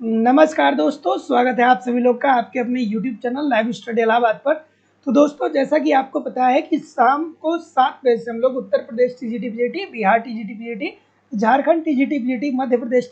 नमस्कार दोस्तों, स्वागत है आप सभी लोग का आपके अपने YouTube channel live study Allahabad पर। तो दोस्तों, जैसा कि आपको पता है कि शाम को 7 बजे से हम लोग Uttar Pradesh TGT PGT, Bihar TGT PGT, Jharkhand TGT PGT, Madhya Pradesh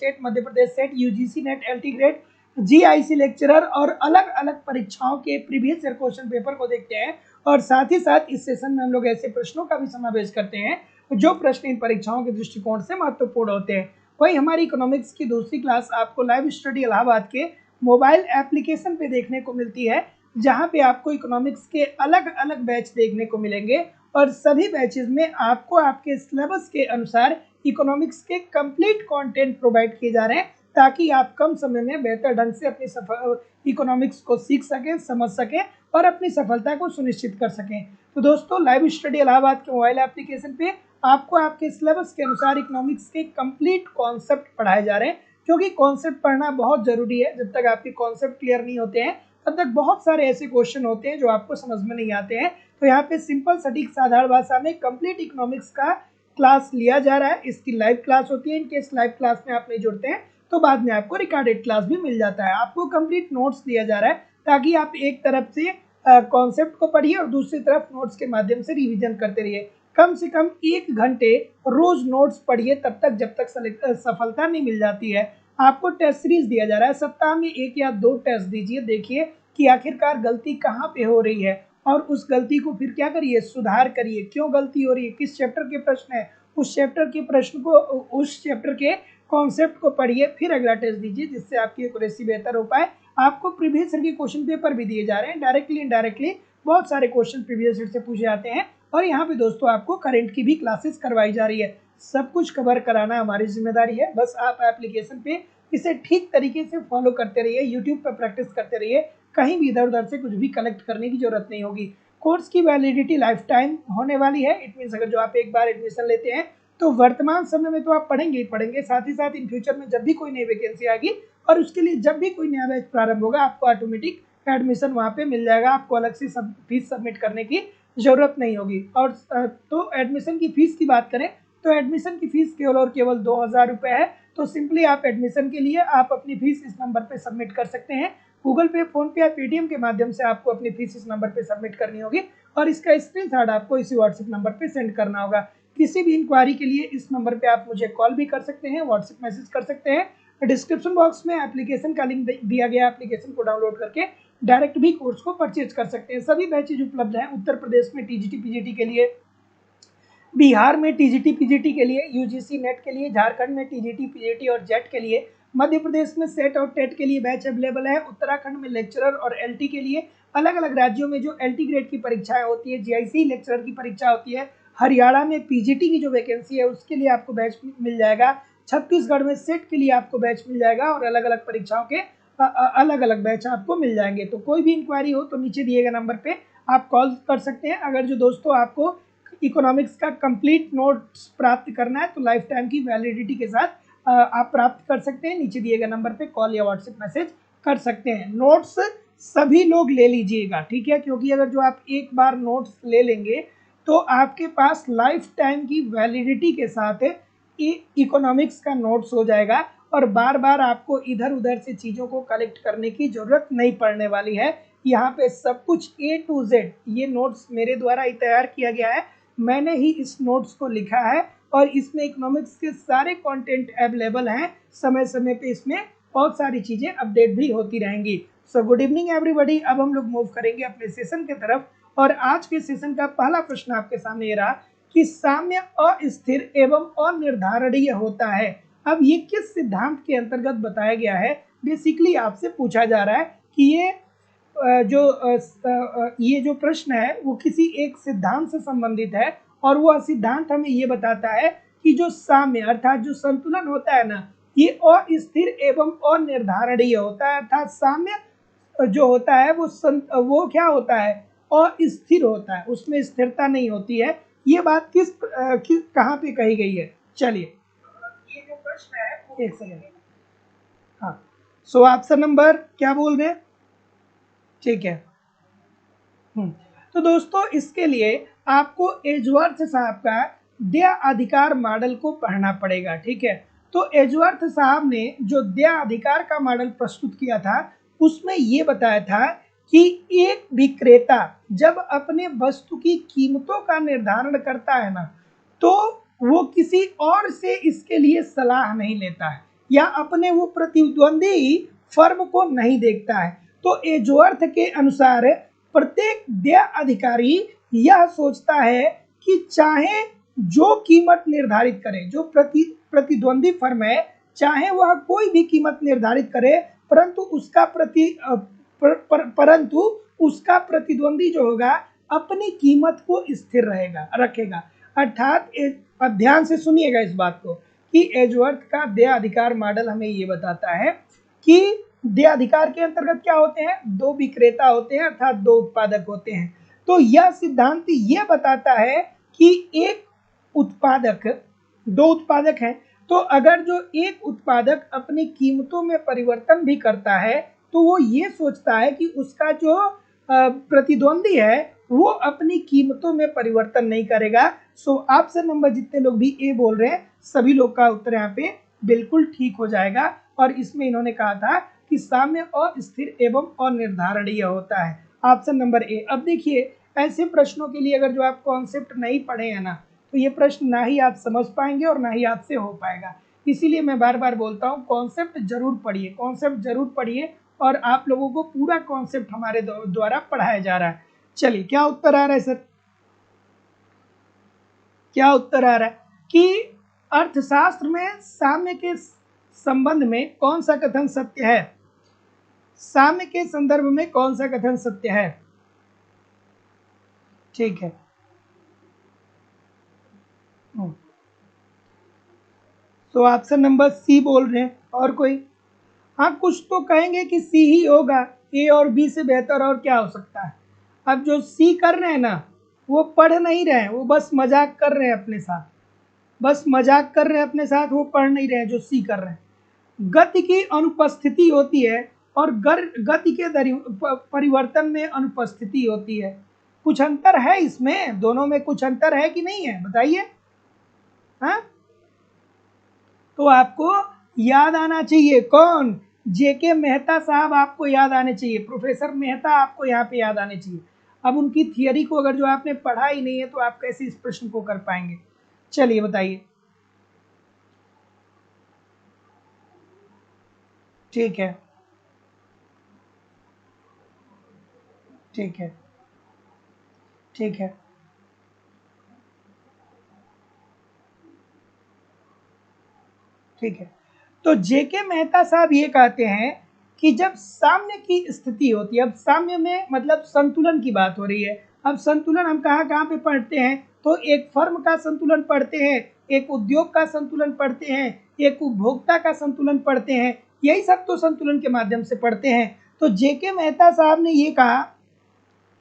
SET, UGC NET, LT grade, GIC lecturer और अलग अलग परीक्षाओं के प्रीवियस ईयर क्वेश्चन पेपर को देखते हैं। और साथ ही साथ इस सेशन में हम लोग ऐसे प्रश्नों का भी समावेश करते हैं जो प्रश्न इन परीक्षाओं के दृष्टिकोण से महत्वपूर्ण होते हैं। वही हमारी इकोनॉमिक्स की दूसरी क्लास आपको लाइव स्टडी इलाहाबाद के मोबाइल एप्लीकेशन पे देखने को मिलती है, जहां पे आपको इकोनॉमिक्स के अलग अलग बैच देखने को मिलेंगे और सभी बैचेस में आपको आपके सिलेबस के अनुसार इकोनॉमिक्स के कंप्लीट कंटेंट प्रोवाइड किए जा रहे हैं, ताकि आप कम समय में बेहतर ढंग से अपनी इकोनॉमिक्स को सीख सकें, समझ सकें और अपनी सफलता को सुनिश्चित कर सकें। तो दोस्तों, लाइव स्टडी इलाहाबाद के मोबाइल एप्लीकेशन पे आपको आपके सिलेबस के अनुसार इकोनॉमिक्स के कंप्लीट कॉन्सेप्ट पढ़ाए जा रहे हैं, क्योंकि कॉन्सेप्ट पढ़ना बहुत जरूरी है। जब तक आपके कॉन्सेप्ट क्लियर नहीं होते हैं तब तक बहुत सारे ऐसे क्वेश्चन होते हैं जो आपको समझ में नहीं आते हैं। तो यहाँ पे सिंपल सटीक साधारण भाषा में कंप्लीट इकोनॉमिक्स का क्लास लिया जा रहा है। इसकी लाइव क्लास होती है। इनकेस लाइव क्लास में आप नहीं जुड़ते हैं तो बाद में आपको रिकॉर्डेड क्लास भी मिल जाता है। आपको कंप्लीट नोट्स दिया जा रहा है, ताकि आप एक तरफ से कॉन्सेप्ट को पढ़िए और दूसरी तरफ नोट्स के माध्यम से रिवीजन करते रहिए। कम से कम 1 घंटे रोज नोट्स पढ़िए, तब तक जब तक सफलता नहीं मिल जाती है। आपको टेस्ट सीरीज दिया जा रहा है, सप्ताह में 1 या 2 टेस्ट दीजिए, देखिए कि आखिरकार गलती कहाँ पे हो रही है और उस गलती को फिर क्या करिए, सुधार करिए। क्यों गलती हो रही है, किस चैप्टर के प्रश्न है, उस चैप्टर के प्रश्न को, उस चैप्टर के कॉन्सेप्ट को पढ़िए, फिर अगला टेस्ट दीजिए, जिससे आपकी एक्यूरेसी बेहतर हो पाए। आपको प्रीवियस ईयर के क्वेश्चन पेपर भी दिए जा रहे हैं, डायरेक्टली इनडायरेक्टली बहुत सारे क्वेश्चन प्रीवियस ईयर से पूछे जाते हैं। और यहाँ पे दोस्तों आपको करंट की भी क्लासेस करवाई जा रही है। सब कुछ कवर कराना हमारी जिम्मेदारी है। बस आप एप्लीकेशन पे इसे ठीक तरीके से फॉलो करते रहिए, यूट्यूब पर प्रैक्टिस करते रहिए, कहीं भी इधर उधर से कुछ भी कलेक्ट करने की जरूरत नहीं होगी। कोर्स की वैलिडिटी लाइफ टाइम होने वाली है। इट मीन्स अगर जो आप एक बार एडमिशन लेते हैं तो वर्तमान समय में तो आप पढ़ेंगे ही पढ़ेंगे, साथ ही साथ इन फ्यूचर में जब भी कोई नई वैकेंसी आएगी और उसके लिए जब भी कोई नया बैच प्रारंभ होगा, आपको ऑटोमेटिक एडमिशन वहाँ पे मिल जाएगा। आपको अलग से फीस सबमिट करने की जरूरत नहीं होगी। और तो एडमिशन की फीस की बात करें तो एडमिशन की फीस केवल और केवल 2000 रुपये है। तो सिंपली आप एडमिशन के लिए आप अपनी फीस इस नंबर पे सबमिट कर सकते हैं। गूगल पे, फोन पे या पेटीएम के माध्यम से आपको अपनी फीस इस नंबर पे सबमिट करनी होगी और इसका स्क्रीनशॉट आपको इसी व्हाट्सएप नंबर पे सेंड करना होगा। किसी भी इंक्वायरी के लिए इस नंबर पे आप मुझे कॉल भी कर सकते हैं, व्हाट्सएप मैसेज कर सकते हैं। डिस्क्रिप्शन बॉक्स में एप्लीकेशन का लिंक दिया गया, एप्लीकेशन को डाउनलोड करके डायरेक्ट भी कोर्स को परचेज कर सकते हैं। सभी बैचेज उपलब्ध हैं उत्तर प्रदेश में टीजीटी पीजीटी के लिए, बिहार में टीजीटी पीजीटी के लिए, यूजीसी नेट के लिए, झारखंड में टीजीटी पीजीटी और जेट के लिए, मध्य प्रदेश में सेट और टेट के लिए बैच अवेलेबल है, उत्तराखंड में लेक्चरर और एलटी के लिए, अलग अलग राज्यों में जो एलटी ग्रेड की परीक्षाएं होती है, जीआईसी लेक्चरर की परीक्षा होती है, हरियाणा में पीजीटी की जो वैकेंसी है उसके लिए आपको बैच मिल जाएगा, छत्तीसगढ़ में सेट के लिए आपको बैच मिल जाएगा और अलग अलग परीक्षाओं के अलग अलग बैच आपको मिल जाएंगे। तो कोई भी इंक्वायरी हो तो नीचे दिए गए नंबर पे आप कॉल कर सकते हैं। अगर जो दोस्तों आपको इकोनॉमिक्स का कंप्लीट नोट्स प्राप्त करना है तो लाइफ टाइम की वैलिडिटी के साथ आप प्राप्त कर सकते हैं। नीचे दिए गए नंबर पे कॉल या व्हाट्सएप मैसेज कर सकते हैं। नोट्स सभी लोग ले लीजिएगा, ठीक है, क्योंकि अगर जो आप एक बार नोट्स ले लेंगे तो आपके पास लाइफ टाइम की वैलिडिटी के साथ इकोनॉमिक्स का नोट्स हो जाएगा और बार बार आपको इधर उधर से चीज़ों को कलेक्ट करने की जरूरत नहीं पड़ने वाली है। यहाँ पे सब कुछ A to Z, ये नोट्स मेरे द्वारा ही तैयार किया गया है, मैंने ही इस नोट्स को लिखा है और इसमें इकोनॉमिक्स के सारे कंटेंट अवेलेबल हैं। समय समय पे इसमें बहुत सारी चीज़ें अपडेट भी होती रहेंगी। So good evening everybody. अब हम लोग मूव करेंगे अपने सेशन की तरफ और आज के सेशन का पहला प्रश्न आपके सामने ये रहा कि साम्य अस्थिर एवं अनिर्धारणीय होता है। अब ये किस सिद्धांत के अंतर्गत बताया गया है, बेसिकली आपसे पूछा जा रहा है कि ये जो प्रश्न है वो किसी एक सिद्धांत से संबंधित है और वह सिद्धांत हमें ये बताता है कि जो साम्य अर्थात जो संतुलन होता है ना, ये अस्थिर एवं अनिर्धारणीय होता है। अर्थात साम्य जो होता है वो क्या होता है, अस्थिर होता है, उसमें स्थिरता नहीं होती है। ये बात कहाँ पे कही गई है, चलिए ये जो प्रश्न है एक सेकंड। हाँ, सो ऑप्शन नंबर क्या बोल रहे हैं, ठीक है। तो दोस्तों इसके लिए आपको एजवर्थ साहब का देय अधिकार मॉडल को पढ़ना पड़ेगा, ठीक है। तो एजवर्थ साहब ने जो देय अधिकार का मॉडल प्रस्तुत किया था उसमें ये बताया था कि एक विक्रेता जब अपने वस्तु की कीमतों का निर्धारण करता है ना, तो वो किसी और से इसके लिए सलाह नहीं लेता है या अपने वो प्रतिद्वंदी फर्म को नहीं देखता है। तो एजवर्थ के अनुसार प्रत्येक देय अधिकारी यह सोचता है कि चाहे जो कीमत निर्धारित करे, जो प्रतिद्वंदी फर्म है, चाहे वह कोई भी कीमत निर्धारित करे, परंतु उसका प्रतिद्वंदी जो होगा अपनी कीमत को स्थिर रखेगा। अर्थात अब ध्यान से सुनिएगा इस बात को कि एजवर्थ का देय अधिकार मॉडल हमें ये बताता है कि देय अधिकार के अंतर्गत क्या होते हैं, दो विक्रेता होते हैं अर्थात दो उत्पादक होते हैं। तो यह सिद्धांत ये बताता है कि एक उत्पादक, दो उत्पादक हैं, तो अगर जो एक उत्पादक अपनी कीमतों में परिवर्तन भी करता है तो वो ये सोचता है कि उसका जो प्रतिद्वंदी है वो अपनी कीमतों में परिवर्तन नहीं करेगा। सो ऑप्शन नंबर जितने लोग भी ए बोल रहे हैं सभी लोग का उत्तर यहाँ पे बिल्कुल ठीक हो जाएगा। और इसमें इन्होंने कहा था कि साम्य अस्थिर एवं अनिर्धारणीय होता है, ऑप्शन नंबर ए। अब देखिए ऐसे प्रश्नों के लिए अगर जो आप कॉन्सेप्ट नहीं पढ़े हैं ना, तो ये प्रश्न ना ही आप समझ पाएंगे और ना ही आपसे हो पाएगा। इसीलिए मैं बार बार बोलता हूँ कॉन्सेप्ट जरूर पढ़िए, कॉन्सेप्ट जरूर पढ़िए, और आप लोगों को पूरा कॉन्सेप्ट हमारे द्वारा पढ़ाया जा रहा है। चलिए क्या उत्तर आ रहा है सर, क्या उत्तर आ रहा है कि अर्थशास्त्र में साम्य के संबंध में कौन सा कथन सत्य है, साम्य के संदर्भ में कौन सा कथन सत्य है। ठीक है, तो ऑप्शन नंबर सी बोल रहे हैं, और कोई? हाँ कुछ तो कहेंगे कि सी ही होगा, ए और बी से बेहतर और क्या हो सकता है। अब जो सी कर रहे हैं ना वो पढ़ नहीं रहे हैं, वो बस मजाक कर रहे हैं अपने साथ, बस मजाक कर रहे हैं अपने साथ, वो पढ़ नहीं रहे हैं जो सी कर रहे हैं। गति की अनुपस्थिति होती है और गति के परिवर्तन में अनुपस्थिति होती है। कुछ अंतर है इसमें, दोनों में कुछ अंतर है कि नहीं है, बताइए। हाँ तो आपको याद आना चाहिए, कौन? जेके मेहता साहब आपको याद आने चाहिए, प्रोफेसर मेहता आपको यहाँ पे याद आने चाहिए। अब उनकी थियरी को अगर जो आपने पढ़ा ही नहीं है तो आप कैसे इस प्रश्न को कर पाएंगे। चलिए बताइए। ठीक है, ठीक है, ठीक है, ठीक है। तो जेके मेहता साहब ये कहते हैं कि जब साम्य की स्थिति होती है, अब साम्य में मतलब संतुलन की बात हो रही है। अब संतुलन हम कहाँ कहाँ पे पढ़ते हैं, तो एक फर्म का संतुलन पढ़ते हैं, एक उद्योग का संतुलन पढ़ते हैं, एक उपभोक्ता का संतुलन पढ़ते हैं, यही सब तो संतुलन के माध्यम से पढ़ते हैं। तो जेके मेहता साहब ने ये कहा,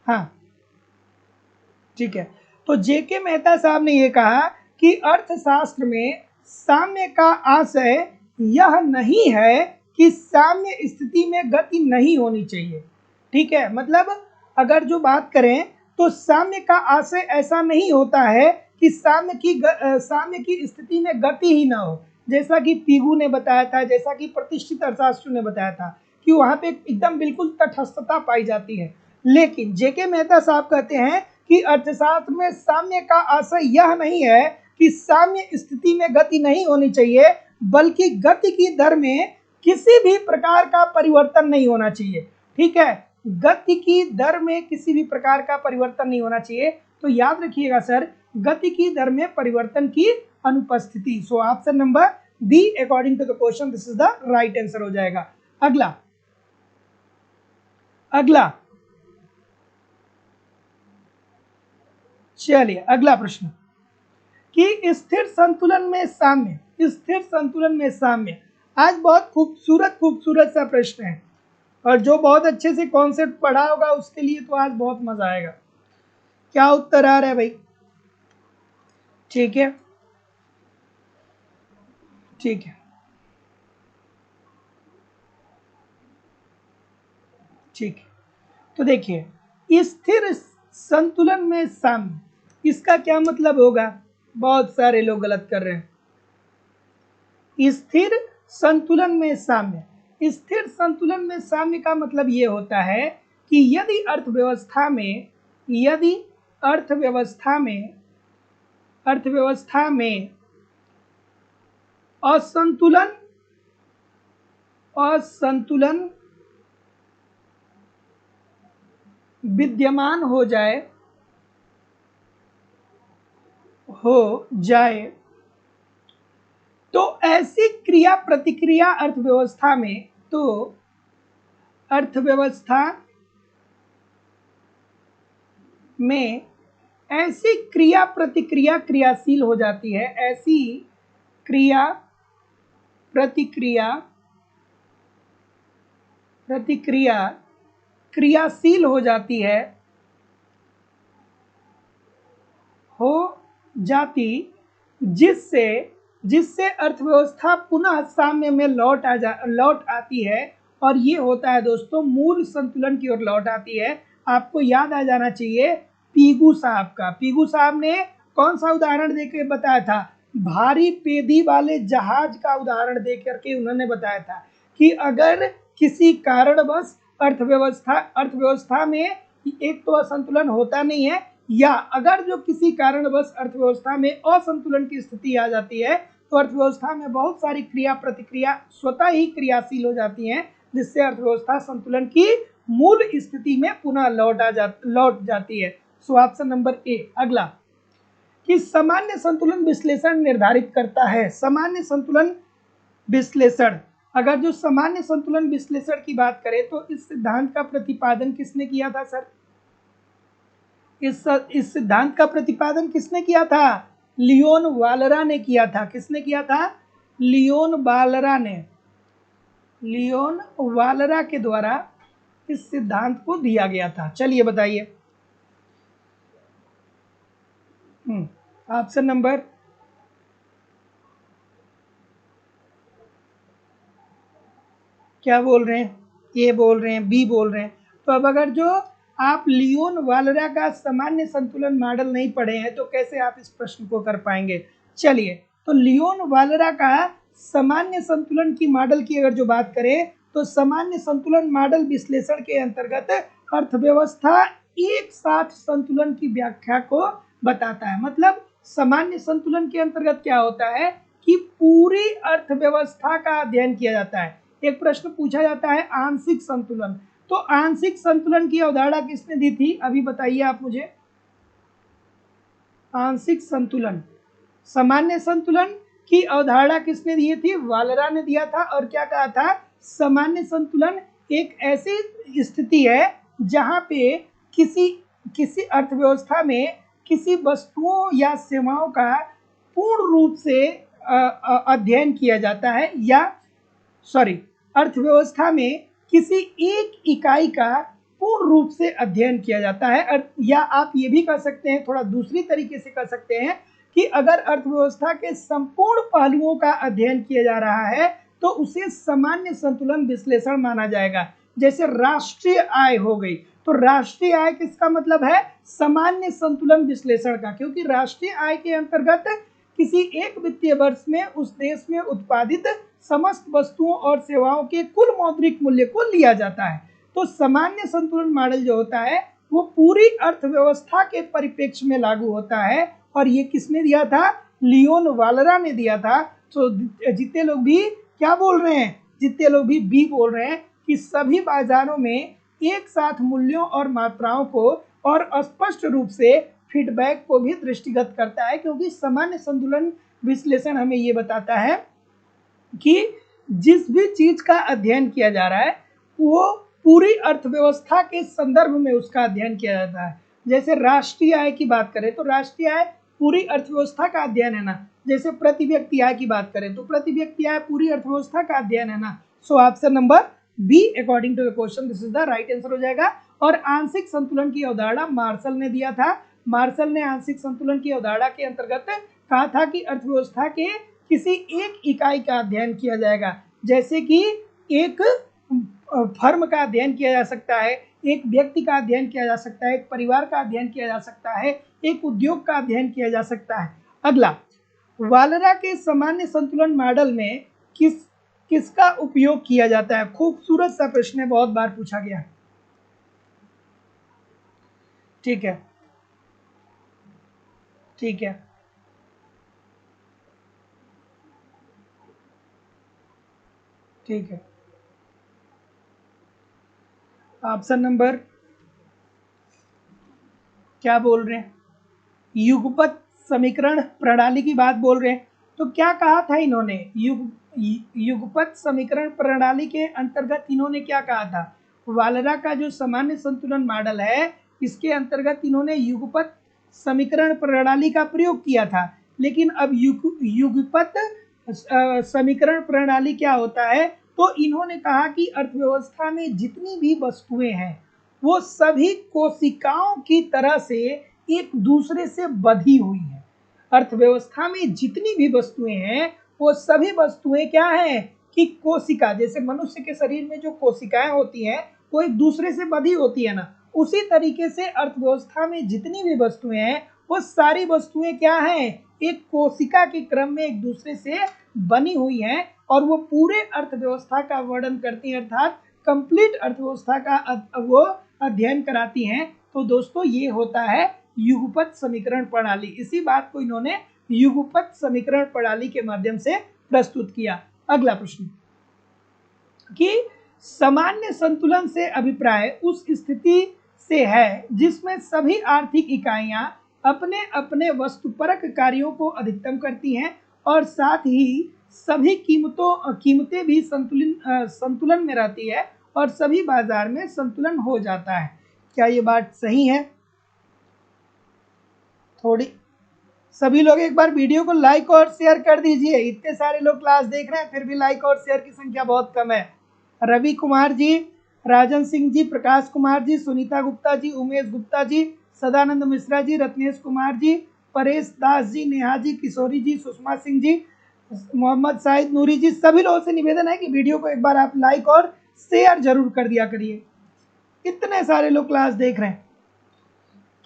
हाँ ठीक है, तो जेके मेहता साहब ने ये कहा कि अर्थशास्त्र में साम्य का आशय यह नहीं है कि साम्य स्थिति में गति नहीं होनी चाहिए। ठीक है, मतलब अगर जो बात करें तो साम्य का आशय ऐसा नहीं होता है कि साम्य की स्थिति में गति ही ना हो, जैसा कि पीगू ने बताया था, जैसा कि प्रतिष्ठित अर्थशास्त्री ने बताया था कि वहां पे एकदम बिल्कुल तटस्थता पाई जाती है। लेकिन जेके मेहता साहब कहते हैं कि अर्थशास्त्र में साम्य का आशय यह नहीं है कि साम्य स्थिति में गति नहीं होनी चाहिए, बल्कि गति की दर में किसी भी प्रकार का परिवर्तन नहीं होना चाहिए। ठीक है, गति की दर में किसी भी प्रकार का परिवर्तन नहीं होना चाहिए। तो याद रखिएगा सर, गति की दर में परिवर्तन की अनुपस्थिति। So option number B according to the question this is the right answer हो जाएगा। अगला, अगला चलिए अगला प्रश्न कि स्थिर संतुलन में साम्य, स्थिर संतुलन में साम्य। आज बहुत खूबसूरत खूबसूरत सा प्रश्न है, और जो बहुत अच्छे से कॉन्सेप्ट पढ़ा होगा उसके लिए तो आज बहुत मजा आएगा। क्या उत्तर आ रहा है भाई? ठीक है, ठीक है, ठीक है। तो देखिए स्थिर संतुलन में साम्य, इसका क्या मतलब होगा? बहुत सारे लोग गलत कर रहे हैं। स्थिर संतुलन में साम्य। स्थिर संतुलन में साम्य का मतलब ये होता है कि यदि अर्थव्यवस्था में असंतुलन विद्यमान हो जाए तो ऐसी क्रिया प्रतिक्रिया अर्थव्यवस्था में ऐसी क्रिया प्रतिक्रिया क्रियाशील हो जाती है। ऐसी क्रिया प्रतिक्रिया क्रियाशील हो जाती जिससे अर्थव्यवस्था पुनः साम्य में लौट आती है, और ये होता है दोस्तों मूल संतुलन की ओर लौट आती है। आपको याद आ जाना चाहिए पीगू साहब का। पीगू साहब ने कौन सा उदाहरण देकर बताया था? भारी पेदी वाले जहाज का उदाहरण दे करके उन्होंने बताया था कि अगर किसी कारणवश अर्थव्यवस्था में एक तो असंतुलन होता नहीं है, या अगर जो किसी कारणवश अर्थव्यवस्था में असंतुलन की स्थिति आ जाती है तो अर्थव्यवस्था में बहुत सारी क्रिया प्रतिक्रिया स्वतः ही क्रियाशील हो जाती हैं, जिससे अर्थव्यवस्था संतुलन की मूल स्थिति में पुनः लौट जाती है। So option number A. अगला कि सामान्य संतुलन विश्लेषण निर्धारित करता है। सामान्य संतुलन विश्लेषण, अगर जो सामान्य संतुलन विश्लेषण की बात करें तो इस सिद्धांत का प्रतिपादन किसने किया था सर? इस सिद्धांत का प्रतिपादन किसने किया था? लियोन वालरा ने किया था। किसने किया था? लियोन वालरा के द्वारा इस सिद्धांत को दिया गया था। चलिए बताइए। ऑप्शन नंबर क्या बोल रहे हैं? ए बोल रहे हैं, बी बोल रहे हैं। तो अब अगर जो आप लियोन वालरा का सामान्य संतुलन मॉडल नहीं पढ़े हैं तो कैसे आप इस प्रश्न को कर पाएंगे? चलिए, तो लियोन वालरा का सामान्य संतुलन की मॉडल की अगर जो बात करें तो सामान्य संतुलन मॉडल विश्लेषण के अंतर्गत अर्थव्यवस्था एक साथ संतुलन की व्याख्या को बताता है। मतलब सामान्य संतुलन के अंतर्गत क्या होता है कि पूरी अर्थव्यवस्था का अध्ययन किया जाता है। एक प्रश्न पूछा जाता है आंशिक संतुलन, तो आंशिक संतुलन की अवधारणा किसने दी थी? अभी बताइए आप मुझे। आंशिक संतुलन, सामान्य संतुलन की अवधारणा किसने दी थी? वालरा ने दिया था। और क्या कहा था? सामान्य संतुलन एक ऐसी स्थिति है जहां पे किसी अर्थव्यवस्था में किसी वस्तुओं या सेवाओं का पूर्ण रूप से अध्ययन किया जाता है, या अर्थव्यवस्था में किसी एक इकाई का पूर्ण रूप से अध्ययन किया जाता है। या आप ये भी कह सकते हैं, थोड़ा दूसरी तरीके से कह सकते हैं कि अगर अर्थव्यवस्था के संपूर्ण पहलुओं का अध्ययन किया जा रहा है तो उसे सामान्य संतुलन विश्लेषण माना जाएगा। जैसे राष्ट्रीय आय हो गई, तो राष्ट्रीय आय किसका मतलब है? सामान्य संतुलन विश्लेषण का, क्योंकि राष्ट्रीय आय के अंतर्गत किसी एक वित्तीय वर्ष में उस देश में उत्पादित समस्त वस्तुओं और सेवाओं के कुल मौद्रिक मूल्य को लिया जाता है। तो सामान्य संतुलन मॉडल जो होता है वो पूरी अर्थव्यवस्था के परिप्रेक्ष्य में लागू होता है, और ये किसने दिया था? लियोन वालरा ने दिया था। तो जितने लोग भी क्या बोल रहे हैं? जितने लोग भी बी बोल रहे हैं कि सभी बाजारों में एक साथ मूल्यों और मात्राओं को और स्पष्ट रूप से फीडबैक को भी दृष्टिगत करता है, क्योंकि सामान्य संतुलन विश्लेषण हमें ये बताता है कि जिस भी चीज का अध्ययन किया जा रहा है वो पूरी अर्थव्यवस्था के संदर्भ में उसका अध्ययन किया जाता है। जैसे राष्ट्रीय आय की बात करें तो राष्ट्रीय आय पूरी अर्थव्यवस्था का अध्ययन है ना। जैसे प्रति व्यक्ति आय की बात करें तो प्रति व्यक्ति आय पूरी अर्थव्यवस्था का अध्ययन है ना। So option number B according to the question this is the right answer हो जाएगा। और आंशिक संतुलन की अवधारणा मार्शल ने दिया था। मार्शल ने आंशिक संतुलन की अवधारणा के अंतर्गत कहा था कि अर्थव्यवस्था के किसी एक इकाई का अध्ययन किया जाएगा। जैसे कि एक फर्म का अध्ययन किया जा सकता है, एक व्यक्ति का अध्ययन किया जा सकता है, एक परिवार का अध्ययन किया जा सकता है, एक उद्योग का अध्ययन किया जा सकता है। अगला, वालरा के सामान्य संतुलन मॉडल में किसका उपयोग किया जाता है? खूबसूरत सा प्रश्न है, बहुत बार पूछा गया है। ठीक है, ठीक है, ठीक है। ऑप्शन नंबर क्या बोल रहे हैं? युगपत समीकरण प्रणाली की बात बोल रहे हैं। तो क्या कहा था इन्होंने? युगपत समीकरण प्रणाली के अंतर्गत इन्होंने क्या कहा था? वालरा का जो सामान्य संतुलन मॉडल है, इसके अंतर्गत इन्होंने युगपत समीकरण प्रणाली का प्रयोग किया था। लेकिन अब युगपत समीकरण प्रणाली क्या होता है? तो इन्होंने कहा कि अर्थव्यवस्था में जितनी भी वस्तुएं हैं वो सभी कोशिकाओं की तरह से एक दूसरे से बधी हुई है। अर्थव्यवस्था में जितनी भी वस्तुएं हैं वो सभी वस्तुएं क्या हैं कि कोशिका, जैसे मनुष्य के शरीर में जो कोशिकाएं होती हैं वो एक दूसरे से बधी होती है ना, उसी तरीके से अर्थव्यवस्था में जितनी भी वस्तुएं हैं वो सारी वस्तुएं क्या हैं? एक कोशिका के क्रम में एक दूसरे से बनी हुई हैं और वो पूरे अर्थव्यवस्था का वर्णन करती हैं, अर्थात कंप्लीट अर्थव्यवस्था का वो अध्ययन कराती हैं। तो दोस्तों ये होता है युगपत समीकरण प्रणाली। इसी बात को इन्होंने युगपत समीकरण प्रणाली के माध्यम से प्रस्तुत किया। अगला प्रश्न कि सामान्य संतुलन से अभिप्राय उस स्थिति से है जिसमें सभी आर्थिक इकाइयां अपने अपने वस्तुपरक कार्यों को अधिकतम करती हैं और साथ ही सभी कीमतें भी संतुलन में रहती है और सभी बाजार में संतुलन हो जाता है। क्या ये बात सही है? थोड़ी सभी लोग एक बार वीडियो को लाइक और शेयर कर दीजिए। इतने सारे लोग क्लास देख रहे हैं फिर भी लाइक और शेयर की संख्या बहुत कम है। रवि कुमार जी, राजन सिंह जी, प्रकाश कुमार जी, सुनीता गुप्ता जी, उमेश गुप्ता जी, सदानंद मिश्रा जी, रत्नेश कुमार जी, परेश दास जी, नेहा जी, किशोरी जी, सुषमा सिंह जी, मोहम्मद शाहिद नूरी जी, सभी लोगों से निवेदन है कि वीडियो को एक बार आप लाइक और शेयर जरूर कर दिया करिए। इतने सारे लोग क्लास देख रहे हैं।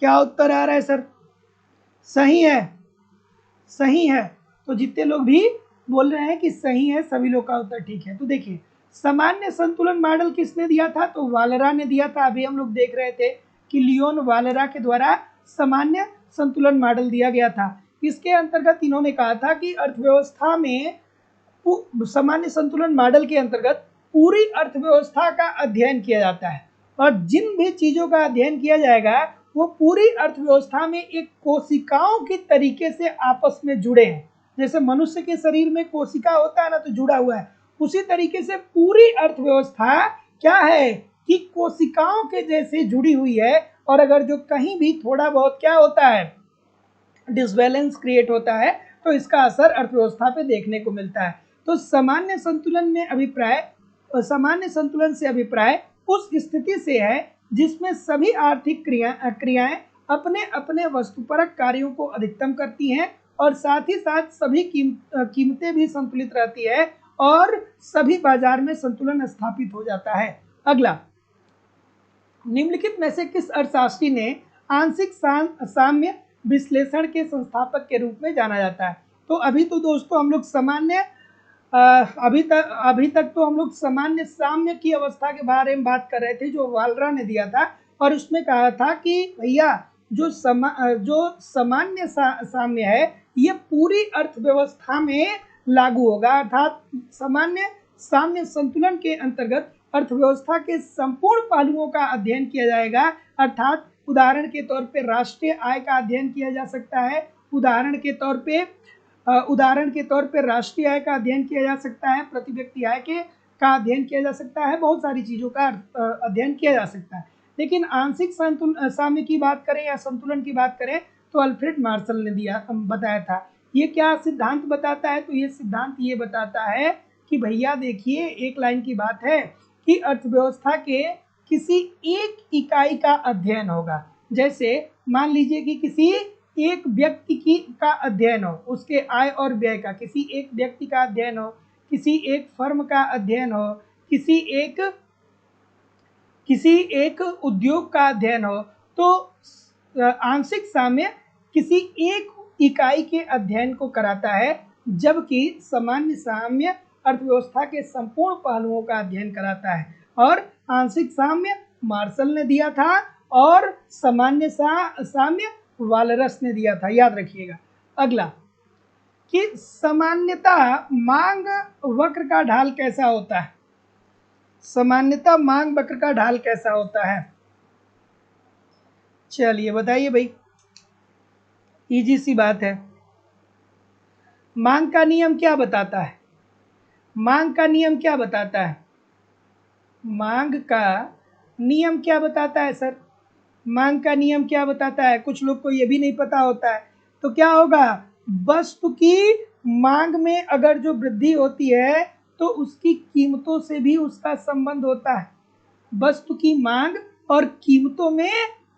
क्या उत्तर आ रहा है सर? सही है, सही है। तो जितने लोग भी बोल रहे हैं कि सही है, सभी लोग का उत्तर ठीक है। तो देखिए सामान्य संतुलन मॉडल किसने दिया था? तो वालरा ने दिया था। अभी हम लोग देख रहे थे कि लियोन वालरा के द्वारा सामान्य संतुलन मॉडल दिया गया था। इसके अंतर्गत इन्होंने कहा था कि अर्थव्यवस्था में सामान्य संतुलन मॉडल के अंतर्गत पूरी अर्थव्यवस्था का अध्ययन किया जाता है और जिन भी चीजों का अध्ययन किया जाएगा वो पूरी अर्थव्यवस्था में एक कोशिकाओं के तरीके से आपस में जुड़े हैं। जैसे मनुष्य के शरीर में कोशिका होता है ना, तो जुड़ा हुआ है, उसी तरीके से पूरी अर्थव्यवस्था क्या है कि कोशिकाओं के जैसे जुड़ी हुई है। और अगर जो कहीं भी थोड़ा बहुत क्या होता है, डिसबैलेंस क्रिएट होता है, तो इसका असर अर्थव्यवस्था पे देखने को मिलता है। तो सामान्य संतुलन से अभिप्राय उस स्थिति से है जिसमें सभी आर्थिक क्रियाएं अपने अपने वस्तुपरक कार्यों को अधिकतम करती हैं और साथ ही साथ सभी कीमतें भी संतुलित रहती है और सभी बाजार में संतुलन स्थापित हो जाता है। अगला, निम्नलिखित में से किस अर्थशास्त्री ने आंशिक साम्य विश्लेषण के संस्थापक के रूप में जाना जाता है? तो अभी तो दोस्तों हम लोग अभी तक तो हम लोग सामान्य साम्य की अवस्था के बारे में बात कर रहे थे जो वालरा ने दिया था, और उसमें कहा था कि भैया जो सामान्य साम्य है ये पूरी अर्थव्यवस्था में लागू होगा, अर्थात सामान्य साम्य संतुलन के अंतर्गत अर्थव्यवस्था के संपूर्ण पहलुओं का अध्ययन किया जाएगा। अर्थात उदाहरण के तौर पे राष्ट्रीय आय का अध्ययन किया जा सकता है, उदाहरण के तौर पे राष्ट्रीय आय का अध्ययन किया जा सकता है, प्रति व्यक्ति आय का अध्ययन किया जा सकता है, बहुत सारी चीज़ों का अध्ययन किया जा सकता है। लेकिन आंशिक साम्य की बात करें या संतुलन की बात करें तो अल्फ्रेड मार्शल ने बताया था। ये क्या सिद्धांत बताता है? तो ये सिद्धांत ये बताता है कि भैया देखिए, एक लाइन की बात है कि अर्थव्यवस्था के किसी एक इकाई का अध्ययन होगा। जैसे मान लीजिए कि किसी एक व्यक्ति का अध्ययन हो, उसके आय और व्यय का, किसी एक व्यक्ति का अध्ययन हो, किसी एक फर्म का अध्ययन हो, किसी एक उद्योग का अध्ययन हो, तो आंशिक साम्य किसी एक इकाई के अध्ययन को कराता है, जबकि सामान्य साम्य अर्थव्यवस्था के संपूर्ण पहलुओं का अध्ययन कराता है। और आंशिक साम्य मार्शल ने दिया था और सामान्य साम्य वालरस ने दिया था, याद रखिएगा। अगला कि सामान्यतः मांग वक्र का ढाल कैसा होता है? सामान्यतः मांग वक्र का ढाल कैसा होता है? चलिए बताइए भाई, इजी सी बात है। मांग का नियम क्या बताता है? मांग का नियम क्या बताता है? मांग का नियम क्या बताता है सर? मांग का नियम क्या बताता है? कुछ लोग को ये भी नहीं पता होता है। तो क्या होगा, वस्तु की मांग में अगर जो वृद्धि होती है तो उसकी कीमतों से भी उसका संबंध होता है। वस्तु की मांग और कीमतों में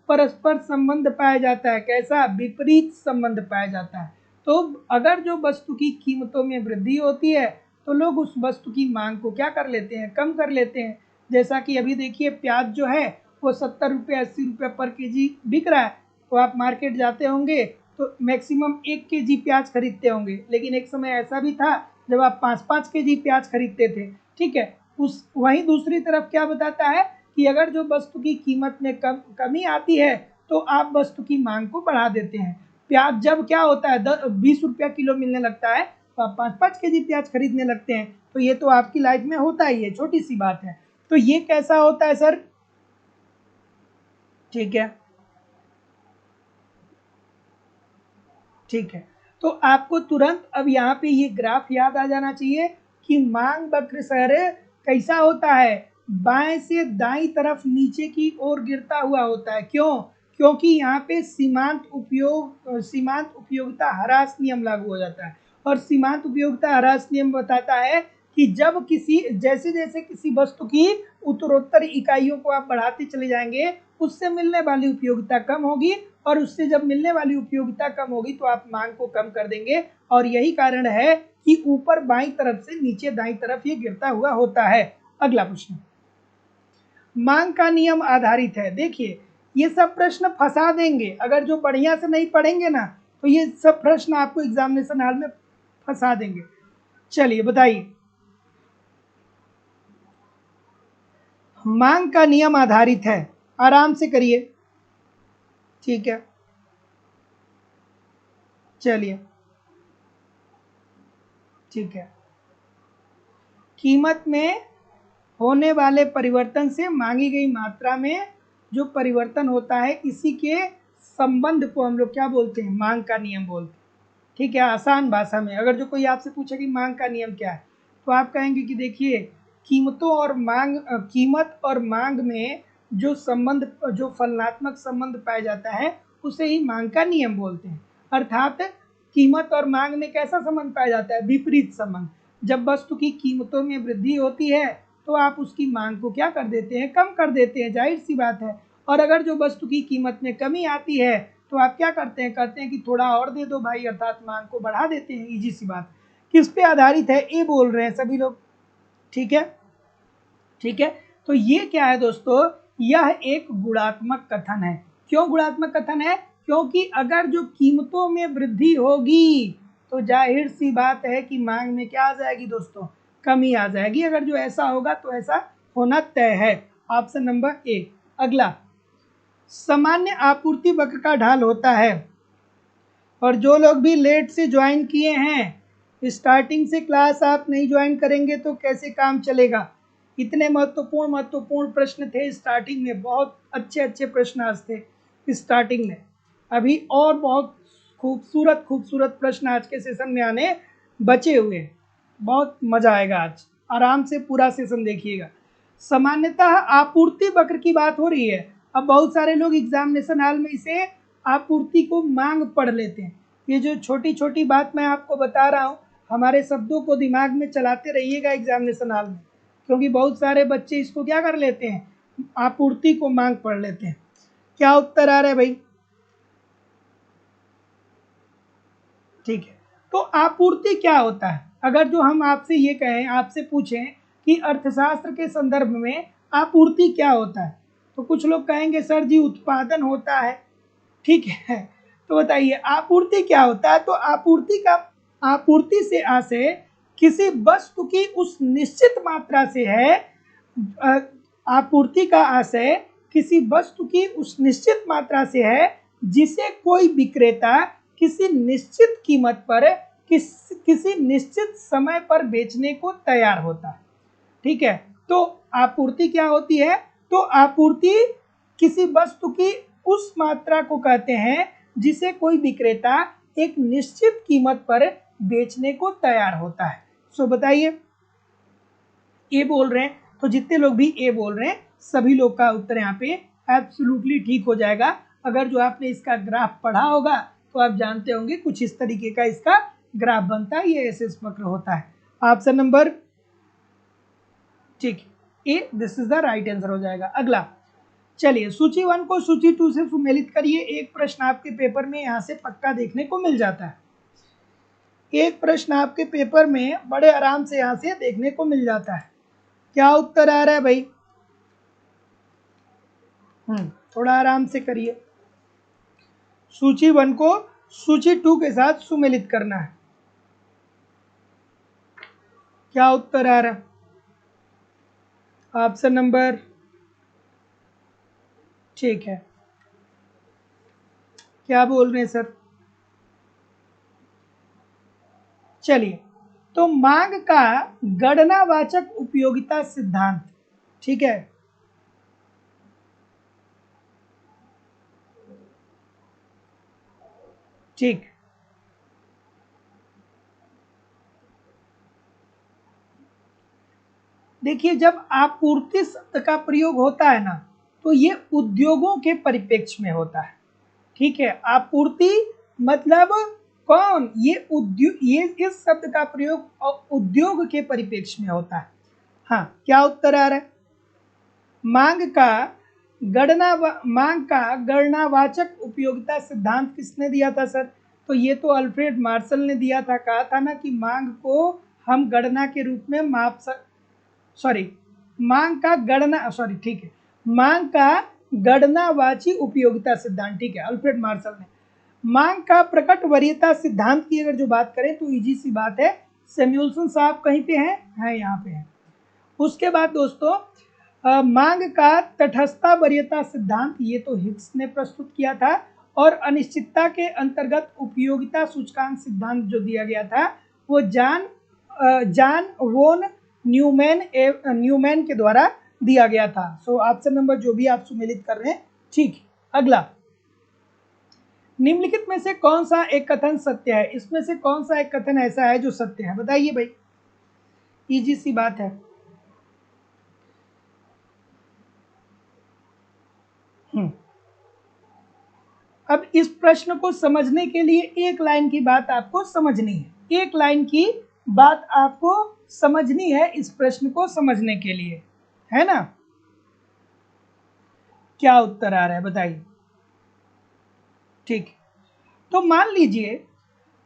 परस्पर संबंध पाया जाता है। कैसा? विपरीत संबंध पाया जाता है। तो अगर जो वस्तु की कीमतों में वृद्धि होती है तो लोग उस वस्तु की मांग को क्या कर लेते हैं? कम कर लेते हैं। जैसा कि अभी देखिए, प्याज जो है वो 70 रुपये 80 रुपये पर केजी बिक रहा है। तो आप मार्केट जाते होंगे तो मैक्सिमम 1 केजी प्याज खरीदते होंगे, लेकिन एक समय ऐसा भी था जब आप 5-5 केजी प्याज खरीदते थे। ठीक है, उस वहीं दूसरी तरफ क्या बताता है कि अगर जो वस्तु की कीमत में कमी आती है तो आप वस्तु की मांग को बढ़ा देते हैं। प्याज जब क्या होता है 20 रुपया किलो मिलने लगता है तो आप 5-5 केजी प्याज खरीदने लगते हैं। तो ये तो आपकी लाइफ में होता ही है, छोटी सी बात है। तो ये कैसा होता है सर? ठीक है, ठीक है। तो आपको तुरंत अब यहाँ पे ये ग्राफ याद आ जाना चाहिए कि मांग वक्र सर कैसा होता है? बाएं से दाईं तरफ नीचे की ओर गिरता हुआ होता है। क्यों? क्योंकि यहाँ पे सीमांत उपयोगिता ह्रास नियम लागू हो जाता है। और सीमांत उपयोगिता ह्रास नियम बताता है कि जब जैसे जैसे किसी वस्तु की उत्तरोत्तर इकाइयों को आप बढ़ाते चले जाएंगे, उससे मिलने वाली उपयोगिता कम होगी, और उससे जब मिलने वाली उपयोगिता कम होगी तो आप मांग को कम कर देंगे। और यही कारण है कि ऊपर बाईं तरफ से नीचे दाईं तरफ ये गिरता हुआ होता है। अगला प्रश्न, मांग का नियम आधारित है। देखिए, ये सब प्रश्न फंसा देंगे, अगर जो बढ़िया से नहीं पढ़ेंगे ना तो ये सब प्रश्न आपको एग्जामिनेशन हॉल में फंसा देंगे। चलिए बताइए, मांग का नियम आधारित है, आराम से करिए। ठीक है, चलिए, ठीक है। कीमत में होने वाले परिवर्तन से मांगी गई मात्रा में जो परिवर्तन होता है, इसी के संबंध को हम लोग क्या बोलते हैं? मांग का नियम बोलते हैं। ठीक है, आसान भाषा में अगर जो कोई आपसे पूछे कि मांग का नियम क्या है, तो आप कहेंगे कि देखिए, कीमत और मांग में जो संबंध, जो फलनात्मक संबंध पाया जाता है, उसे ही मांग का नियम बोलते हैं। अर्थात कीमत और मांग में कैसा संबंध पाया जाता है? विपरीत संबंध। जब वस्तु की कीमतों में वृद्धि होती है तो आप उसकी मांग को क्या कर देते हैं? कम कर देते हैं, जाहिर सी बात है। और अगर जो वस्तु की कीमत में कमी आती है तो आप क्या करते हैं? कहते हैं कि थोड़ा और दे दो भाई, अर्थात मांग को बढ़ा देते हैं। इजी सी बात। किस पे आधारित है? ये बोल रहे हैं सभी लोग। ठीक है, ठीक है। तो ये क्या है दोस्तों? यह एक गुणात्मक कथन है। क्यों गुणात्मक कथन है? क्योंकि अगर जो कीमतों में वृद्धि होगी तो जाहिर सी बात है कि मांग में क्या आ जाएगी दोस्तों? कमी आ जाएगी। अगर जो ऐसा होगा तो ऐसा होना तय है। Option number A. अगला, सामान्य आपूर्ति वक्र का ढाल होता है। और जो लोग भी लेट से ज्वाइन किए हैं, स्टार्टिंग से क्लास आप नहीं ज्वाइन करेंगे तो कैसे काम चलेगा? इतने महत्वपूर्ण प्रश्न थे स्टार्टिंग में, बहुत अच्छे अच्छे प्रश्न आज थे स्टार्टिंग में। अभी और बहुत खूबसूरत प्रश्न आज के सेशन में आने बचे हुए हैं। बहुत मजा आएगा आज, आराम से पूरा सेशन देखिएगा। सामान्यतः आपूर्ति वक्र की बात हो रही है। अब बहुत सारे लोग एग्जामिनेशन हॉल में इसे आपूर्ति को मांग पढ़ लेते हैं। ये जो छोटी छोटी बात मैं आपको बता रहा हूँ, हमारे शब्दों को दिमाग में चलाते रहिएगा एग्जामिनेशन हॉल में, क्योंकि बहुत सारे बच्चे इसको क्या कर लेते हैं? आपूर्ति को मांग पढ़ लेते हैं। क्या उत्तर आ रहा है भाई? ठीक है, तो आपूर्ति क्या होता है? अगर जो हम आपसे ये कहें, आपसे पूछें कि अर्थशास्त्र के संदर्भ में आपूर्ति क्या होता है, तो कुछ लोग कहेंगे सर जी उत्पादन होता है। ठीक है, तो बताइए आपूर्ति क्या होता है? तो आपूर्ति से आशय किसी वस्तु की उस निश्चित मात्रा से है। आपूर्ति का आशय किसी वस्तु की उस निश्चित मात्रा से है जिसे कोई विक्रेता किसी निश्चित कीमत पर किसी निश्चित समय पर बेचने को तैयार होता है। ठीक है, तो आपूर्ति क्या होती है? तो आपूर्ति किसी वस्तु की उस मात्रा को कहते हैं जिसे कोई विक्रेता एक निश्चित कीमत पर बेचने को तैयार होता है। सो बताइए, ए बोल रहे हैं, तो जितने लोग भी ए बोल रहे हैं सभी लोग का उत्तर यहाँ पे एब्सोल्युटली ठीक हो जाएगा। अगर जो आपने इसका ग्राफ पढ़ा होगा तो आप जानते होंगे कुछ इस तरीके का इसका ग्राफ बनता है, ये एस वक्र होता है। ऑप्शन नंबर ठीक A, this is the right answer हो जाएगा। अगला चलिए, सूची 1 को सूची 2 से सुमेलित करिए। एक प्रश्न आपके पेपर में यहाँ से पक्का देखने को मिल जाता है। एक प्रश्न आपके पेपर में बड़े आराम से यहाँ से देखने को मिल जाता है। क्या उत्तर आ रहा है भाई? थोड़ा आराम से करिए। सूची 1 को सूची 2 के साथ सुमेलित करना है। क्या उत्तर आ रहा है? ऑप्शन नंबर ठीक है, क्या बोल रहे हैं सर? चलिए, तो मांग का गणनावाचक उपयोगिता सिद्धांत, ठीक है, ठीक, देखिए जब आपूर्ति शब्द का प्रयोग होता है ना तो ये उद्योगों के परिप्रेक्ष्य में होता है। ठीक है, आपूर्ति मतलब कौन? ये उद्योग, ये इस शब्द का प्रयोग उद्योग के परिप्रेक्ष्य में होता है। हाँ, क्या उत्तर आ रहा है? मांग का गणनावाचक उपयोगिता सिद्धांत किसने दिया था सर? तो ये तो अल्फ्रेड मार्शल ने दिया था। कहा था ना कि मांग को हम गणना के रूप में मांग का गणनावाची उपयोगिता सिद्धांत, ठीक है, अल्फ्रेड मार्शल ने। मांग का प्रकट वरीयता सिद्धांत की अगर जो बात करें तो इजी सी बात है, सैमुअल्सन साहब कहीं पे हैं यहाँ पे हैं। उसके बाद दोस्तों मांग का तटस्थता वरीयता सिद्धांत, ये तो हिग्स ने प्रस्तुत किया था। और अनिश्चितता के अंतर्गत उपयोगिता सूचकांक सिद्धांत जो दिया गया था वो जॉन वोन न्यूमैन के द्वारा दिया गया था। सो ऑप्शन नंबर जो भी आप सुमेलित कर रहे हैं ठीक। अगला, निम्नलिखित में से कौन सा एक कथन सत्य है? इसमें से कौन सा एक कथन ऐसा है जो सत्य है? बताइए भाई, इजी सी बात है। अब इस प्रश्न को समझने के लिए एक लाइन की बात आपको समझनी है। एक लाइन की बात आपको समझनी है इस प्रश्न को समझने के लिए, है ना? क्या उत्तर आ रहा है बताइए? ठीक, तो मान लीजिए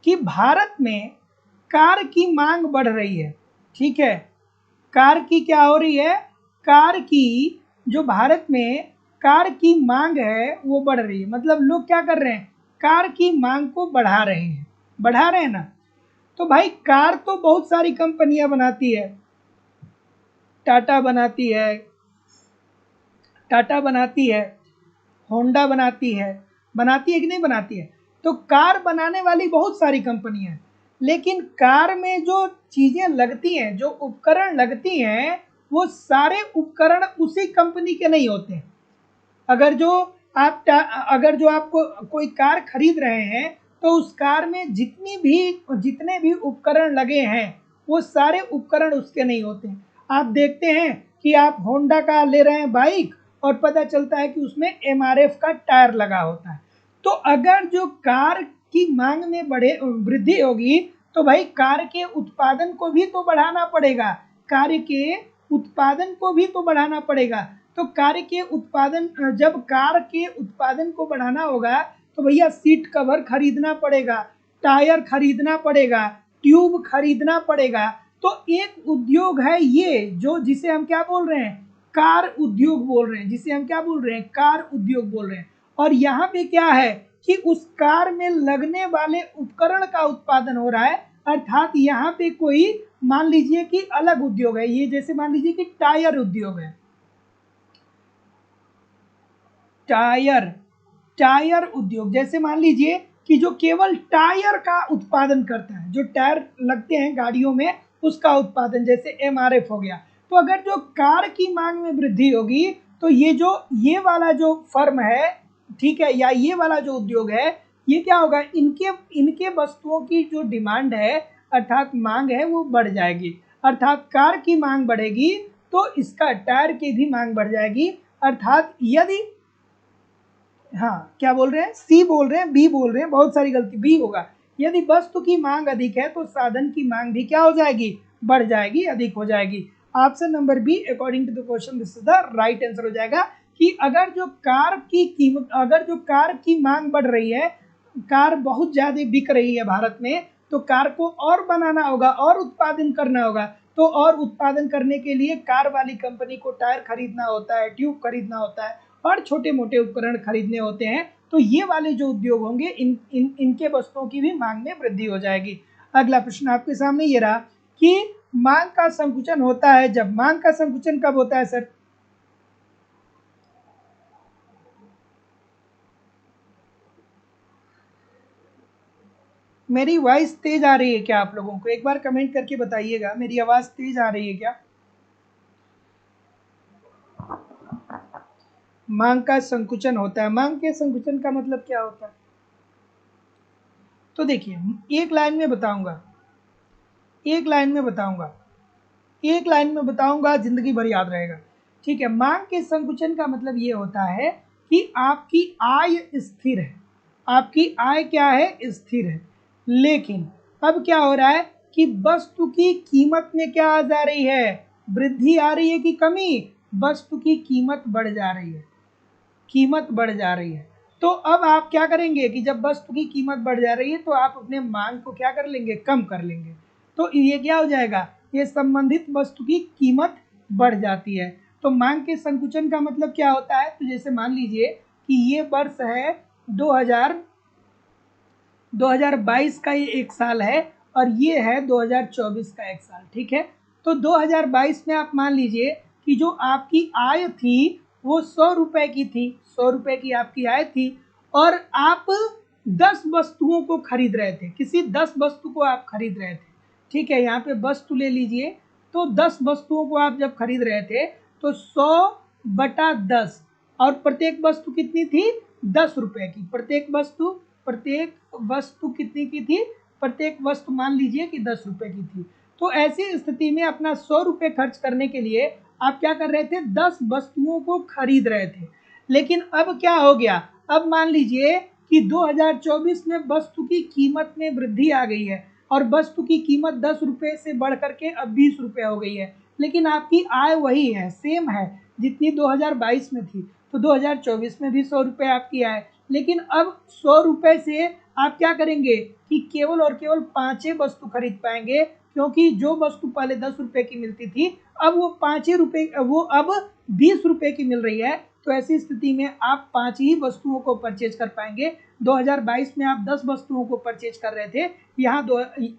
कि भारत में कार की मांग बढ़ रही है। ठीक है, कार की क्या हो रही है? कार की जो भारत में कार की मांग है वो बढ़ रही है। मतलब लोग क्या कर रहे हैं? कार की मांग को बढ़ा रहे हैं ना। तो भाई कार तो बहुत सारी कंपनियां बनाती है, टाटा बनाती है, होंडा बनाती है कि नहीं बनाती है? तो कार बनाने वाली बहुत सारी कंपनियां हैं, लेकिन कार में जो चीजें लगती हैं, जो उपकरण लगती हैं, वो सारे उपकरण उसी कंपनी के नहीं होते। अगर जो आप कोई कार खरीद रहे हैं तो उस कार में जितने भी उपकरण लगे हैं वो सारे उपकरण उसके नहीं होते। आप देखते हैं कि आप होंडा का ले रहे हैं बाइक और पता चलता है कि उसमें एमआरएफ का टायर लगा होता है। तो अगर जो कार की मांग में वृद्धि होगी तो भाई कार के उत्पादन को भी तो बढ़ाना पड़ेगा, तो जब कार के उत्पादन को बढ़ाना होगा तो भैया सीट कवर खरीदना पड़ेगा, टायर खरीदना पड़ेगा, ट्यूब खरीदना पड़ेगा। तो एक उद्योग है ये जिसे हम क्या बोल रहे हैं? कार उद्योग बोल रहे हैं। और यहाँ पे क्या है कि उस कार में लगने वाले उपकरण का उत्पादन हो रहा है, अर्थात यहाँ पे कोई मान लीजिए कि अलग उद्योग है, ये जैसे मान लीजिए कि टायर उद्योग है, टायर उद्योग, जैसे मान लीजिए कि जो केवल टायर का उत्पादन करता है, जो टायर लगते हैं गाड़ियों में उसका उत्पादन, जैसे एमआरएफ हो गया। तो अगर जो कार की मांग में वृद्धि होगी तो ये वाला जो फर्म है, ठीक है, या ये वाला जो उद्योग है, ये क्या होगा, इनके वस्तुओं की जो डिमांड है अर्थात मांग है वो बढ़ जाएगी। अर्थात कार की मांग बढ़ेगी तो इसका टायर की भी मांग बढ़ जाएगी। अर्थात यदि, हाँ क्या बोल रहे हैं, सी बोल रहे हैं, बी बोल रहे हैं, बहुत सारी गलती, बी होगा। यदि वस्तु की मांग अधिक है तो साधन की मांग भी क्या हो जाएगी, बढ़ जाएगी, अधिक हो जाएगी। Option number B according to the question this is the right answer हो जाएगा कि अगर जो कार की कीमत, अगर जो कार की मांग बढ़ रही है, कार बहुत ज्यादा बिक रही है भारत में, तो कार को और बनाना होगा और उत्पादन करना होगा। तो और उत्पादन करने के लिए कार वाली कंपनी को टायर खरीदना होता है, ट्यूब खरीदना होता है और छोटे मोटे उपकरण खरीदने होते हैं। तो ये वाले जो उद्योग होंगे इनके वस्तुओं की भी मांग में वृद्धि हो जाएगी। अगला प्रश्न आपके सामने ये रहा कि मांग का संकुचन होता है जब, मांग का संकुचन कब होता है सर? मेरी वॉइस तेज आ रही है क्या आप लोगों को? एक बार कमेंट करके बताइएगा, मेरी आवाज तेज आ रही है क्या? मांग का संकुचन होता है, मांग के संकुचन का मतलब क्या होता है? तो देखिए एक लाइन में बताऊंगा, एक लाइन में बताऊंगा, एक लाइन में बताऊंगा, जिंदगी भर याद रहेगा। ठीक है, मांग के संकुचन का मतलब ये होता है कि आपकी आय स्थिर है, आपकी आय क्या है, स्थिर है, लेकिन अब क्या हो रहा है कि वस्तु की कीमत में क्या आ जा रही है, वृद्धि आ रही है कि कमी? वस्तु की कीमत बढ़ जा रही है, कीमत बढ़ जा रही है। तो अब आप क्या करेंगे कि जब वस्तु की कीमत बढ़ जा रही है तो आप अपने मांग को क्या कर लेंगे, कम कर लेंगे। तो ये क्या हो जाएगा, ये संबंधित वस्तु की कीमत बढ़ जाती है। तो मांग के संकुचन का मतलब क्या होता है, तो जैसे मान लीजिए कि ये वर्ष है 2022 का ये एक साल है और ये है 2024 का एक साल, ठीक है। तो 2022 में आप मान लीजिए कि जो आपकी आय थी वो 100 रुपए की थी, 100 रुपए की आपकी आय थी और आप 10 वस्तुओं को खरीद रहे थे, किसी 10 वस्तु को आप खरीद रहे थे, ठीक है। यहाँ पे वस्तु ले लीजिए, तो 10 वस्तुओं को आप जब खरीद रहे थे तो 100/10 और प्रत्येक वस्तु कितनी थी, 10 रुपए की। प्रत्येक वस्तु कितनी की थी, प्रत्येक वस्तु मान लीजिए कि 10 रुपए की थी। तो ऐसी स्थिति में अपना 100 रुपए खर्च करने के लिए आप क्या कर रहे थे, 10 वस्तुओं को खरीद रहे थे। लेकिन अब क्या हो गया, अब मान लीजिए कि 2024 में वस्तु की कीमत में वृद्धि आ गई है और वस्तु की कीमत 10 रुपए से बढ़ करके अब 20 रुपए हो गई है, लेकिन आपकी आय वही है, सेम है जितनी 2022 में थी। तो 2024 में भी 100 रुपए आपकी आय, लेकिन अब 100 रुपए से आप क्या करेंगे कि केवल और केवल 5 वस्तु खरीद पाएंगे, क्योंकि जो वस्तु पहले 10 रुपए की मिलती थी अब वो 5 रुपए, वो अब 20 रुपए की मिल रही है। तो ऐसी स्थिति में आप 5 ही वस्तुओं को परचेज कर पाएंगे। 2022 में आप 10 वस्तुओं को परचेज कर रहे थे, यहाँ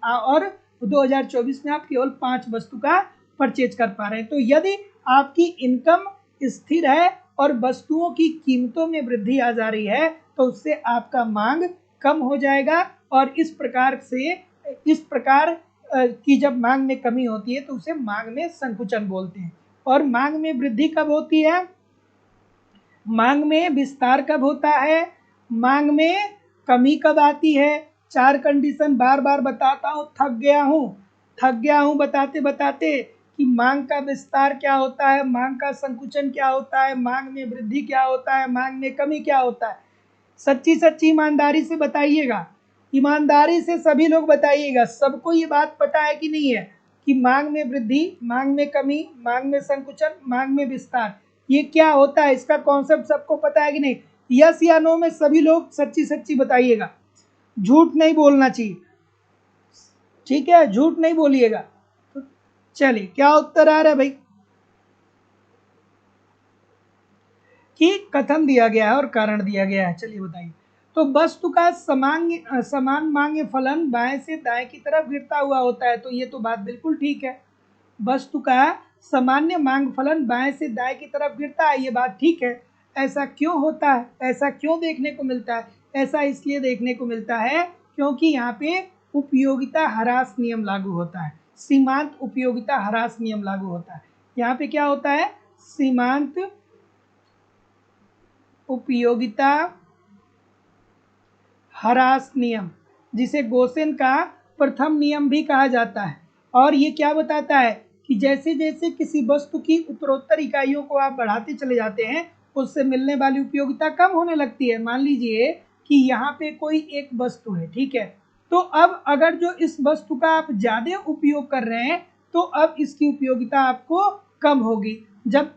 और 2024 में आप केवल 5 वस्तु का परचेज कर पा रहे हैं। तो यदि आपकी इनकम स्थिर है और वस्तुओं की कीमतों में वृद्धि आ जा रही है तो उससे आपका मांग कम हो जाएगा और इस प्रकार की जब मांग में कमी होती है तो उसे मांग में संकुचन बोलते हैं। और मांग में वृद्धि कब होती है, मांग में विस्तार कब होता है, मांग में कमी कब आती है? 4 कंडीशन बार बार बताता हूँ, थक गया हूँ बताते बताते कि मांग का विस्तार क्या होता है, मांग का संकुचन क्या होता है, मांग में वृद्धि क्या होता है, मांग में कमी क्या होता है। सच्ची सच्ची ईमानदारी से बताइएगा, ईमानदारी से सभी लोग बताइएगा, सबको ये बात पता है कि नहीं है कि मांग में वृद्धि, मांग में कमी, मांग में संकुचन, मांग में विस्तार, ये क्या होता है, इसका कॉन्सेप्ट सबको पता है कि नहीं? यस या नो में सभी लोग सच्ची सच्ची बताइएगा, झूठ नहीं बोलना चाहिए, ठीक है, झूठ नहीं बोलिएगा। तो चलिए क्या उत्तर आ रहा है भाई, कि कथन दिया गया है और कारण दिया गया है, चलिए बताइए। तो वस्तु का समान मांग फलन बाएं से दाएं की तरफ गिरता हुआ होता है, तो ये तो बात बिल्कुल ठीक है। वस्तु का सामान्य मांग फलन बाएं से दाएं की तरफ गिरता है, ये बात ठीक है। ऐसा क्यों होता है, ऐसा क्यों देखने को मिलता है? ऐसा इसलिए देखने को मिलता है क्योंकि यहाँ पे उपयोगिता ह्रास नियम लागू होता है, सीमांत उपयोगिता ह्रास नियम लागू होता है। यहाँ पे क्या होता है? सीमांत उपयोगिता ह्रास नियम, जिसे गोसेन का प्रथम नियम भी कहा जाता है। और ये क्या बताता है कि जैसे जैसे किसी वस्तु की उत्तरोत्तर इकाइयों को आप बढ़ाते चले जाते हैं, उससे मिलने वाली उपयोगिता कम होने लगती है। मान लीजिए कि यहाँ पे कोई एक वस्तु है, ठीक है, तो अब अगर जो इस वस्तु का आप ज़्यादा उपयोग कर रहे हैं तो अब इसकी उपयोगिता आपको कम होगी। जब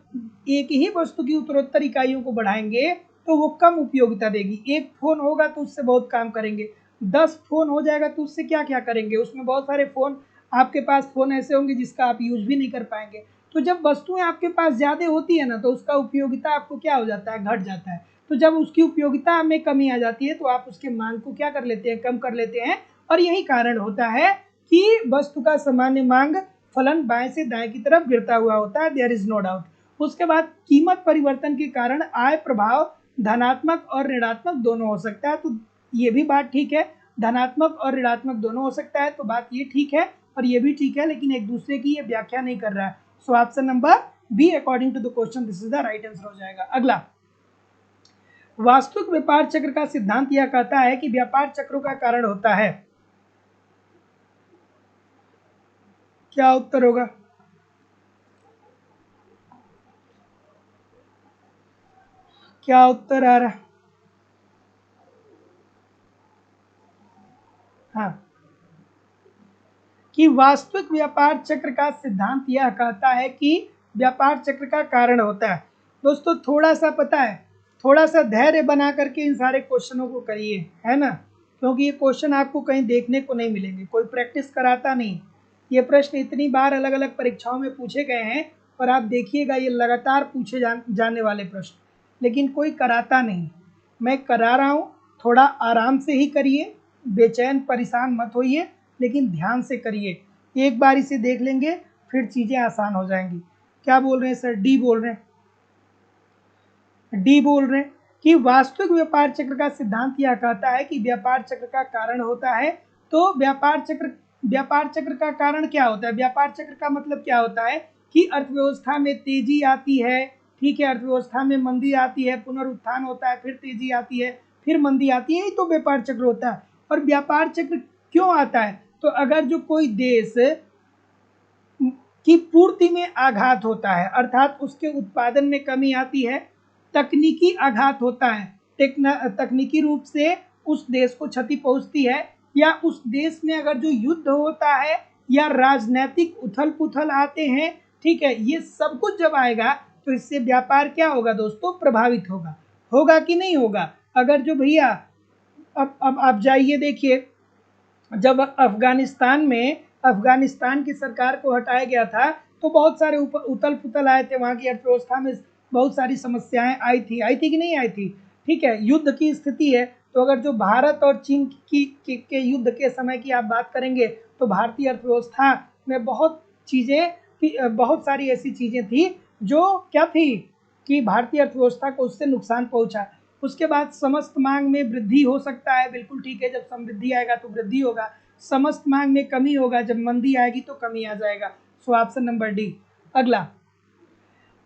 एक ही वस्तु की उत्तरोत्तर इकाइयों को बढ़ाएंगे तो वो कम उपयोगिता देगी। एक फ़ोन होगा तो उससे बहुत काम करेंगे, 10 फ़ोन हो जाएगा तो उससे क्या क्या करेंगे? उसमें बहुत सारे फ़ोन, आपके पास फ़ोन ऐसे होंगे जिसका आप यूज भी नहीं कर पाएंगे। तो जब वस्तुएं आपके पास ज़्यादा होती है ना, तो उसका उपयोगिता आपको क्या हो जाता है? घट जाता है। तो जब उसकी उपयोगिता में कमी आ जाती है तो आप उसके मांग को क्या कर लेते हैं? कम कर लेते हैं। और यही कारण होता है कि वस्तु का सामान्य मांग फलन बाएं से दाएं की तरफ गिरता हुआ होता है। There is no doubt. उसके बाद कीमत परिवर्तन के कारण आय प्रभाव धनात्मक और ऋणात्मक दोनों हो सकता है, तो ये भी बात ठीक है। धनात्मक और ऋणात्मक दोनों हो सकता है, तो बात ये ठीक है और ये भी ठीक है, लेकिन एक दूसरे की ये व्याख्या नहीं कर रहा है। So option number B according to the question this is the right answer हो जाएगा। अगला, वास्तविक व्यापार चक्र का सिद्धांत यह कहता है कि व्यापार चक्रों का कारण होता है। क्या उत्तर होगा? क्या उत्तर आ रहा है? हाँ, कि वास्तविक व्यापार चक्र का सिद्धांत यह कहता है कि व्यापार चक्र का कारण होता है। दोस्तों थोड़ा सा पता है, थोड़ा सा धैर्य बना करके इन सारे क्वेश्चनों को करिए, है ना, क्योंकि ये क्वेश्चन आपको कहीं देखने को नहीं मिलेंगे, कोई प्रैक्टिस कराता नहीं। ये प्रश्न इतनी बार अलग अलग परीक्षाओं में पूछे गए हैं और आप देखिएगा ये लगातार पूछे जाने वाले प्रश्न, लेकिन कोई कराता नहीं। मैं करा रहा हूँ, थोड़ा आराम से ही करिए, बेचैन परेशान मत होइए, लेकिन ध्यान से करिए। एक बार इसे देख लेंगे फिर चीज़ें आसान हो जाएंगी। क्या बोल रहे हैं सर? डी बोल रहे हैं, डी बोल रहे हैं कि वास्तविक व्यापार चक्र का सिद्धांत यह कहता है कि व्यापार चक्र का कारण होता है। तो व्यापार चक्र का कारण क्या होता है? व्यापार चक्र का मतलब क्या होता है कि अर्थव्यवस्था में तेजी आती है, ठीक है, अर्थव्यवस्था में मंदी आती है, पुनरुत्थान होता है, फिर तेजी आती है, फिर मंदी आती है, यही तो व्यापार चक्र होता है। और व्यापार चक्र क्यों आता है? तो अगर जो कोई देश की पूर्ति में आघात होता है, अर्थात उसके उत्पादन में कमी आती है, तकनीकी आघात होता है, तकनीकी रूप से उस देश को क्षति पहुंचती है, या उस देश में अगर जो युद्ध होता है या राजनीतिक उथल पुथल आते हैं, ठीक है, ये सब कुछ जब आएगा तो इससे व्यापार क्या होगा दोस्तों? प्रभावित होगा। होगा कि नहीं होगा? अगर जो भैया अब आप जाइए देखिए, जब अफगानिस्तान की सरकार को हटाया गया था तो बहुत सारे उथल पुथल आए थे, वहाँ की अर्थव्यवस्था में बहुत सारी समस्याएं आई थी कि नहीं आई थी? ठीक है, युद्ध की स्थिति है, तो अगर जो भारत और चीन के युद्ध के समय की आप बात करेंगे तो भारतीय अर्थव्यवस्था में बहुत सारी ऐसी चीज़ें थी जो क्या थी कि भारतीय अर्थव्यवस्था को उससे नुकसान पहुंचा। उसके बाद समस्त मांग में वृद्धि हो सकता है, बिल्कुल ठीक है, जब समृद्धि आएगा तो वृद्धि होगा। समस्त मांग में कमी होगा, जब मंदी आएगी तो कमी आ जाएगा। सो ऑप्शन नंबर डी। अगला,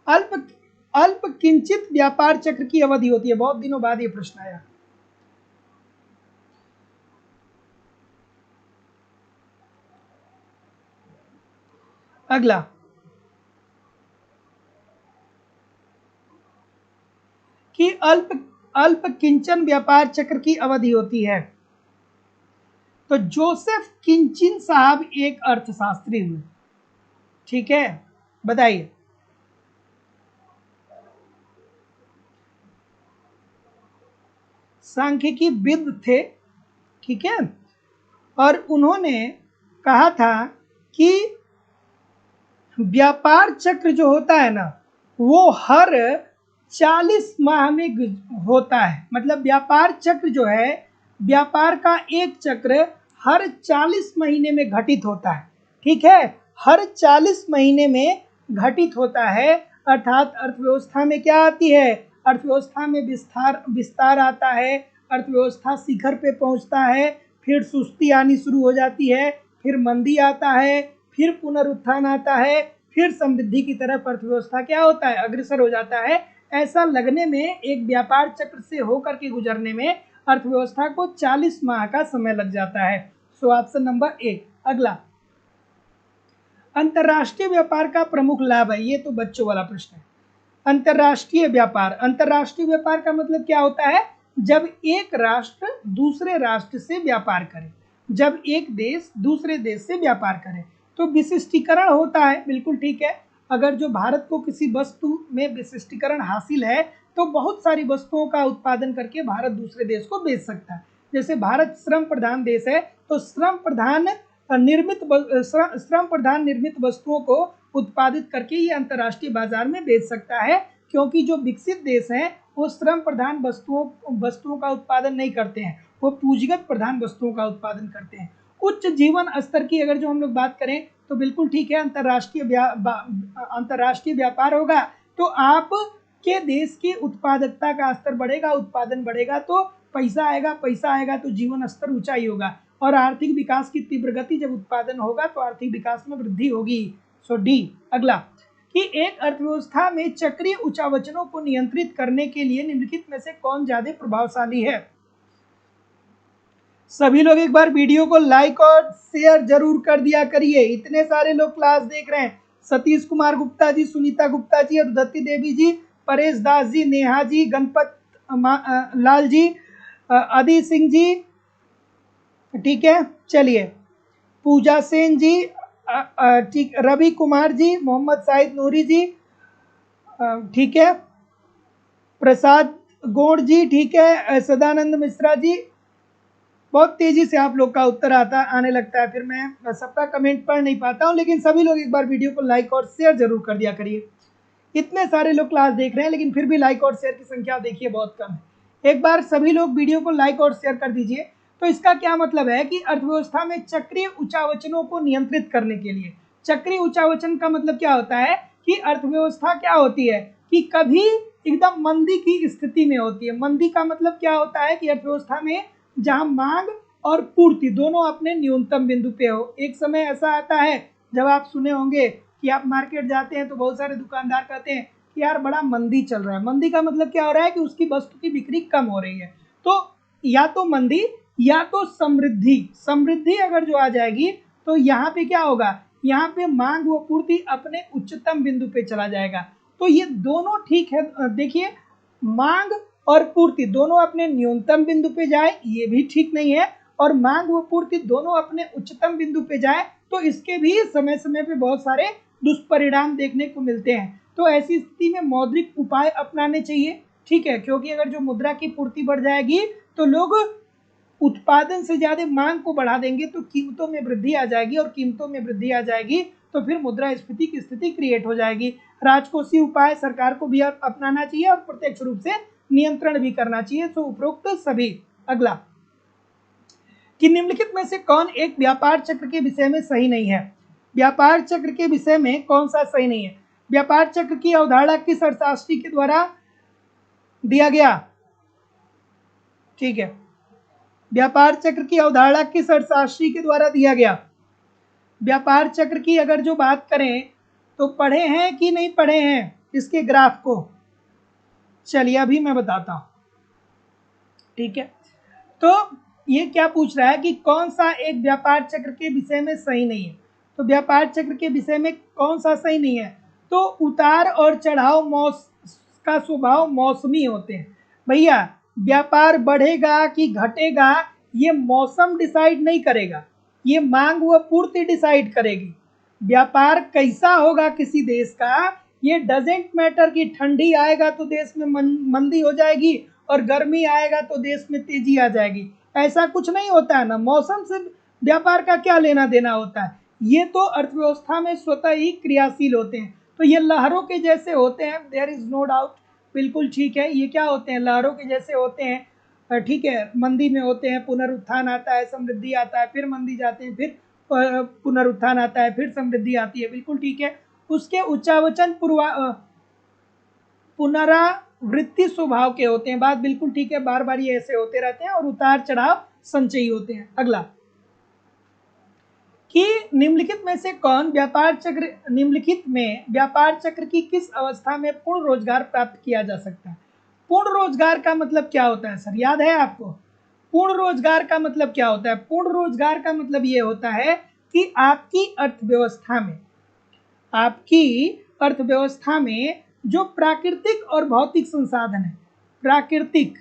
अल्प अल्प किंचित व्यापार चक्र की अवधि होती है। बहुत दिनों बाद ये प्रश्न आया। अगला, कि अल्प किंचन व्यापार चक्र की अवधि होती है। तो जोसेफ किंचिन साहब एक अर्थशास्त्री हुए, ठीक है, बताइए। सांख्यिकी विद थे, ठीक है, और उन्होंने कहा था कि व्यापार चक्र जो होता है ना, वो हर 40 माह में होता है। मतलब व्यापार चक्र जो है, व्यापार का एक चक्र हर 40 महीने में घटित होता है। ठीक है, हर 40 महीने में घटित होता है। अर्थात अर्थव्यवस्था में क्या आती है, अर्थव्यवस्था में विस्तार आता है, अर्थव्यवस्था शिखर पे पहुंचता है, फिर सुस्ती आनी शुरू हो जाती है, फिर मंदी आता है, फिर पुनरुत्थान आता है, फिर समृद्धि की तरफ अर्थव्यवस्था क्या होता है, अग्रसर हो जाता है। ऐसा लगने में, एक व्यापार चक्र से होकर के गुजरने में अर्थव्यवस्था को 40 माह का समय लग जाता है। So option number A. अगला, अंतर्राष्ट्रीय व्यापार का प्रमुख लाभ है। ये तो बच्चों वाला प्रश्न है। अंतर्राष्ट्रीय व्यापार, अंतर्राष्ट्रीय व्यापार का मतलब क्या होता है, जब एक राष्ट्र दूसरे राष्ट्र से व्यापार करे, जब एक देश दूसरे देश से व्यापार करे तो विशिष्टीकरण होता है। बिल्कुल ठीक है। अगर जो भारत को किसी वस्तु में विशिष्टीकरण हासिल है तो बहुत सारी वस्तुओं का उत्पादन करके भारत दूसरे देश को बेच सकता है। जैसे भारत श्रम प्रधान देश है तो श्रम प्रधान निर्मित वस्तुओं को उत्पादित करके ये अंतर्राष्ट्रीय बाजार में बेच सकता है, क्योंकि जो विकसित देश हैं वो श्रम प्रधान वस्तुओं का उत्पादन नहीं करते हैं, वो पूंजीगत प्रधान वस्तुओं का उत्पादन करते हैं। उच्च जीवन स्तर की अगर जो हम लोग बात करें तो बिल्कुल ठीक है, अंतर्राष्ट्रीय व्यापार होगा तो आप के देश की उत्पादकता का स्तर बढ़ेगा, उत्पादन बढ़ेगा तो पैसा आएगा तो जीवन स्तर ऊंचाई होगा, और आर्थिक विकास की तीव्र गति, जब उत्पादन होगा तो आर्थिक विकास में वृद्धि होगी। सो डी। अगला, कि एक अर्थव्यवस्था में चक्रीय उच्चावचनों को नियंत्रित करने के लिए निम्नलिखित में से कौन ज्यादा प्रभावशाली है। सभी लोग एक बार वीडियो को लाइक और शेयर जरूर कर दिया करिए। इतने सारे लोग क्लास देख रहे हैं। सतीश कुमार गुप्ता जी, सुनीता गुप्ता जी, अरुधति देवी जी, परेश दास जी, नेहा जी, गणपत लाल जी, अदी सिंह जी, ठीक है, चलिए, पूजा सेन जी, ठीक, रवि कुमार जी, मोहम्मद साहिद नूरी जी, ठीक है, प्रसाद गौड़ जी, ठीक है, सदानंद मिश्रा जी। बहुत तेजी से आप लोग का उत्तर आने लगता है, फिर मैं सबका कमेंट पढ़ नहीं पाता हूं, लेकिन सभी लोग एक बार वीडियो को लाइक और शेयर जरूर कर दिया करिए। इतने सारे लोग क्लास देख रहे हैं लेकिन फिर भी लाइक और शेयर की संख्या देखिए बहुत कम है। एक बार सभी लोग वीडियो को लाइक और शेयर कर दीजिए। तो इसका क्या मतलब है कि अर्थव्यवस्था में चक्रीय उच्चावचनों को नियंत्रित करने के लिए, चक्रीय उच्चावचन का मतलब क्या होता है कि अर्थव्यवस्था क्या होती है कि कभी एकदम मंदी की स्थिति में होती है। मंदी का मतलब क्या होता है कि अर्थव्यवस्था में जहां मांग और पूर्ति दोनों अपने न्यूनतम बिंदु पे हो। एक समय ऐसा आता है जब आप सुने होंगे कि आप मार्केट जाते हैं तो बहुत सारे दुकानदार कहते हैं कि यार बड़ा मंदी चल रहा है। मंदी का मतलब क्या हो रहा है कि उसकी वस्तु की बिक्री कम हो रही है। तो या तो मंदी या तो समृद्धि, समृद्धि अगर जो आ जाएगी तो यहाँ पे क्या होगा, यहाँ पे मांग व पूर्ति अपने उच्चतम बिंदु पे चला जाएगा। तो ये दोनों ठीक है। देखिए, मांग और पूर्ति दोनों अपने न्यूनतम बिंदु पे जाए ये भी ठीक नहीं है, और मांग व पूर्ति दोनों अपने उच्चतम बिंदु पे जाए तो इसके भी समय समय पे बहुत सारे दुष्परिणाम देखने को मिलते हैं। तो ऐसी स्थिति में मौद्रिक उपाय अपनाने चाहिए, ठीक है, क्योंकि अगर जो मुद्रा की पूर्ति बढ़ जाएगी तो लोग उत्पादन से ज्यादा मांग को बढ़ा देंगे तो कीमतों में वृद्धि आ जाएगी, और कीमतों में वृद्धि आ जाएगी तो फिर मुद्रास्फीति की स्थिति क्रिएट हो जाएगी। राजकोषीय उपाय सरकार को भी अपनाना चाहिए और प्रत्यक्ष रूप से नियंत्रण भी करना चाहिए। तो उपरोक्त सभी। अगला, कि निम्नलिखित में से कौन एक व्यापार चक्र के विषय में सही नहीं है। व्यापार चक्र के विषय में कौन सा सही नहीं है। व्यापार चक्र की अवधारणा किस अर्थशास्त्री के द्वारा दिया गया, ठीक है, व्यापार चक्र की अवधारणा किस अर्थशास्त्री के द्वारा दिया गया। व्यापार चक्र की अगर जो बात करें तो पढ़े हैं कि नहीं पढ़े हैं इसके ग्राफ को, चलिए अभी मैं बताता हूं, ठीक है। तो ये क्या पूछ रहा है कि कौन सा एक व्यापार चक्र के विषय में सही नहीं है। तो व्यापार चक्र के विषय में कौन सा सही नहीं है, तो उतार और चढ़ाव का स्वभाव मौसमी होते हैं। भैया, व्यापार बढ़ेगा कि घटेगा ये मौसम डिसाइड नहीं करेगा, ये मांग व पूर्ति डिसाइड करेगी। व्यापार कैसा होगा किसी देश का ये डजेंट मैटर कि ठंडी आएगा तो देश में मंदी हो जाएगी और गर्मी आएगा तो देश में तेजी आ जाएगी, ऐसा कुछ नहीं होता है ना। मौसम से व्यापार का क्या लेना देना होता है, ये तो अर्थव्यवस्था में स्वतः ही क्रियाशील होते हैं। तो ये लहरों के जैसे होते हैं, देयर इज नो डाउट। बिल्कुल ठीक है। ये क्या होते हैं, लहरों के जैसे होते हैं, ठीक है, मंदी में होते हैं, पुनरुत्थान आता है, समृद्धि आता है, फिर मंदी जाते हैं, फिर पुनरुत्थान आता है, फिर समृद्धि आती है, बिल्कुल ठीक है। उसके उच्चावचन पुनरावृत्ति स्वभाव के होते हैं, बात बिल्कुल ठीक है, बार बार ये ऐसे होते रहते हैं और उतार चढ़ाव संचयी होते हैं। अगला कि निम्नलिखित में से कौन व्यापार चक्र, निम्नलिखित में व्यापार चक्र की किस अवस्था में पूर्ण रोजगार प्राप्त किया जा सकता है? पूर्ण रोजगार का मतलब क्या होता है सर, याद है आपको? पूर्ण रोजगार का मतलब क्या होता है? पूर्ण रोजगार का मतलब ये होता है कि आपकी अर्थव्यवस्था में जो प्राकृतिक और भौतिक संसाधन है, प्राकृतिक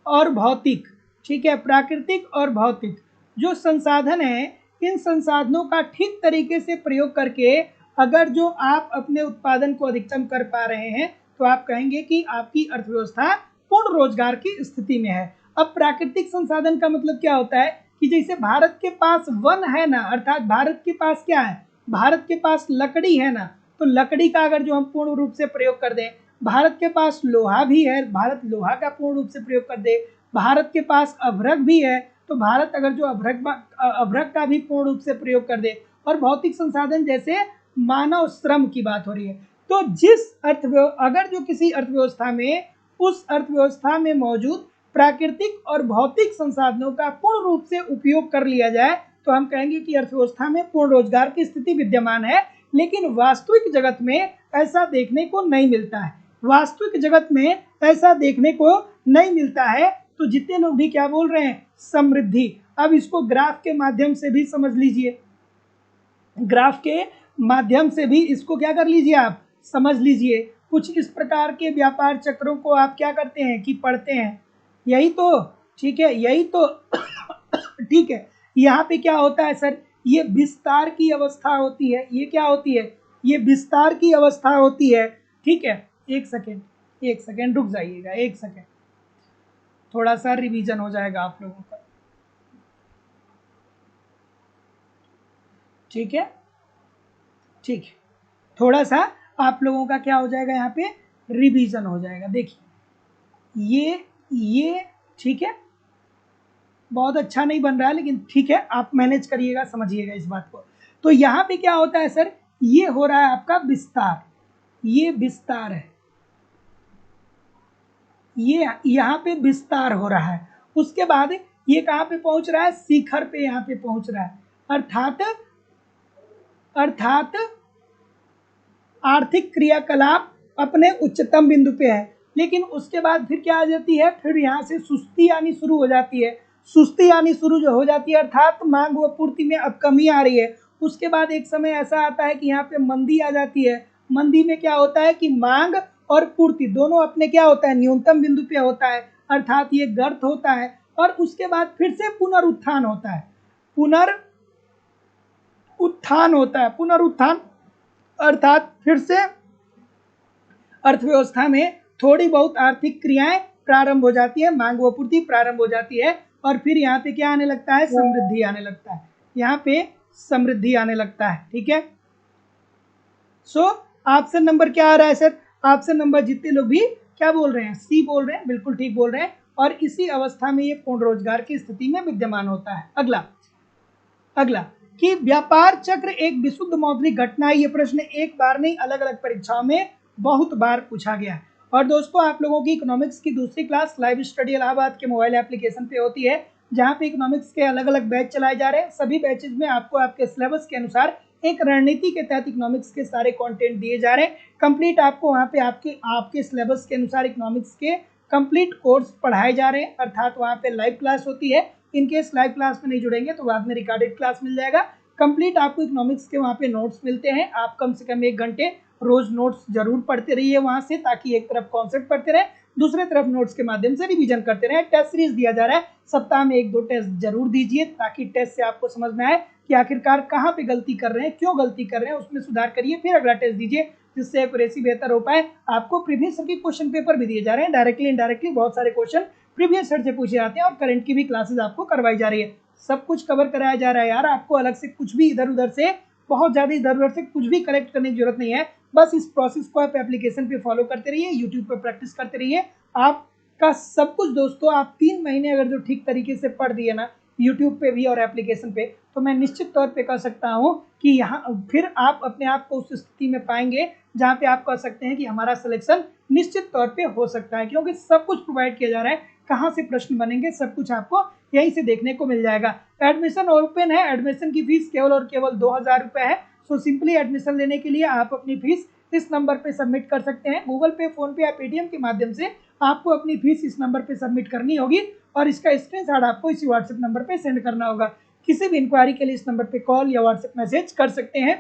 और भौतिक, ठीक है, प्राकृतिक और भौतिक जो संसाधन है, इन संसाधनों का ठीक तरीके से प्रयोग करके अगर जो आप अपने उत्पादन को अधिकतम कर पा रहे हैं तो आप कहेंगे कि आपकी अर्थव्यवस्था पूर्ण रोजगार की स्थिति में है। अब प्राकृतिक संसाधन का मतलब क्या होता है कि जैसे भारत के पास वन है ना, अर्थात भारत के पास क्या है, भारत के पास लकड़ी है ना, तो लकड़ी का अगर जो हम पूर्ण रूप से प्रयोग कर दें, भारत के पास लोहा भी है, भारत लोहा का पूर्ण रूप से प्रयोग कर दे, भारत के पास अभ्रक भी है, तो भारत अगर जो अभ्रक का भी पूर्ण रूप से प्रयोग कर दे, और भौतिक संसाधन जैसे मानव श्रम की बात हो रही है, तो अगर जो किसी अर्थव्यवस्था में, उस अर्थव्यवस्था में मौजूद प्राकृतिक और भौतिक संसाधनों का पूर्ण रूप से उपयोग कर लिया जाए तो हम कहेंगे कि अर्थव्यवस्था में पूर्ण रोजगार की स्थिति विद्यमान है। लेकिन वास्तविक जगत में ऐसा देखने को नहीं मिलता है, वास्तविक जगत में ऐसा देखने को नहीं मिलता है। तो जितने लोग भी क्या बोल रहे हैं, समृद्धि। अब इसको ग्राफ के माध्यम से भी समझ लीजिए, ग्राफ के माध्यम से भी इसको क्या कर लीजिए, आप समझ लीजिए। कुछ इस प्रकार के व्यापार चक्रों को आप क्या करते हैं कि पढ़ते हैं, यही तो, ठीक है, यही तो ठीक है। यहाँ पे क्या होता है सर, ये विस्तार की अवस्था होती है, ये क्या होती है, ये विस्तार की अवस्था होती है, ठीक है। एक सेकेंड रुक जाइएगा, एक सेकेंड, थोड़ा सा रिवीजन हो जाएगा आप लोगों का, ठीक है, ठीक है, थोड़ा सा आप लोगों का क्या हो जाएगा, यहाँ पे रिवीजन हो जाएगा। देखिए ये ठीक है, बहुत अच्छा नहीं बन रहा है लेकिन ठीक है, आप मैनेज करिएगा, समझिएगा इस बात को। तो यहाँ पे क्या होता है सर, ये हो रहा है आपका विस्तार, ये विस्तार है, ये यहाँ पे विस्तार हो रहा है। उसके बाद ये कहाँ पे पहुंच रहा है, शिखर पे यहाँ पे पहुंच रहा है, अर्थात आर्थिक क्रियाकलाप अपने उच्चतम बिंदु पे है। लेकिन उसके बाद फिर क्या आ जाती है, फिर यहाँ से सुस्ती आनी शुरू हो जाती है, सुस्ती आनी शुरू जो हो जाती है, अर्थात मांग व पूर्ति में अब कमी आ रही है। उसके बाद एक समय ऐसा आता है कि यहाँ पे मंदी आ जाती है। मंदी में क्या होता है कि मांग और पूर्ति दोनों अपने क्या होता है, न्यूनतम बिंदु पे होता है, अर्थात ये गर्त होता है। और उसके बाद फिर से पुनरुत्थान होता है, पुनरुत्थान अर्थात फिर से अर्थव्यवस्था में थोड़ी बहुत आर्थिक क्रियाएं प्रारंभ हो जाती है, मांग व पूर्ति प्रारंभ हो जाती है, और फिर यहाँ पे क्या आने लगता है, समृद्धि आने लगता है, यहाँ पे समृद्धि आने लगता है, ठीक है। सो ऑप्शन नंबर क्या आ रहा है सर, ऑप्शन नंबर जितने लोग भी क्या बोल रहे हैं, सी बोल रहे हैं, बिल्कुल ठीक बोल रहे हैं। और इसी अवस्था में ये पूर्ण रोजगार की स्थिति में विद्यमान होता है। अगला कि व्यापार चक्र एक विशुद्ध मौद्रिक घटना है। ये प्रश्न एक बार नहीं, अलग अलग परीक्षाओं में बहुत बार पूछा गया है। और दोस्तों, आप लोगों की इकोनॉमिक्स की दूसरी क्लास लाइव स्टडी इलाहाबाद के मोबाइल एप्लीकेशन पे होती है, जहाँ पे इकोनॉमिक्स के अलग अलग बैच चलाए जा रहे हैं। सभी बैचेज में आपको आपके सिलेबस के अनुसार एक रणनीति के तहत इकोनॉमिक्स के सारे कंटेंट दिए जा रहे हैं। कंप्लीट आपको वहाँ पे आपके सिलेबस के अनुसार इकोनॉमिक्स के कंप्लीट कोर्स पढ़ाए जा रहे हैं, अर्थात वहाँ पे लाइव क्लास होती है। इनकेस लाइव क्लास में नहीं जुड़ेंगे तो बाद में रिकॉर्डेड क्लास मिल जाएगा। कंप्लीट आपको इकोनॉमिक्स के वहाँ पे नोट्स मिलते हैं। आप कम से कम 1 घंटे रोज नोट्स जरूर पढ़ते रहिए वहाँ से, ताकि एक तरफ कॉन्सेप्ट पढ़ते रहे, दूसरे तरफ नोट्स के माध्यम से रिवीजन करते रहे। टेस्ट सीरीज दिया जा रहा है, सप्ताह में 1-2 टेस्ट जरूर दीजिए, ताकि टेस्ट से आपको समझ में आए कि आखिरकार कहाँ पे गलती कर रहे हैं, क्यों गलती कर रहे हैं, उसमें सुधार करिए, फिर अगला टेस्ट दीजिए, जिससे एक्यूरेसी बेहतर हो पाए। आपको प्रीवियस ईयर के क्वेश्चन पेपर भी दिए जा रहे हैं, डायरेक्टली इनडायरेक्टली बहुत सारे क्वेश्चन प्रीवियस ईयर से पूछे जाते हैं, और करंट की भी क्लासेस आपको करवाई जा रही है। सब कुछ कवर कराया जा रहा है यार, आपको अलग से कुछ भी इधर उधर से, बहुत ज़्यादा इधर उधर से कुछ भी कलेक्ट करने की जरूरत नहीं है। बस इस प्रोसेस को आप एप्लीकेशन पे फॉलो करते रहिए, यूट्यूब पे प्रैक्टिस करते रहिए। आपका सब कुछ दोस्तों, आप 3 महीने अगर जो ठीक तरीके से पढ़ दिए ना यूट्यूब पे भी और एप्लीकेशन पे, तो मैं निश्चित तौर पे कह सकता हूँ कि यहाँ फिर आप अपने आप को उस स्थिति में पाएंगे जहाँ पे आप कह सकते हैं कि हमारा सिलेक्शन निश्चित तौर पे हो सकता है, क्योंकि सब कुछ प्रोवाइड किया जा रहा है। कहाँ से प्रश्न बनेंगे सब कुछ आपको यहीं से देखने को मिल जाएगा। एडमिशन ओपन है, एडमिशन की फीस केवल और केवल 2000 रुपये है। सो सिंपली एडमिशन लेने के लिए आप अपनी फीस इस नंबर पे सबमिट कर सकते हैं। गूगल पे, फोन पे या पेटीएम के माध्यम से आपको अपनी फीस इस नंबर पे सबमिट करनी होगी और इसका स्क्रीनशॉट आपको इसी व्हाट्सएप नंबर पे सेंड करना होगा। किसी भी इंक्वायरी के लिए इस नंबर पे कॉल या व्हाट्सएप मैसेज कर सकते हैं।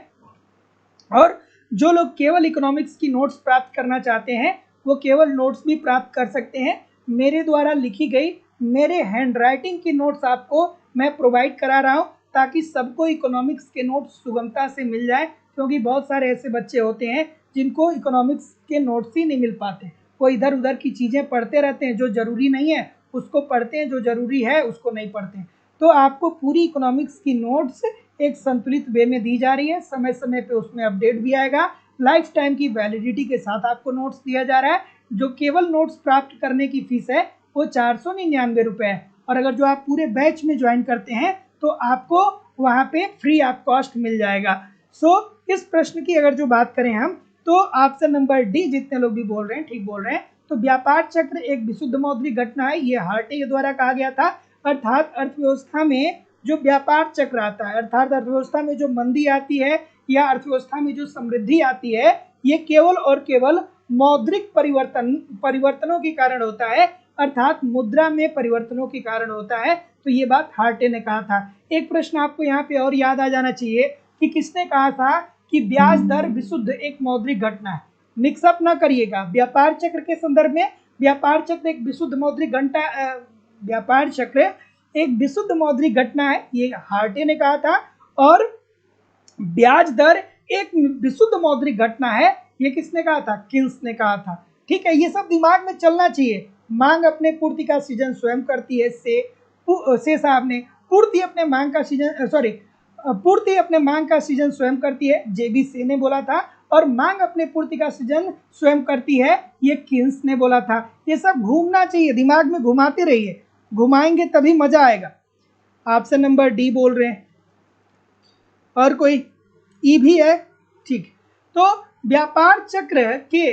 और जो लोग केवल इकोनॉमिक्स की नोट्स प्राप्त करना चाहते हैं वो केवल नोट्स भी प्राप्त कर सकते हैं। मेरे द्वारा लिखी गई मेरे हैंड राइटिंग की नोट्स आपको मैं प्रोवाइड करा रहा हूँ ताकि सबको इकोनॉमिक्स के नोट्स सुगमता से मिल जाए, क्योंकि बहुत सारे ऐसे बच्चे होते हैं जिनको इकोनॉमिक्स के नोट्स ही नहीं मिल पाते। वो इधर उधर की चीज़ें पढ़ते रहते हैं, जो ज़रूरी नहीं है उसको पढ़ते हैं, जो ज़रूरी है उसको नहीं पढ़ते हैं। तो आपको पूरी इकोनॉमिक्स की नोट्स एक संतुलित वे में दी जा रही है, समय समय पे उसमें अपडेट भी आएगा, लाइफ टाइम की वैलिडिटी के साथ आपको नोट्स दिया जा रहा है। जो केवल नोट्स प्राप्त करने की फीस है वो 499 रुपये है, और अगर जो आप पूरे बैच में ज्वाइन करते हैं तो आपको वहाँ पे फ्री ऑफ कॉस्ट मिल जाएगा। सो इस प्रश्न की अगर जो बात करें हम, तो ऑप्शन नंबर डी जितने लोग भी बोल रहे हैं ठीक बोल रहे हैं। तो व्यापार चक्र एक विशुद्ध मौद्रिक घटना है, ये हार्टे द्वारा कहा गया था। अर्थात अर्थव्यवस्था में जो व्यापार चक्र आता है, अर्थात अर्थव्यवस्था में जो मंदी आती है या अर्थव्यवस्था में जो समृद्धि आती है, ये केवल और केवल मौद्रिक परिवर्तनों के कारण होता है, अर्थात मुद्रा में परिवर्तनों के कारण होता है। तो ये बात हार्टे ने कहा था। एक प्रश्न आपको यहाँ पे और याद आ जाना चाहिए कि किसने कहा था कि ब्याज दर विशुद्ध एक मौद्रिक घटना है। मिक्सअप ना करिएगा, व्यापार चक्र के संदर्भ में व्यापार चक्र एक विशुद्ध मौद्रिक घंटा व्यापार चक्र एक विशुद्ध मौद्रिक घटना है, ये हार्टे ने कहा था। और ब्याज दर एक विशुद्ध मौद्रिक घटना है, ये किसने कहा था? कीन्स ने कहा था। ठीक है, ये सब दिमाग में चलना चाहिए। मांग अपने पूर्ति का सृजन स्वयं करती है, से साहब ने पूर्ति अपने मांग का सृजन पूर्ति अपने मांग का सृजन स्वयं करती है, जेबी से ने बोला था। और मांग अपने पूर्ति का सृजन स्वयं करती है, ये कीन्स ने बोला था। ये सब घूमना चाहिए, दिमाग में घुमाते रहिए, घुमाएंगे तभी मजा आएगा। ऑप्शन नंबर डी बोल रहे हैं, और कोई ई भी है? ठीक। तो व्यापार चक्र के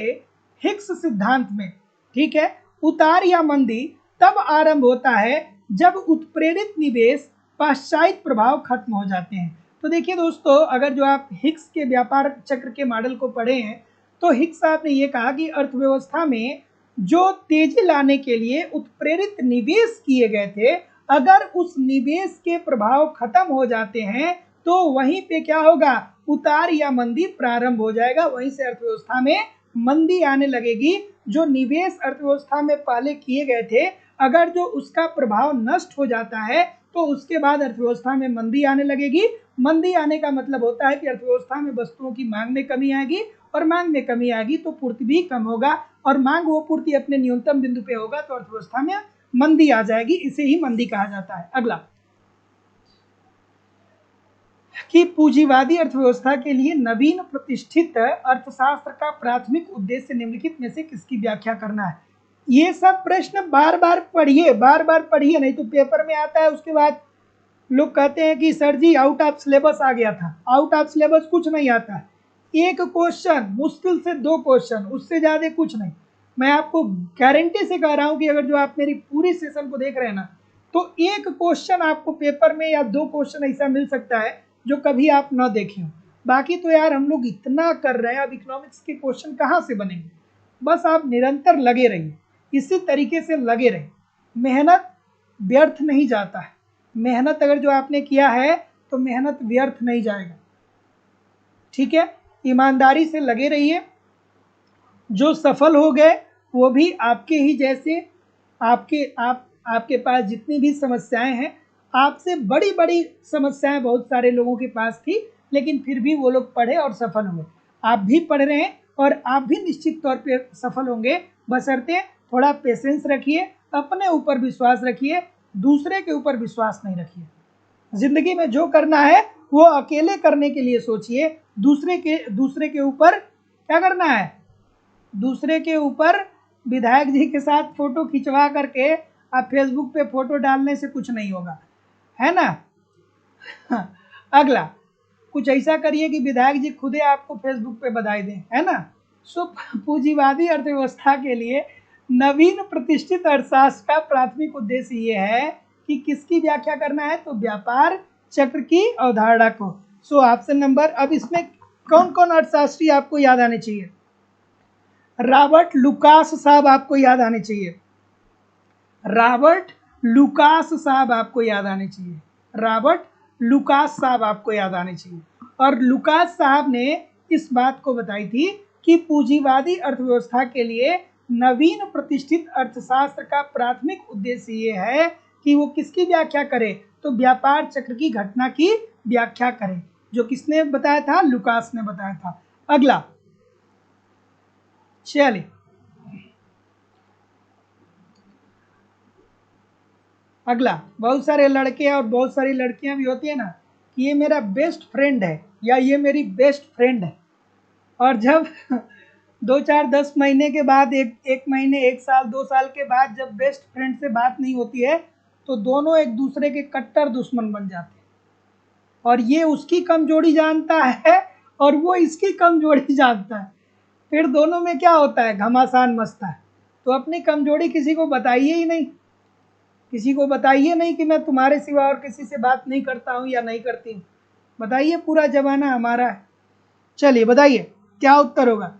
हिक्स सिद्धांत में, ठीक है, उतार या मंदी तब आरंभ होता है जब उत्प्रेरित निवेश पाश्चात्य प्रभाव खत्म हो जाते हैं। तो देखिए दोस्तों, अगर जो आप हिक्स के व्यापार चक्र के मॉडल को पढ़े हैं तो हिक्स साहब ने ये कहा कि अर्थव्यवस्था में जो तेजी लाने के लिए उत्प्रेरित निवेश किए गए थे, अगर उस निवेश के प्रभाव खत्म हो जाते हैं तो वहीं पे क्या होगा? उतार या मंदी प्रारंभ हो जाएगा, वहीं से अर्थव्यवस्था में मंदी आने लगेगी। जो निवेश अर्थव्यवस्था में पहले किए गए थे, अगर जो उसका प्रभाव नष्ट हो जाता है तो उसके बाद अर्थव्यवस्था में मंदी आने लगेगी। मंदी आने का मतलब होता है कि अर्थव्यवस्था में वस्तुओं की मांग में कमी आएगी, और मांग में कमी आएगी तो पूर्ति भी कम होगा, और मांग वो पूर्ति अपने न्यूनतम बिंदु पे होगा तो अर्थव्यवस्था में मंदी आ जाएगी। इसे ही मंदी कहा जाता है। अगला कि पूंजीवादी अर्थव्यवस्था के लिए नवीन प्रतिष्ठित अर्थशास्त्र का प्राथमिक उद्देश्य निम्नलिखित में से किसकी व्याख्या करना है? ये सब प्रश्न बार बार पढ़िए, नहीं तो पेपर में आता है उसके बाद लोग कहते हैं कि sir ji out of syllabus आ गया था। आउट ऑफ सिलेबस कुछ नहीं आता है, एक क्वेश्चन, मुश्किल से 2 क्वेश्चन, उससे ज़्यादा कुछ नहीं। मैं आपको गारंटी से कह रहा हूँ कि अगर जो आप मेरी पूरी सेशन को देख रहे हैं ना, तो एक क्वेश्चन आपको पेपर में या 2 क्वेश्चन ऐसा मिल सकता है जो कभी आप न देखे हो। बाकी तो यार हम लोग इतना कर रहे हैं, अब इकोनॉमिक्स के क्वेश्चन कहाँ से बनेंगे? बस आप निरंतर लगे रहिए, इसी तरीके से लगे रहिए। मेहनत व्यर्थ नहीं जाता है, मेहनत अगर जो आपने किया है तो मेहनत व्यर्थ नहीं जाएगा। ठीक है, ईमानदारी से लगे रहिए। जो सफल हो गए वो भी आपके ही जैसे, आपके पास जितनी भी समस्याएं हैं, आपसे बड़ी बड़ी समस्याएं बहुत सारे लोगों के पास थी, लेकिन फिर भी वो लोग पढ़े और सफल हुए। आप भी पढ़ रहे हैं और आप भी निश्चित तौर पे सफल होंगे, बशर्ते थोड़ा पेशेंस रखिए, अपने ऊपर विश्वास रखिए, दूसरे के ऊपर विश्वास नहीं रखिए। जिंदगी में जो करना है वो अकेले करने के लिए सोचिए, दूसरे के ऊपर क्या करना है, दूसरे के ऊपर विधायक जी के साथ फोटो खिंचवा करके आप फेसबुक पे फोटो डालने से कुछ नहीं होगा, है ना। अगला, कुछ ऐसा करिए कि विधायक जी खुदे आपको फेसबुक पे बधाई दें, है ना। सो पूंजीवादी अर्थव्यवस्था के लिए नवीन प्रतिष्ठित अर्थशास्त्र का प्राथमिक उद्देश्य ये है कि किसकी व्याख्या करना है, तो व्यापार चक्र की अवधारणा को। सो ऑप्शन नंबर, अब इसमें कौन कौन अर्थशास्त्री आपको याद आने चाहिए, रॉबर्ट लुकास साहब आपको याद आने चाहिए, रॉबर्ट लुकास साहब आपको याद आने चाहिए, रॉबर्ट लुकास साहब आपको याद आने चाहिए। और लुकास साहब ने इस बात को बताई थी कि पूंजीवादी अर्थव्यवस्था के लिए नवीन प्रतिष्ठित अर्थशास्त्र का प्राथमिक उद्देश्य ये है कि वो किसकी व्याख्या करे, तो व्यापार चक्र की घटना की व्याख्या करे, जो किसने बताया था, लुकास ने बताया था। अगला, चलिए अगला, बहुत सारे लड़के और बहुत सारी लड़कियां भी होती है ना कि ये मेरा बेस्ट फ्रेंड है या ये मेरी बेस्ट फ्रेंड है, और जब 2 4 10 महीने के बाद, एक महीने, 1 साल, 2 साल के बाद जब बेस्ट फ्रेंड से बात नहीं होती है तो दोनों एक दूसरे के कट्टर दुश्मन बन जाते हैं, और ये उसकी कमजोरी जानता है और वो इसकी कमजोरी जानता है, फिर दोनों में क्या होता है, घमासान मचता है। तो अपनी कमजोरी किसी को बताइए ही नहीं, किसी को बताइए नहीं कि मैं तुम्हारे सिवा और किसी से बात नहीं करता हूँ या नहीं करती हूँ, बताइए, पूरा जमाना हमारा है। चलिए बताइए क्या उत्तर होगा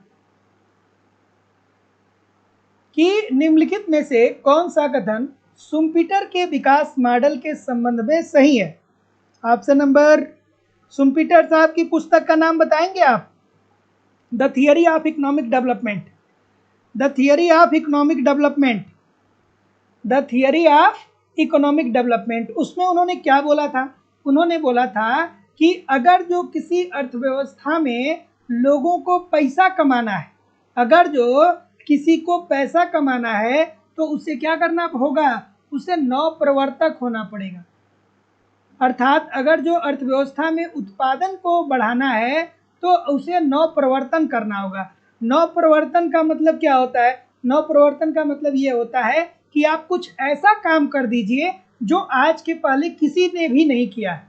कि निम्नलिखित में से कौन सा कथन शुम्पीटर के विकास मॉडल के संबंध में सही है। ऑप्शन नंबर, शुम्पीटर साहब की पुस्तक का नाम बताएंगे आप, the theory of economic development, the theory of economic development, the theory of economic development. उसमें उन्होंने क्या बोला था, उन्होंने बोला था कि अगर जो किसी अर्थव्यवस्था में लोगों को पैसा कमाना है, अगर जो किसी को पैसा कमाना है तो उसे क्या करना होगा, उसे नवप्रवर्तक होना पड़ेगा। अर्थात अगर जो अर्थव्यवस्था में उत्पादन को बढ़ाना है तो उसे नवप्रवर्तन करना होगा। नवप्रवर्तन का मतलब क्या होता है, नवप्रवर्तन का मतलब ये होता है कि आप कुछ ऐसा काम कर दीजिए जो आज के पहले किसी ने भी नहीं किया है।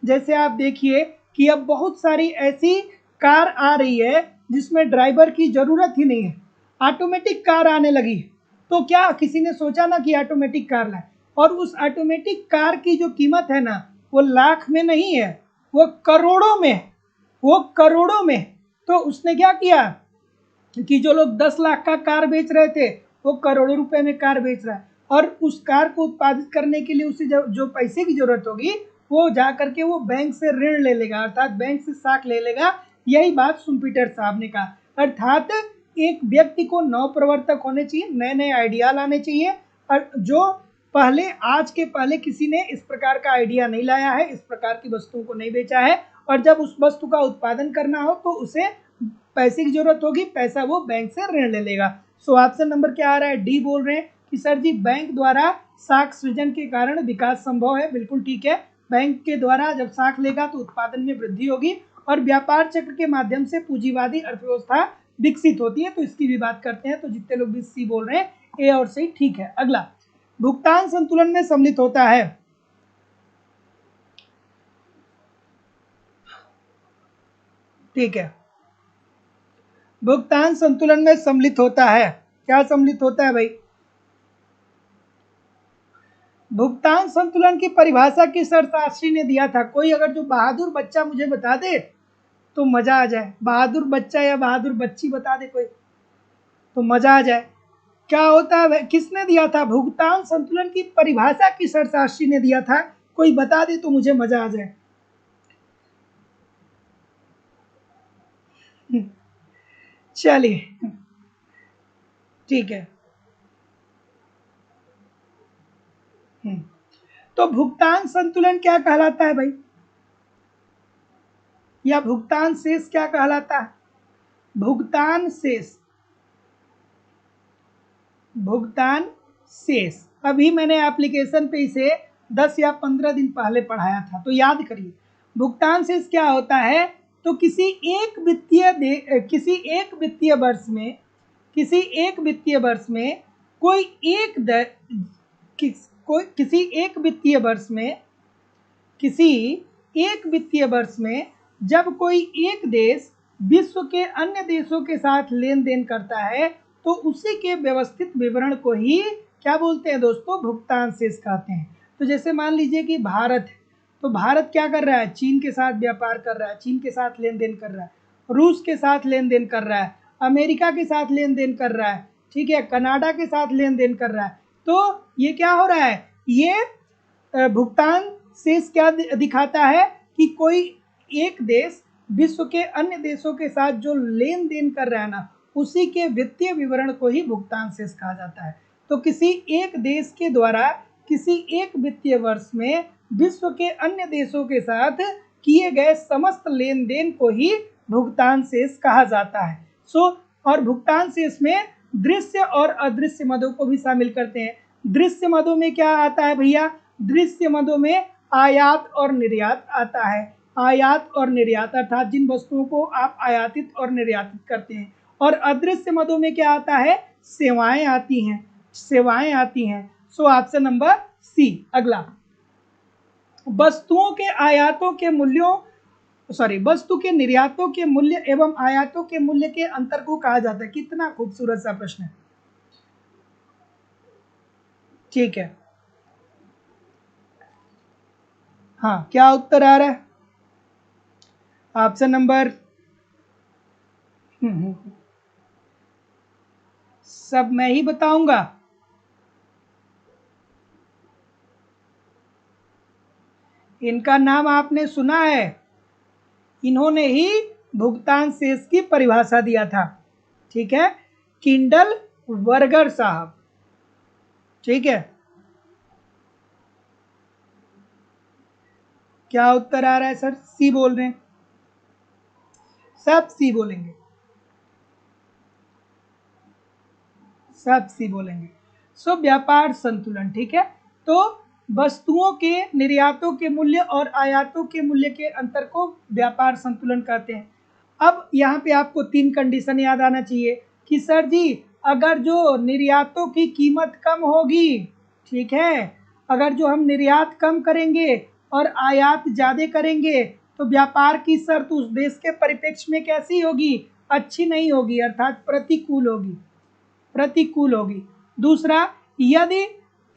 जैसे आप देखिए कि अब बहुत सारी ऐसी कार आ रही है जिसमें ड्राइवर की ज़रूरत ही नहीं है, ऑटोमेटिक कार आने लगी। तो क्या किसी ने सोचा ना कि ऑटोमेटिक कार लाए, और उस ऑटोमेटिक कार की जो कीमत है ना वो लाख में नहीं है, वो करोड़ों में, वो करोड़ों में। तो उसने क्या किया कि जो लोग 10 लाख का कार बेच रहे थे वो करोड़ों रुपए में कार बेच रहा है, और उस कार को उत्पादित करने के लिए उसे जो पैसे की जरूरत होगी वो जा करके वो बैंक से ऋण ले लेगा, अर्थात बैंक से साख ले लेगा। यही बात शुम्पीटर साहब ने कहा। अर्थात एक व्यक्ति को नवप्रवर्तक होने चाहिए, नए नए आइडिया लाने चाहिए, और जो पहले, आज के पहले किसी ने इस प्रकार का आइडिया नहीं लाया है, इस प्रकार की वस्तुओं को नहीं बेचा है, और जब उस वस्तु का उत्पादन करना हो तो उसे पैसे की जरूरत होगी, पैसा वो बैंक से ऋण ले लेगा। सो ऑप्शन नंबर क्या आ रहा है, डी बोल रहे हैं कि सर जी बैंक द्वारा साख सृजन के कारण विकास संभव है। बिल्कुल ठीक है, बैंक के द्वारा जब साख लेगा तो उत्पादन में वृद्धि होगी और व्यापार चक्र के माध्यम से पूंजीवादी अर्थव्यवस्था विकसित होती है। तो इसकी भी बात करते हैं। तो जितने लोग भी सी बोल रहे हैं ए और सही ठीक है। अगला, भुगतान संतुलन में सम्मिलित होता है। ठीक है, भुगतान संतुलन में सम्मिलित होता है। क्या सम्मिलित होता है भाई, भुगतान संतुलन की परिभाषा किस अर्थशास्त्री ने दिया था। कोई अगर जो बहादुर बच्चा मुझे बता दे तो मजा आ जाए, बहादुर बच्चा या बहादुर बच्ची बता दे कोई तो मजा आ जाए। क्या होता है, किसने दिया था भुगतान संतुलन की परिभाषा, किस अर्थशास्त्री ने दिया था, कोई बता दे तो मुझे मजा आ जाए। चलिए ठीक है। तो भुगतान संतुलन क्या कहलाता है भाई, या भुगतान शेष क्या कहलाता है, भुगतान शेष, भुगतान शेष। अभी मैंने एप्लीकेशन पे इसे 10 या 15 दिन पहले पढ़ाया था, तो याद करिए। भुगतान शेष क्या होता है तो किसी एक वित्तीय वर्ष में कोई एक किसी एक वित्तीय वर्ष में जब कोई एक देश विश्व के अन्य देशों के साथ लेन देन करता है तो उसी के व्यवस्थित विवरण को ही क्या बोलते हैं दोस्तों, भुगतान शेष कहते हैं। तो जैसे मान लीजिए कि भारत है, तो भारत क्या कर रहा है, चीन के साथ व्यापार कर रहा है, चीन के साथ लेन देन कर रहा है, रूस के साथ लेन देन कर रहा है, अमेरिका के साथ लेन देन कर रहा है, ठीक है, कनाडा के साथ लेन देन कर रहा है। तो ये क्या हो रहा है, ये भुगतान शेष क्या दिखाता है कि कोई एक देश विश्व के अन्य देशों के साथ जो लेन देन कर रहा है ना, उसी के वित्तीय विवरण को ही भुगतान शेष कहा जाता है। तो किसी एक देश के द्वारा किसी एक वित्तीय वर्ष में विश्व के अन्य देशों के साथ किए गए समस्त लेन देन को ही भुगतान शेष कहा जाता है। और भुगतान शेष में दृश्य और अदृश्य मदों को भी शामिल करते हैं। दृश्य मदों में क्या आता है भैया, दृश्य मदों में आयात और निर्यात आता है। आयात और निर्यात अर्थात जिन वस्तुओं को आप आयातित और निर्यातित करते हैं। और अदृश्य मदों में क्या आता है, सेवाएं आती हैं। So option number C. अगला, वस्तु के निर्यातों के मूल्य एवं आयातों के मूल्य के अंतर को कहा जाता है। कितना खूबसूरत सा प्रश्न है, ठीक है। हाँ, क्या उत्तर आ रहा है, ऑप्शन नंबर सब मैं ही बताऊंगा। इनका नाम आपने सुना है, इन्होंने ही भुगतान शेष की परिभाषा दिया था, ठीक है, किंडल वर्गर साहब, ठीक है। क्या उत्तर आ रहा है सर, सी बोल रहे हैं, सब सी बोलेंगे, सब सी बोलेंगे। सो व्यापार संतुलन, ठीक है। तो वस्तुओं के निर्यातों के मूल्य और आयातों के मूल्य के अंतर को व्यापार संतुलन कहते हैं। अब यहाँ पे आपको 3 कंडीशन याद आना चाहिए कि सर जी अगर जो निर्यातों की कीमत कम होगी, ठीक है, अगर जो हम निर्यात कम करेंगे और आयात ज़्यादा करेंगे तो व्यापार की शर्त उस देश के परिप्रेक्ष्य में कैसी होगी, अच्छी नहीं होगी, अर्थात प्रतिकूल होगी। दूसरा,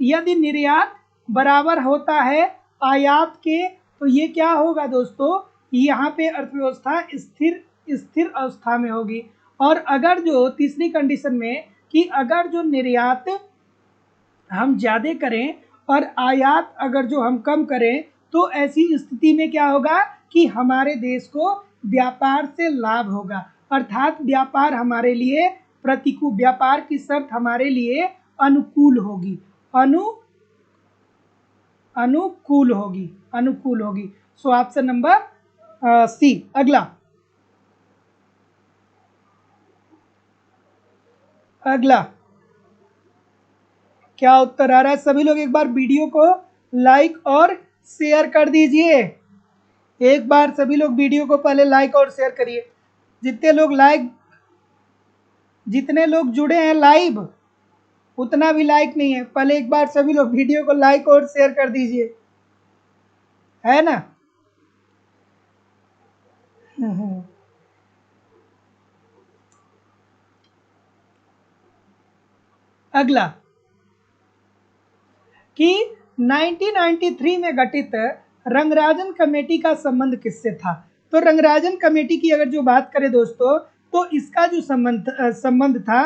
यदि निर्यात बराबर होता है आयात के तो ये क्या होगा दोस्तों, यहाँ पे अर्थव्यवस्था स्थिर अवस्था में होगी। और अगर जो तीसरी कंडीशन में कि अगर जो निर्यात हम ज़्यादा करें और आयात अगर जो हम कम करें तो ऐसी स्थिति में क्या होगा कि हमारे देश को व्यापार से लाभ होगा, अर्थात व्यापार हमारे लिए प्रतिकूल, व्यापार की शर्त हमारे लिए अनुकूल होगी। So option number C. अगला क्या उत्तर आ रहा है, सभी लोग एक बार वीडियो को लाइक और शेयर कर दीजिए। एक बार सभी लोग वीडियो को पहले लाइक और शेयर करिए। जितने लोग जुड़े हैं लाइव उतना भी लाइक नहीं है, पहले एक बार सभी लोग वीडियो को लाइक और शेयर कर दीजिए, है ना। अगला कि 1993 में गठित रंगराजन कमेटी का संबंध किससे था। तो रंगराजन कमेटी की अगर जो बात करें दोस्तों तो इसका जो संबंध था,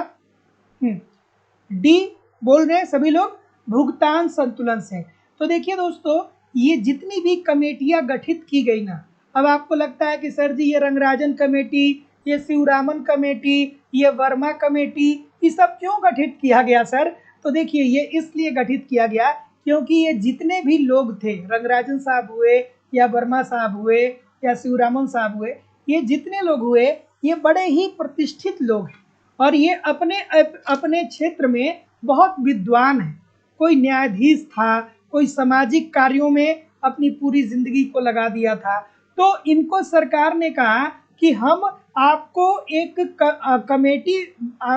डी बोल रहे हैं सभी लोग, भुगतान संतुलन से। तो देखिए दोस्तों, ये जितनी भी कमेटियां गठित की गई ना, अब आपको लगता है कि सर जी ये रंगराजन कमेटी, ये शिवरामन कमेटी, ये वर्मा कमेटी, ये सब क्यों गठित किया गया सर। तो देखिए ये इसलिए गठित किया गया क्योंकि ये जितने भी लोग थे, रंगराजन साहब हुए या वर्मा साहब हुए या शिवरामन साहब हुए, ये जितने लोग हुए ये बड़े ही प्रतिष्ठित लोग हैं और ये अपने क्षेत्र में बहुत विद्वान हैं। कोई न्यायाधीश था, कोई सामाजिक कार्यों में अपनी पूरी जिंदगी को लगा दिया था, तो इनको सरकार ने कहा कि हम आपको एक कमेटी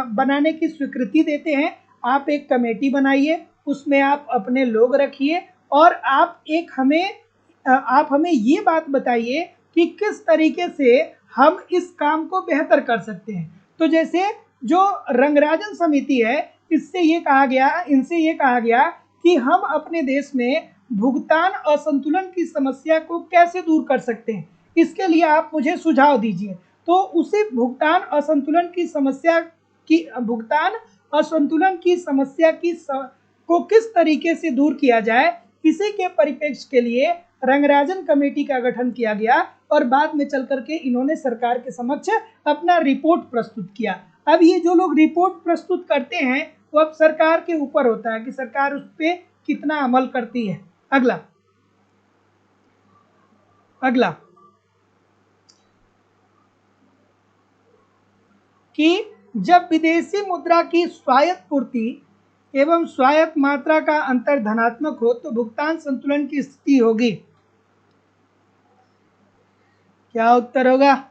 बनाने की स्वीकृति देते हैं, आप एक कमेटी बनाइए, उसमें आप अपने लोग रखिए और आप हमें ये बात बताइए कि किस तरीके से हम इस काम को बेहतर कर सकते हैं। तो जैसे जो रंगराजन समिति है, इनसे ये कहा गया कि हम अपने देश में भुगतान असंतुलन की समस्या को कैसे दूर कर सकते हैं, इसके लिए आप मुझे सुझाव दीजिए। तो उसी भुगतान असंतुलन की समस्या को किस तरीके से दूर किया जाए, इसी के परिप्रेक्ष्य के लिए रंगराजन कमेटी का गठन किया गया और बाद में चल करके इन्होंने सरकार के समक्ष अपना रिपोर्ट प्रस्तुत किया। अब ये जो लोग रिपोर्ट प्रस्तुत करते हैं वो अब सरकार के ऊपर होता है कि सरकार उस पर कितना अमल करती है। अगला कि जब विदेशी मुद्रा की स्वायत्त पूर्ति एवं स्वायत्त मात्रा का अंतर धनात्मक हो तो भुगतान संतुलन की स्थिति होगी। क्या उत्तर होगा?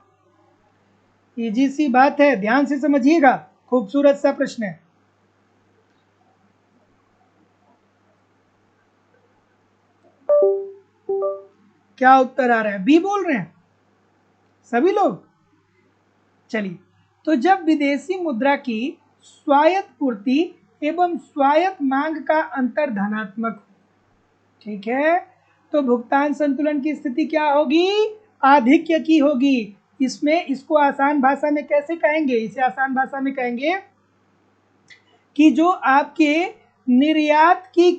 इजी सी बात है, ध्यान से समझिएगा, खूबसूरत सा प्रश्न है। क्या उत्तर आ रहा है? बी बोल रहे हैं सभी लोग। चलिए, तो जब विदेशी मुद्रा की स्वायत्त पूर्ति एवं स्वायत्त मांग का अंतर धनात्मक हो, ठीक है, तो भुगतान संतुलन की स्थिति क्या होगी? आधिक्य की होगी। इसको आसान भाषा में कैसे कहेंगे? इसे आसान भाषा में कहेंगे कि जो आपके निर्यात की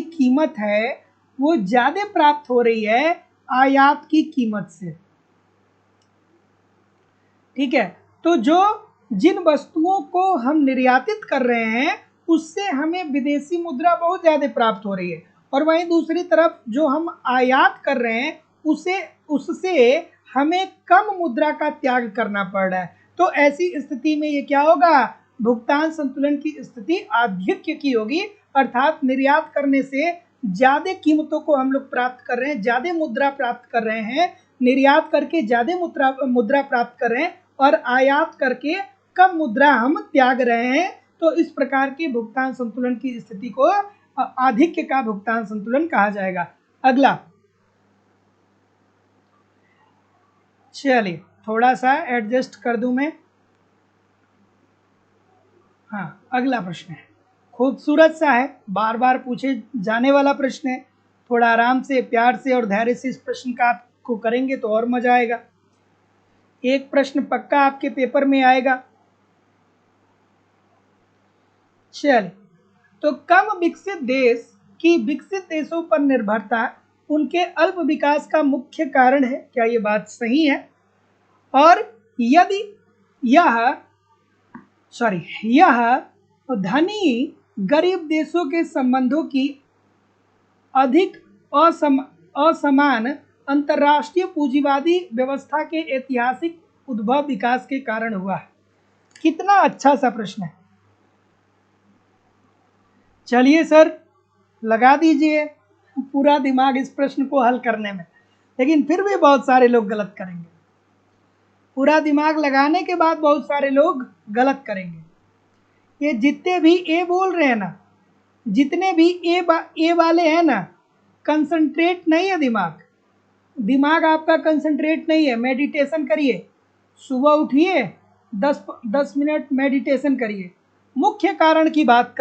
कीमत है, वो ज्यादा प्राप्त हो रही है आयात की कीमत से। ठीक है, तो जिन वस्तुओं को हम निर्यातित कर रहे हैं उससे हमें विदेशी मुद्रा बहुत ज्यादा प्राप्त हो रही है, और वहीं दूसरी तरफ जो हम आयात कर रहे हैं उससे हमें कम मुद्रा का त्याग करना पड़ रहा है। तो ऐसी स्थिति में ये क्या होगा? भुगतान संतुलन की स्थिति आधिक्य की होगी, अर्थात निर्यात करने से ज्यादा कीमतों को हम लोग प्राप्त कर रहे हैं, ज्यादा मुद्रा प्राप्त कर रहे हैं, निर्यात करके ज्यादा मुद्रा प्राप्त कर रहे हैं और आयात करके कम मुद्रा हम त्याग रहे हैं। तो इस प्रकार के भुगतान संतुलन की स्थिति को आधिक्य का भुगतान संतुलन कहा जाएगा। अगला, चलिए थोड़ा सा एडजस्ट कर दूं मैं। हाँ, अगला प्रश्न है, खूबसूरत सा है, बार बार पूछे जाने वाला प्रश्न है। थोड़ा आराम से, प्यार से और धैर्य से इस प्रश्न का आपको करेंगे तो और मजा आएगा। एक प्रश्न पक्का आपके पेपर में आएगा। चलिए, तो कम विकसित देश की विकसित देशों पर निर्भरता उनके अल्प विकास का मुख्य कारण है। क्या ये बात सही है? और यदि यह धनी गरीब देशों के संबंधों की अधिक असमान अंतर्राष्ट्रीय पूंजीवादी व्यवस्था के ऐतिहासिक उद्भव विकास के कारण हुआ है। कितना अच्छा सा प्रश्न है। चलिए सर, लगा दीजिए पूरा दिमाग इस प्रश्न को हल करने में, लेकिन फिर भी बहुत सारे लोग गलत करेंगे। पूरा दिमाग लगाने के बाद बहुत सारे लोग गलत करेंगे। ये जितने भी ए बोल रहे हैं ना, जितने भी ए वाले हैं ना, कंसंट्रेट नहीं है दिमाग आपका कंसंट्रेट नहीं है। मेडिटेशन करिए, सुबह उठिए 10 मिनट मेडिटेशन करिए। मुख्य कारण की बात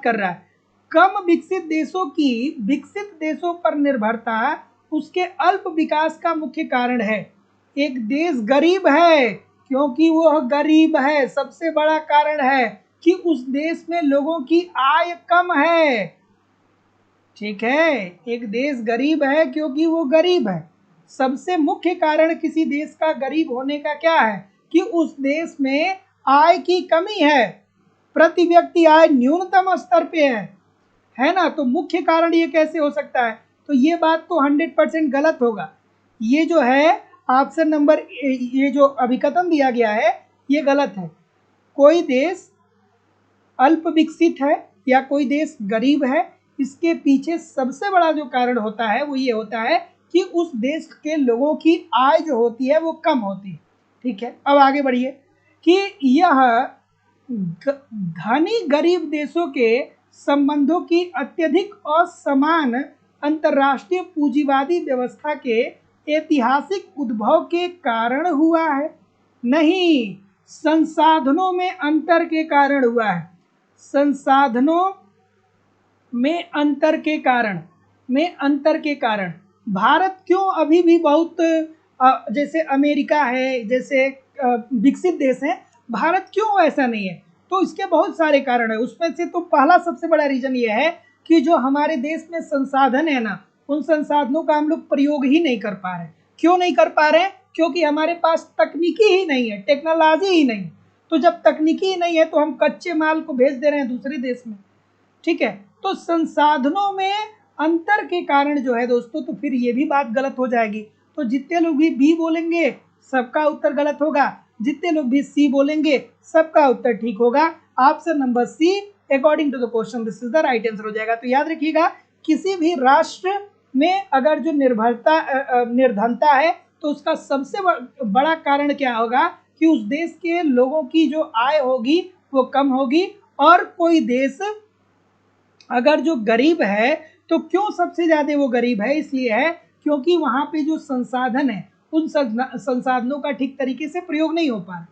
कर रहा है। कम विकसित देशों की विकसित देशों पर निर्भरता उसके अल्प विकास का मुख्य कारण है। एक देश गरीब है क्योंकि वह गरीब है, सबसे बड़ा कारण है कि उस देश में लोगों की आय कम है। ठीक है, एक देश गरीब है क्योंकि वो गरीब है। सबसे मुख्य कारण किसी देश का गरीब होने का क्या है? कि उस देश में आय की कमी है, प्रति व्यक्ति आय न्यूनतम स्तर पे है ना। तो मुख्य कारण ये कैसे हो सकता है? तो ये बात तो 100% गलत होगा। ये जो है ऑप्शन नंबर, ये जो अभिकथन दिया गया है ये गलत है। कोई देश अल्प विकसित है या कोई देश गरीब है, इसके पीछे सबसे बड़ा जो कारण होता है वो ये होता है कि उस देश के लोगों की आय जो होती है वो कम होती है। ठीक है, अब आगे बढ़िए कि यह धनी गरीब देशों के संबंधों की अत्यधिक असमान अंतर्राष्ट्रीय पूंजीवादी व्यवस्था के ऐतिहासिक उद्भव के कारण हुआ है, नहीं संसाधनों में अंतर के कारण हुआ है। संसाधनों में अंतर के कारण भारत क्यों अभी भी बहुत जैसे अमेरिका है, जैसे विकसित देश है, भारत क्यों ऐसा नहीं है? तो इसके बहुत सारे कारण है। उसमें से तो पहला सबसे बड़ा रीजन ये है कि जो हमारे देश में संसाधन है ना, उन संसाधनों का हम लोग प्रयोग ही नहीं कर पा रहे। क्यों नहीं कर पा रहे? क्योंकि हमारे पास तकनीकी ही नहीं है, टेक्नोलॉजी ही नहीं। तो जब तकनीकी ही नहीं है तो हम कच्चे माल को भेज दे रहे हैं दूसरे देश में। ठीक है, तो संसाधनों में अंतर के कारण जो है दोस्तों, तो फिर ये भी बात गलत हो जाएगी। तो जितने लोग भी बी बोलेंगे सबका उत्तर गलत होगा, जितने लोग भी सी बोलेंगे सबका उत्तर ठीक होगा। Option number C according to the question this is the right answer हो जाएगा। तो याद रखिएगा, किसी भी राष्ट्र में अगर जो निर्धनता है तो उसका सबसे बड़ा कारण क्या होगा कि उस देश के लोगों की जो आय होगी वो कम होगी। और कोई देश अगर जो गरीब है तो क्यों सबसे ज्यादा वो गरीब है? इसलिए है क्योंकि वहां पे जो संसाधन है उन संसाधनों का ठीक तरीके से प्रयोग नहीं हो पा रहा।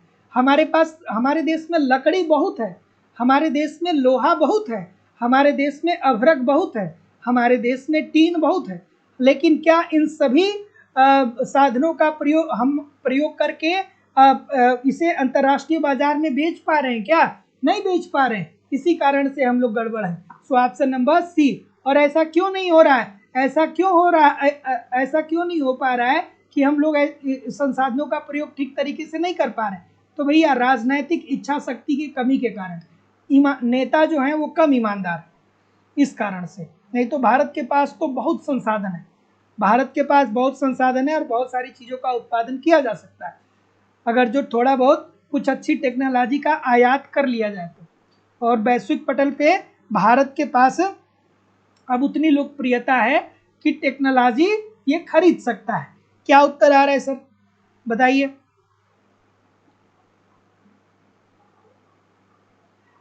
हमारे देश में लकड़ी बहुत है, हमारे देश में लोहा बहुत है, हमारे देश में अभ्रक बहुत है, हमारे देश में टीन बहुत है, लेकिन क्या इन सभी साधनों का प्रयोग करके इसे अंतर्राष्ट्रीय बाजार में बेच पा रहे हैं? क्या नहीं बेच पा रहे हैं। इसी कारण से हम लोग गड़बड़ है। So option number C. और ऐसा क्यों नहीं हो रहा है? ऐसा क्यों नहीं हो पा रहा है कि हम लोग संसाधनों का प्रयोग ठीक तरीके से नहीं कर पा रहे? तो भैया राजनीतिक इच्छा शक्ति की कमी के कारण, नेता जो हैं वो कम ईमानदार, इस कारण से। नहीं तो भारत के पास तो बहुत संसाधन है, भारत के पास बहुत संसाधन है और बहुत सारी चीज़ों का उत्पादन किया जा सकता है अगर जो थोड़ा बहुत कुछ अच्छी टेक्नोलॉजी का आयात कर लिया जाए तो। और वैश्विक पटल पे भारत के पास अब उतनी लोकप्रियता है कि टेक्नोलॉजी ये खरीद सकता है। क्या उत्तर आ रहा है सर, बताइए?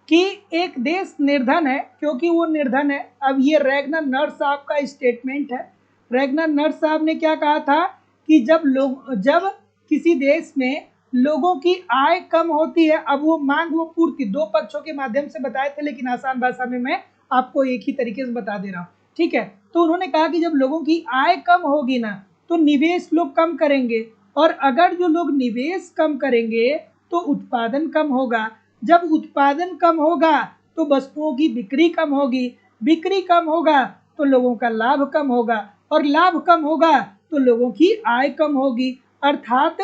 कि एक देश निर्धन है क्योंकि वो निर्धन है। अब ये रैगनर नर्स साहब का स्टेटमेंट है। रैगनर नर्स साहब ने क्या कहा था कि जब किसी देश में लोगों की आय कम होती है, अब वो मांग वो पूर्ति दो पक्षों के माध्यम से बताए थे, लेकिन आसान भाषा में मैं आपको एक ही तरीके से बता दे रहा हूँ। ठीक है, तो उन्होंने कहा कि जब लोगों की आय कम होगी ना तो निवेश लोग कम करेंगे, और अगर जो लोग निवेश कम करेंगे तो उत्पादन कम होगा। जब उत्पादन कम होगा तो वस्तुओं की बिक्री कम होगी, बिक्री कम होगा तो लोगों का लाभ कम होगा, और लाभ कम होगा तो लोगों की आय कम होगी। अर्थात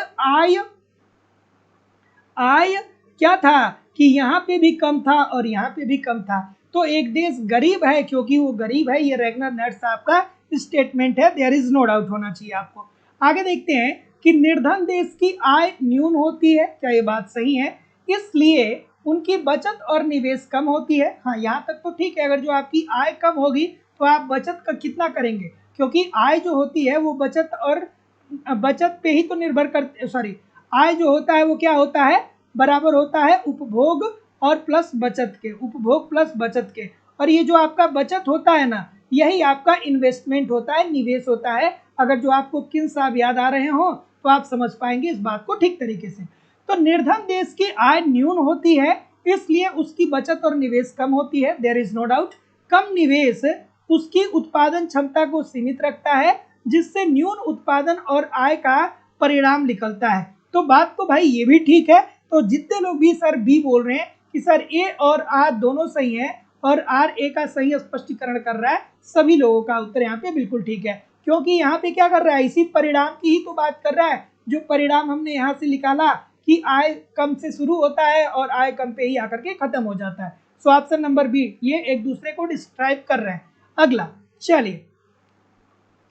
आय क्या था कि यहाँ पे भी कम था और यहाँ पे भी कम था। तो एक देश गरीब है क्योंकि वो गरीब है, ये रैगनर नर्स साहब का स्टेटमेंट है, देयर इज नो डाउट होना चाहिए आपको। आगे देखते हैं कि निर्धन देश की आय न्यून होती है, क्या ये बात सही है? इसलिए उनकी बचत और निवेश कम होती है। हाँ, यहाँ तक तो ठीक है। अगर जो आपकी आय कम होगी तो आप बचत का कितना करेंगे, क्योंकि आय जो होती है वो बचत पे ही तो निर्भर करते, सॉरी, आय जो होता है वो क्या होता है, बराबर होता है उपभोग और प्लस बचत के, उपभोग प्लस बचत के। और ये जो आपका बचत होता है ना, यही आपका इन्वेस्टमेंट होता है, निवेश होता है। अगर जो आपको किन साहब याद आ रहे हो तो आप समझ पाएंगे इस बात को ठीक तरीके से। तो निर्धन देश की आय न्यून होती है, इसलिए उसकी बचत और निवेश कम होती है, देयर इज नो डाउट। कम निवेश उसकी उत्पादन क्षमता को सीमित रखता है, जिससे न्यून उत्पादन और आय का परिणाम निकलता है। तो बात तो भाई ये भी ठीक है। तो जितने लोग भी सर बी बोल रहे हैं कि सर ए और आर दोनों सही है और आर ए का सही स्पष्टीकरण कर रहा है, सभी लोगों का उत्तर यहाँ पे बिल्कुल ठीक है। क्योंकि यहाँ पे क्या कर रहा है, इसी परिणाम की ही तो बात कर रहा है, जो परिणाम हमने यहाँ से निकाला कि आय कम से शुरू होता है और आय कम पे ही आकर के खत्म हो जाता है। सो ऑप्शन नंबर बी, ये एक दूसरे को डिस्क्राइब कर रहे हैं। अगला, चलिए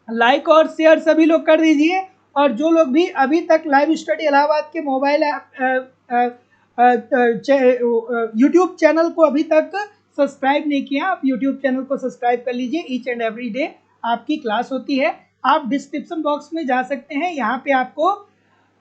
लाइक और शेयर सभी लोग कर दीजिए। और जो लोग भी अभी तक लाइव स्टडी इलाहाबाद के मोबाइल ऐप यूट्यूब चैनल को अभी तक सब्सक्राइब नहीं किया, आप यूट्यूब चैनल को सब्सक्राइब कर लीजिए। ईच एंड एवरी डे आपकी क्लास होती है। आप डिस्क्रिप्शन बॉक्स में जा सकते हैं, यहाँ पे आपको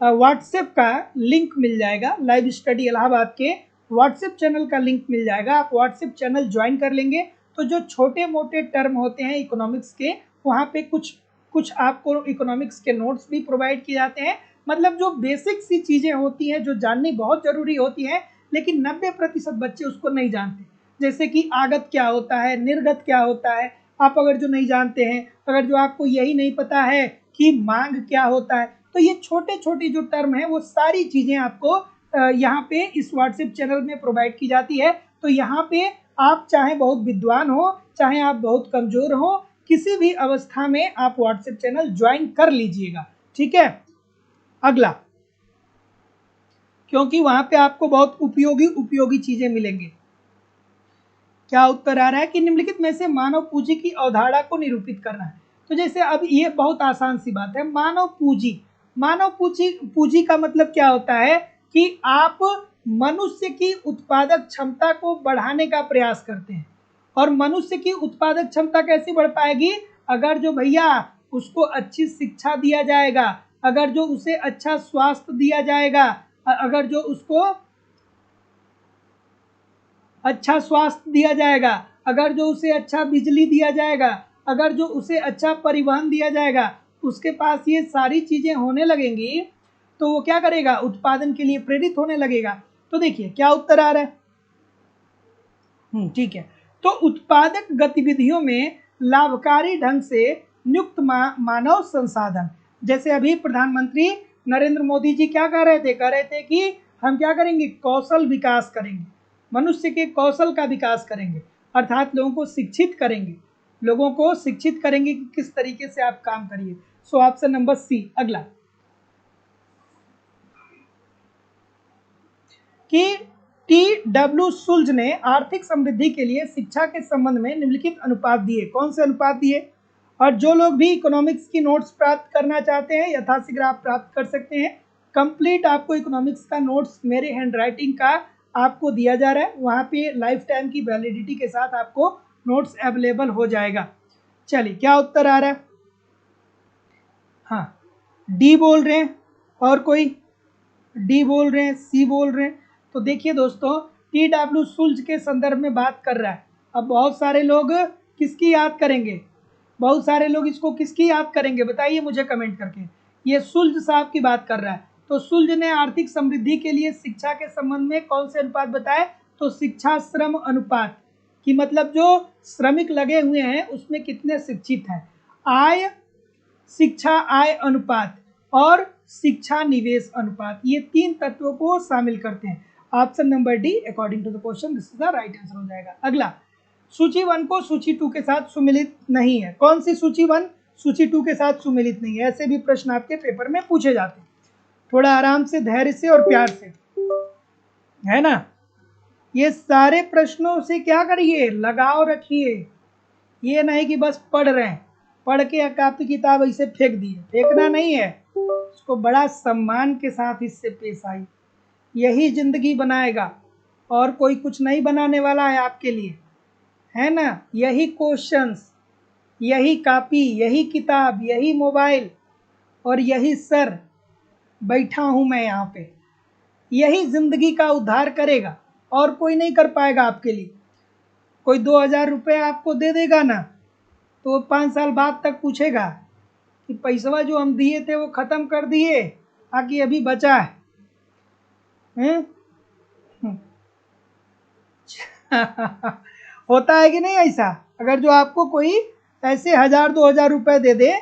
व्हाट्सएप का लिंक मिल जाएगा। लाइव स्टडी इलाहाबाद के व्हाट्सएप चैनल का लिंक मिल जाएगा। आप व्हाट्सएप चैनल ज्वाइन कर लेंगे तो जो छोटे मोटे टर्म होते हैं इकोनॉमिक्स के, वहाँ पे कुछ कुछ आपको इकोनॉमिक्स के नोट्स भी प्रोवाइड किए जाते हैं। मतलब जो बेसिक सी चीज़ें होती हैं जो जाननी बहुत ज़रूरी होती हैं, लेकिन 90% बच्चे उसको नहीं जानते। जैसे कि आगत क्या होता है, निर्गत क्या होता है, आप अगर जो नहीं जानते हैं, अगर जो आपको यही नहीं पता है कि मांग क्या होता है, तो ये छोटे छोटे जो टर्म है वो सारी चीज़ें आपको यहाँ पे इस व्हाट्सएप चैनल में प्रोवाइड की जाती है। तो यहाँ पे आप चाहे बहुत विद्वान हो, चाहे आप बहुत कमज़ोर हो, किसी भी अवस्था में आप व्हाट्सएप चैनल ज्वाइन कर लीजिएगा, ठीक है। अगला, क्योंकि वहां पे आपको बहुत उपयोगी चीजें मिलेंगी। क्या उत्तर आ रहा है कि निम्नलिखित में से मानव पूंजी की अवधारणा को निरूपित करना है। तो जैसे अब ये बहुत आसान सी बात है, मानव पूंजी का मतलब क्या होता है कि आप मनुष्य की उत्पादक क्षमता को बढ़ाने का प्रयास करते हैं। और मनुष्य की उत्पादक क्षमता कैसे बढ़ पाएगी? अगर जो भैया उसको अच्छी शिक्षा दिया जाएगा, अगर जो उसे अच्छा स्वास्थ्य दिया जाएगा, अगर जो उसको अच्छा स्वास्थ्य दिया जाएगा, अगर जो उसे अच्छा बिजली दिया जाएगा, अगर जो उसे अच्छा परिवहन दिया जाएगा, उसके पास ये सारी चीज़ें होने लगेंगी तो वो क्या करेगा? उत्पादन के लिए प्रेरित होने लगेगा। तो देखिए क्या उत्तर आ रहा है। ठीक है। तो उत्पादक गतिविधियों में लाभकारी ढंग से नियुक्त मानव संसाधन, जैसे अभी प्रधानमंत्री नरेंद्र मोदी जी क्या कह रहे थे? कह रहे थे कि हम क्या करेंगे? कौशल विकास करेंगे, मनुष्य के कौशल का विकास करेंगे, अर्थात लोगों को शिक्षित करेंगे, लोगों को शिक्षित करेंगे कि किस तरीके से आप काम करिए। So option number C. अगला कि टी.डब्ल्यू. शुल्ज ने आर्थिक समृद्धि के लिए शिक्षा के संबंध में निम्नलिखित अनुपात दिए। कौन से अनुपात दिए? और जो लोग भी इकोनॉमिक्स की नोट्स प्राप्त करना चाहते हैं यथाशीघ्र आप प्राप्त कर सकते हैं। कंप्लीट आपको इकोनॉमिक्स का नोट्स मेरे हैंड राइटिंग का आपको दिया जा रहा है, वहाँ पे लाइफ टाइम की वैलिडिटी के साथ आपको नोट्स अवेलेबल हो जाएगा। चलिए क्या उत्तर आ रहा है? हाँ, डी बोल रहे हैं, और कोई? डी बोल रहे हैं, सी बोल रहे हैं। तो देखिए दोस्तों, टी.डब्ल्यू. शुल्ज के संदर्भ में बात कर रहा है। अब बहुत सारे लोग किसकी याद करेंगे? बहुत सारे लोग इसको किसकी याद करेंगे बताइए मुझे कमेंट करके। ये शुल्ज साहब की बात कर रहा है। तो शुल्ज ने आर्थिक समृद्धि के लिए शिक्षा के संबंध में कौन से अनुपात बताए? तो शिक्षा श्रम अनुपात, कि मतलब जो श्रमिक लगे हुए हैं उसमें कितने शिक्षित हैं। आय, शिक्षा आय अनुपात और शिक्षा निवेश अनुपात, ये तीन तत्वों को शामिल करते हैं। Option number D according to the question this is the right answer हो जाएगा। अगला, सूची 1 को सूची 2 के साथ सुमिलित नहीं है। कौन सी सूची 1 सूची 2 के साथ सुमिलित नहीं है? ऐसे भी प्रश्न आपके पेपर में पूछे जाते हैं। थोड़ा आराम से, धैर्य से और प्यार से, है ना। ये सारे प्रश्नों से क्या करिए? लगाव रखिए। ये नहीं कि बस पढ़ रहे हैं, पढ़ के कापी किताब ऐसे फेंक दिए, फेंकना नहीं है, उसको बड़ा सम्मान के साथ इससे पेश आई। यही जिंदगी बनाएगा, और कोई कुछ नहीं बनाने वाला है आपके लिए, है ना। यही क्वेश्चंस, यही कॉपी, यही किताब, यही मोबाइल और यही सर, बैठा हूं मैं यहाँ पे, यही जिंदगी का उद्धार करेगा, और कोई नहीं कर पाएगा आपके लिए। कोई 2000 रुपये आपको दे देगा ना, तो 5 साल बाद तक पूछेगा कि पैसवा जो हम दिए थे वो ख़त्म कर दिए, आकि अभी बचा है, हैं? होता है कि नहीं ऐसा? अगर जो आपको कोई ऐसे 1000-2000 रुपये दे दे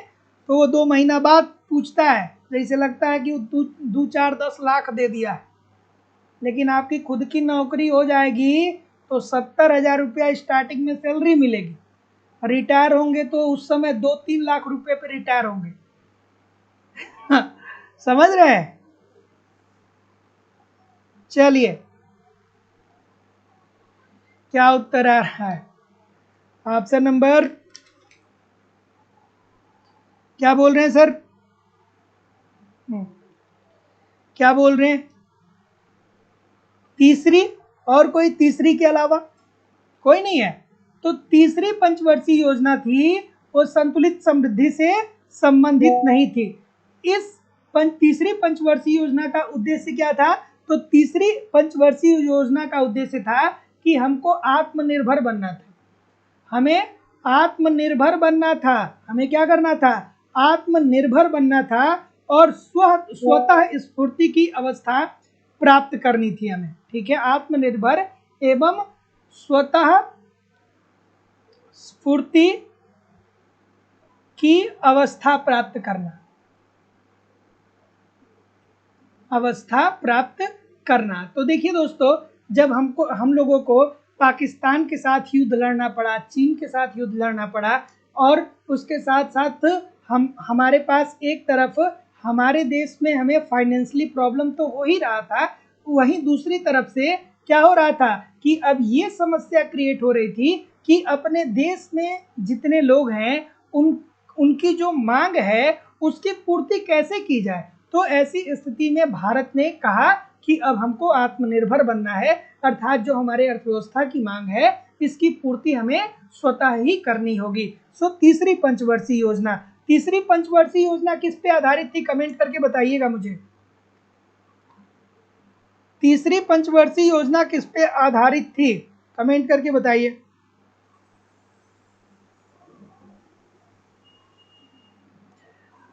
तो वो 2 महीना बाद पूछता है, जैसे लगता है कि वो 2-4-10 लाख दे दिया है। लेकिन आपकी खुद की नौकरी हो जाएगी तो 70,000 रुपया स्टार्टिंग में सैलरी मिलेगी। रिटायर होंगे तो उस समय 2-3 लाख रुपए पे रिटायर होंगे। समझ रहे हैं? चलिए क्या उत्तर आ रहा है? ऑप्शन नंबर, क्या बोल रहे हैं सर? क्या बोल रहे हैं? तीसरी, और कोई तीसरी के अलावा कोई नहीं है। तो तीसरी पंचवर्षीय योजना थी वो संतुलित समृद्धि से संबंधित नहीं थी। इस तीसरी पंचवर्षीय योजना का उद्देश्य क्या था? तो तीसरी पंचवर्षीय योजना का उद्देश्य था कि हमको आत्मनिर्भर बनना था। हमें आत्मनिर्भर बनना था। हमें क्या करना था? आत्मनिर्भर बनना था और स्वतः स्फूर्ति की अवस्था प्राप्त करनी थी हमें। ठीक है, आत्मनिर्भर एवं स्वतः स्फूर्ति की अवस्था प्राप्त करना, अवस्था प्राप्त करना। तो देखिए दोस्तों, जब हम लोगों को पाकिस्तान के साथ युद्ध लड़ना पड़ा, चीन के साथ युद्ध लड़ना पड़ा, और उसके साथ साथ हमारे पास एक तरफ हमारे देश में हमें फाइनेंशियली प्रॉब्लम तो हो ही रहा था, वहीं दूसरी तरफ से क्या हो रहा था कि अब ये समस्या क्रिएट हो रही थी कि अपने देश में जितने लोग हैं उनकी जो मांग है उसकी पूर्ति कैसे की जाए। तो ऐसी स्थिति में भारत ने कहा कि अब हमको आत्मनिर्भर बनना है, अर्थात जो हमारे अर्थव्यवस्था की मांग है इसकी पूर्ति हमें स्वतः ही करनी होगी। सो तीसरी पंचवर्षीय योजना, तीसरी पंचवर्षीय योजना किस पे आधारित थी? कमेंट करके बताइएगा मुझे। तीसरी पंचवर्षीय योजना किस पे आधारित थी? कमेंट करके बताइए।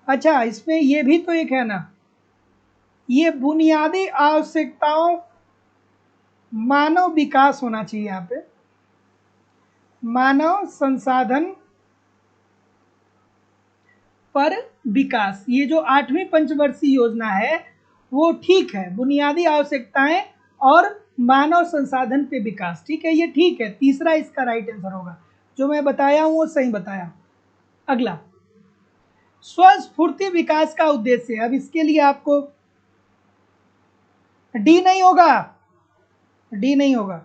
अच्छा, इसमें ये भी तो एक है ना, ये बुनियादी आवश्यकताओं मानव विकास होना चाहिए। यहाँ पे मानव संसाधन पर विकास, ये जो 8वीं पंचवर्षीय योजना है वो ठीक है, बुनियादी आवश्यकताएं और मानव संसाधन पे विकास, ठीक है, ये ठीक है। तीसरा इसका राइट आंसर होगा, जो मैं बताया हूं वो सही बताया। अगला, स्वस्फूर्ति विकास का उद्देश्य। अब इसके लिए आपको डी नहीं होगा, डी नहीं होगा।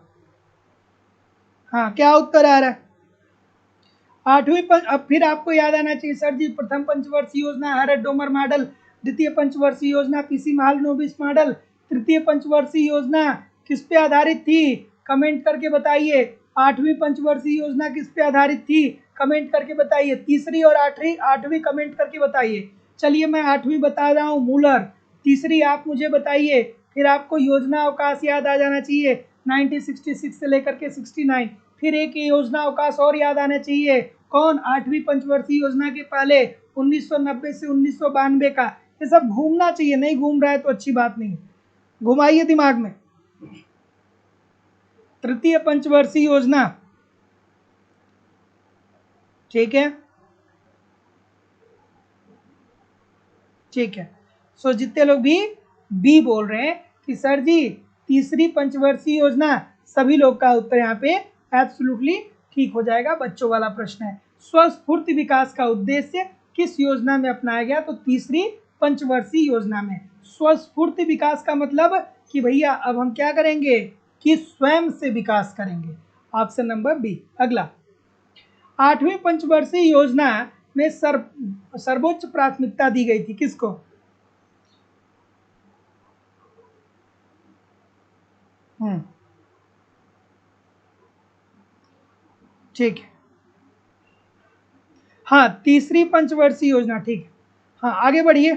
हाँ, क्या उत्तर आ रहा है? अब फिर आपको याद आना चाहिए सर जी, प्रथम पंचवर्षीय योजना हैरड डोमर मॉडल, द्वितीय पंचवर्षीय योजना पीसी महालनोबिस मॉडल, तृतीय पंचवर्षीय योजना किस पे आधारित थी? कमेंट करके बताइए। 8वीं पंचवर्षीय योजना किस पे आधारित थी? कमेंट करके बताइए। तीसरी और आठवीं कमेंट करके बताइए। चलिए मैं 8वीं बता रहा हूँ, मूलर। तीसरी आप मुझे बताइए, फिर आपको योजना अवकाश याद आ जाना चाहिए 1966 से लेकर के 69। फिर एक योजना अवकाश और याद आना चाहिए, कौन? 8वीं पंचवर्षीय योजना के पहले 1990 से 1992 का। ये सब घूमना चाहिए, नहीं घूम रहा है तो अच्छी बात नहीं, घुमाइए दिमाग में। तृतीय पंचवर्षीय योजना, ठीक है, ठीक है। सो जितने लोग भी बी बोल रहे हैं कि सर जी तीसरी पंचवर्षीय योजना, सभी लोग का उत्तर यहाँ पे एब्सोल्युटली ठीक हो जाएगा। बच्चों वाला प्रश्न है, स्वस्फूर्ति विकास का उद्देश्य किस योजना में अपनाया गया? तो तीसरी पंचवर्षीय योजना में। स्वस्फूर्ति विकास का मतलब कि भैया अब हम क्या करेंगे कि स्वयं से विकास करेंगे। Option number B. अगला, 8वीं पंचवर्षीय योजना में सर्वोच्च प्राथमिकता दी गई थी किसको? ठीक है, हाँ, तीसरी पंचवर्षीय योजना, ठीक है। हाँ, आगे बढ़िए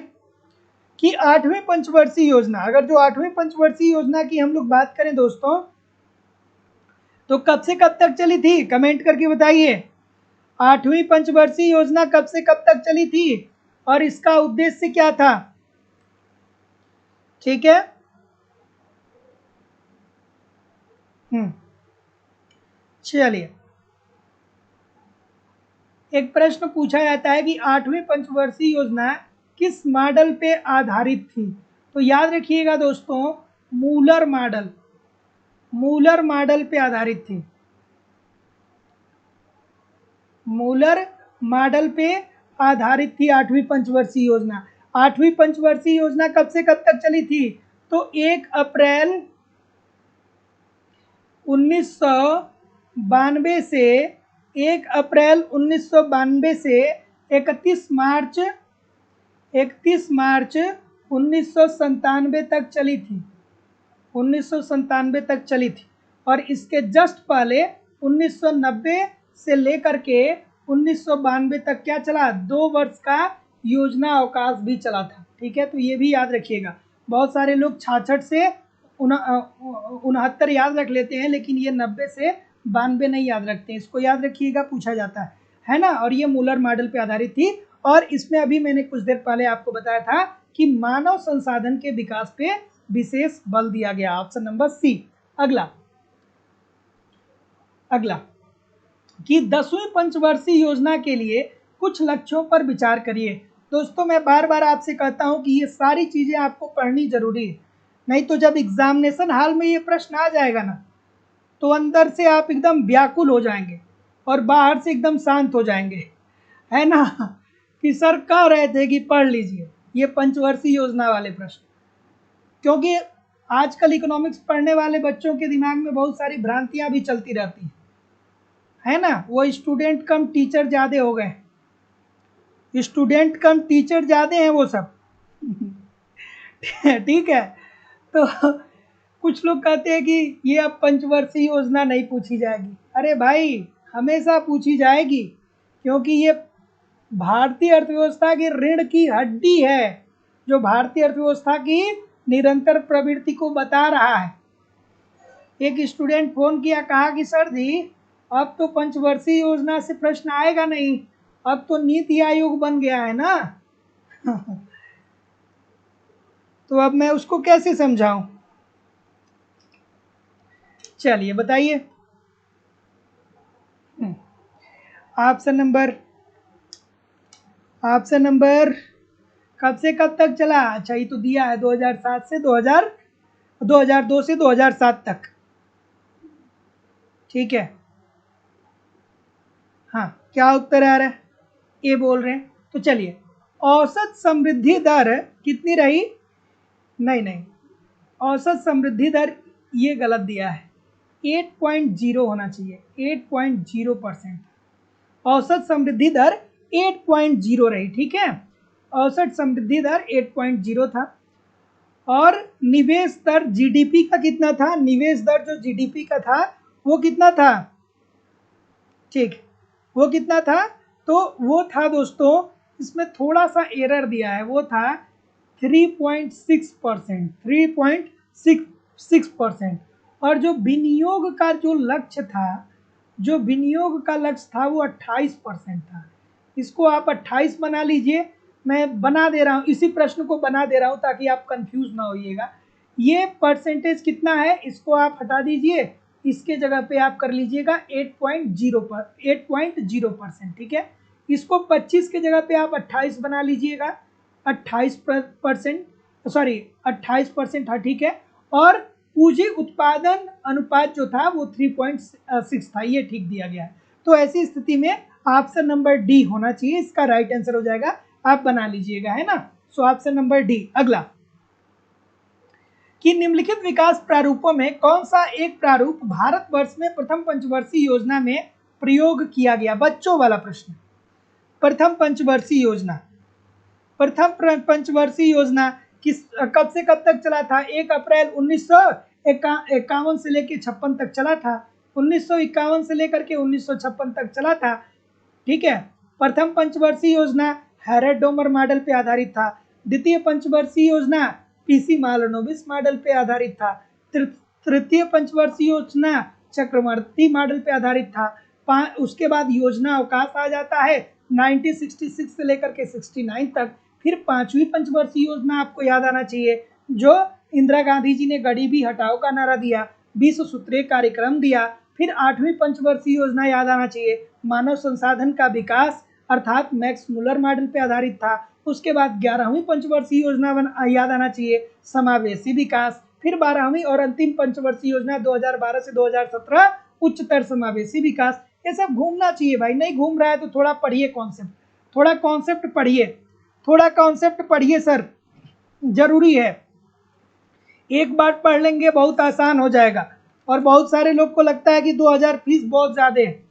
कि 8वीं पंचवर्षीय योजना, अगर जो 8वीं पंचवर्षीय योजना की हम लोग बात करें दोस्तों, तो कब से कब तक चली थी? कमेंट करके बताइए। 8वीं पंचवर्षीय योजना कब से कब तक चली थी और इसका उद्देश्य क्या था? ठीक है, चलिए, एक प्रश्न पूछा जाता है कि 8वीं पंचवर्षीय योजना किस मॉडल पे आधारित थी? तो याद रखिएगा दोस्तों, मूलर मॉडल, मूलर मॉडल पे आधारित थी। मूलर मॉडल पे आधारित थी 8वीं पंचवर्षीय योजना। 8वीं पंचवर्षीय योजना कब से कब तक चली थी? तो 1 अप्रैल 1992 से 1 अप्रैल 1992 से 31 मार्च 1997 तक चली थी। 1997 तक चली थी, और इसके जस्ट पहले 1990 से लेकर के 1992 तक क्या चला, 2 वर्ष का योजना अवकाश भी चला था। ठीक है, तो ये भी याद रखिएगा। बहुत सारे लोग 66 से 69 याद रख लेते हैं, लेकिन ये 90 से 92 नहीं याद रखते हैं। इसको याद रखिएगा, पूछा जाता है ना। और ये मूलर मॉडल पे आधारित थी, और इसमें अभी मैंने कुछ देर पहले आपको बताया था कि मानव संसाधन के विकास पे विशेष बल दिया गया। Option number C. अगला कि 10वीं पंचवर्षीय योजना के लिए कुछ लक्ष्यों पर विचार करिए। दोस्तों, मैं बार बार आपसे कहता हूं कि ये सारी चीजें आपको पढ़नी जरूरी है, नहीं तो जब एग्जामिनेशन हॉल में ये प्रश्न आ जाएगा ना, तो अंदर से आप एकदम व्याकुल हो जाएंगे और बाहर से एकदम शांत हो जाएंगे, है ना, कि सर कह रहे थे कि पढ़ लीजिए ये पंचवर्षीय योजना वाले प्रश्न। क्योंकि आजकल इकोनॉमिक्स पढ़ने वाले बच्चों के दिमाग में बहुत सारी भ्रांतियां भी चलती रहती हैं, है ना। वो स्टूडेंट कम टीचर ज़्यादा हो गए, स्टूडेंट कम टीचर ज़्यादा हैं वो सब। ठीक है, तो कुछ लोग कहते हैं कि ये अब पंचवर्षीय योजना नहीं पूछी जाएगी। अरे भाई, हमेशा पूछी जाएगी, क्योंकि ये भारतीय अर्थव्यवस्था की रीढ़ की हड्डी है, जो भारतीय अर्थव्यवस्था की निरंतर प्रवृत्ति को बता रहा है। एक स्टूडेंट फोन किया, कहा कि सर जी अब तो पंचवर्षीय योजना से प्रश्न आएगा नहीं, अब तो नीति आयोग बन गया है ना। तो अब मैं उसको कैसे समझाऊं? चलिए बताइए। ऑप्शन नंबर कब से कब तक चला? अच्छा, ये तो दिया है 2007 से 2002 से 2007 तक। ठीक है, हाँ, क्या उत्तर आ रहा है? ए बोल रहे हैं। तो चलिए, औसत समृद्धि दर कितनी रही? नहीं, औसत समृद्धि दर ये गलत दिया है, 8.0 होना चाहिए, 8.0%। औसत समृद्धि दर 8.0 रही। ठीक है, औसत समृद्धि दर 8.0 था। और निवेश दर जीडीपी का कितना था? निवेश दर जो जीडीपी का था वो कितना था? ठीक, वो कितना था? तो वो था दोस्तों, इसमें थोड़ा सा एरर दिया है, वो था 3.6%, 3.6%। और जो विनियोग का जो लक्ष्य था, जो विनियोग का लक्ष्य था वो 28% था। इसको आप 28 बना लीजिए, मैं बना दे रहा हूँ, इसी प्रश्न को बना दे रहा हूँ ताकि आप कंफ्यूज ना होइएगा। ये परसेंटेज कितना है इसको आप हटा दीजिए, इसके जगह पे आप कर लीजिएगा 8.0%। ठीक है, इसको 25 के जगह पे आप 28 बना लीजिएगा, 28%, सॉरी 28%। हाँ ठीक है, और पूंजी उत्पादन अनुपात जो था वो 3.6 था, ये ठीक दिया गया है। तो ऐसी स्थिति में ऑप्शन नंबर डी होना चाहिए, इसका राइट आंसर हो जाएगा, आप बना लीजिएगा, है ना। So option number D. अगला कि निम्नलिखित विकास प्रारूपों में कौन सा एक प्रारूप भारतवर्ष में प्रथम पंचवर्षीय योजना में प्रयोग किया गया? बच्चों वाला प्रश्न। प्रथम पंचवर्षीय योजना, प्रथम पंचवर्षीय योजना किस कब से कब तक चला था? 1 अप्रैल 1951 से लेकर 56 तक चला था, 1951 से लेकर के 1956 तक चला था। ठीक है, प्रथम पंचवर्षीय योजना हैरेड डोमर मॉडल पे आधारित था। द्वितीय पंचवर्षीय योजना पीसी मालनोबिस मॉडल पे आधारित था। तृतीय पंचवर्षीय योजना चक्रवर्ती मॉडल पे आधारित था। उसके बाद योजना अवकाश आ जाता है 1966 से लेकर के 69 तक। फिर 5वीं पंचवर्षीय योजना आपको याद आना चाहिए, जो इंदिरा गांधी जी ने गरीबी हटाओ का नारा दिया, 20 सूत्रीय कार्यक्रम दिया। फिर 8वीं पंचवर्षीय योजना याद आना चाहिए, मानव संसाधन का विकास अर्थात मैक्स मुलर मॉडल पे आधारित था। उसके बाद 11वीं पंचवर्षीय योजना याद आना चाहिए, समावेशी विकास। फिर 12वीं और अंतिम पंचवर्षीय योजना 2012 से 2017 उच्चतर समावेशी विकास। ये सब घूमना चाहिए भाई, नहीं घूम रहा है तो थोड़ा पढ़िए कॉन्सेप्ट, थोड़ा कॉन्सेप्ट पढ़िए, थोड़ा कॉन्सेप्ट पढ़िए सर, जरूरी है। एक बार पढ़ लेंगे बहुत आसान हो जाएगा। और बहुत सारे लोग को लगता है कि 2000 फीस बहुत ज़्यादा है।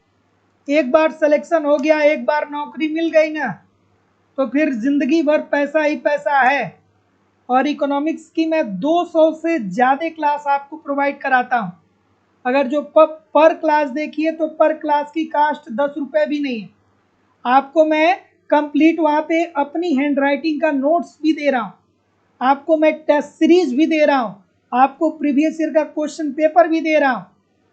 एक बार सिलेक्शन हो गया, एक बार नौकरी मिल गई ना, तो फिर जिंदगी भर पैसा ही पैसा है। और इकोनॉमिक्स की मैं 200 से ज़्यादा क्लास आपको प्रोवाइड कराता हूँ। अगर जो पर क्लास देखिए तो पर क्लास की कास्ट 10 रुपये भी नहीं है। आपको मैं कंप्लीट वहाँ पे अपनी हैंड राइटिंग का नोट्स भी दे रहा हूँ, आपको मैं टेस्ट सीरीज भी दे रहा हूँ, आपको प्रीवियस ईयर का क्वेश्चन पेपर भी दे रहा हूँ,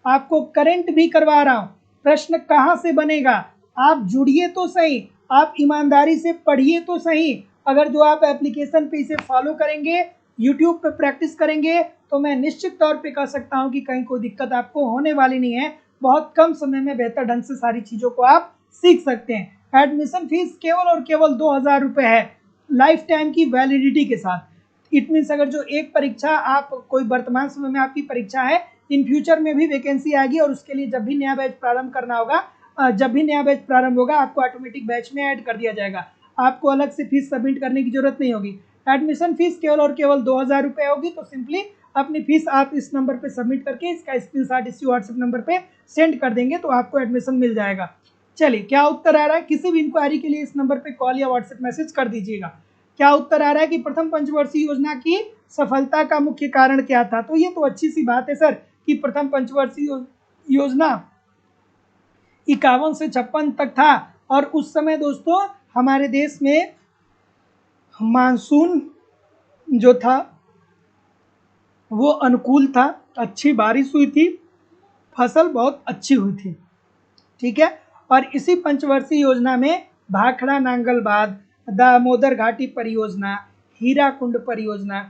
आपको करंट भी करवा रहा हूँ। प्रश्न कहाँ से बनेगा, आप जुड़िए तो सही, आप ईमानदारी से पढ़िए तो सही। अगर जो आप एप्लीकेशन पे इसे फॉलो करेंगे, यूट्यूब पे प्रैक्टिस करेंगे, तो मैं निश्चित तौर पे कह सकता हूँ कि कहीं कोई दिक्कत आपको होने वाली नहीं है। बहुत कम समय में बेहतर ढंग से सारी चीज़ों को आप सीख सकते हैं। एडमिशन फीस केवल और केवल 2000 रुपये है, लाइफ टाइम की वैलिडिटी के साथ। इट मीन्स अगर जो एक परीक्षा आप कोई वर्तमान समय में आपकी परीक्षा है, इन फ्यूचर में भी वैकेंसी आएगी और उसके लिए जब भी नया बैच प्रारंभ करना होगा, जब भी नया बैच प्रारंभ होगा आपको ऑटोमेटिक बैच में ऐड कर दिया जाएगा। आपको अलग से फीस सबमिट करने की जरूरत नहीं होगी। एडमिशन फीस केवल और केवल 2000 रुपये होगी। तो सिंपली अपनी फीस आप इस नंबर पे सबमिट करके इसका स्क्रीनशॉट इसी व्हाट्सएप नंबर पे सेंड कर देंगे तो आपको एडमिशन मिल जाएगा। चलिए, क्या उत्तर आ रहा है? किसी भी इंक्वायरी के लिए इस नंबर पे कॉल या व्हाट्सएप मैसेज कर दीजिएगा। क्या उत्तर आ रहा है कि प्रथम पंचवर्षीय योजना की सफलता का मुख्य कारण क्या था? तो ये तो अच्छी सी बात है सर कि प्रथम पंचवर्षीय योजना 51 से 56 तक था और उस समय दोस्तों हमारे देश में मानसून जो था वो अनुकूल था, अच्छी बारिश हुई थी, फसल बहुत अच्छी हुई थी। ठीक है, और इसी पंचवर्षीय योजना में भाखड़ा नांगलबाद, दामोदर घाटी परियोजना, हीराकुंड परियोजना,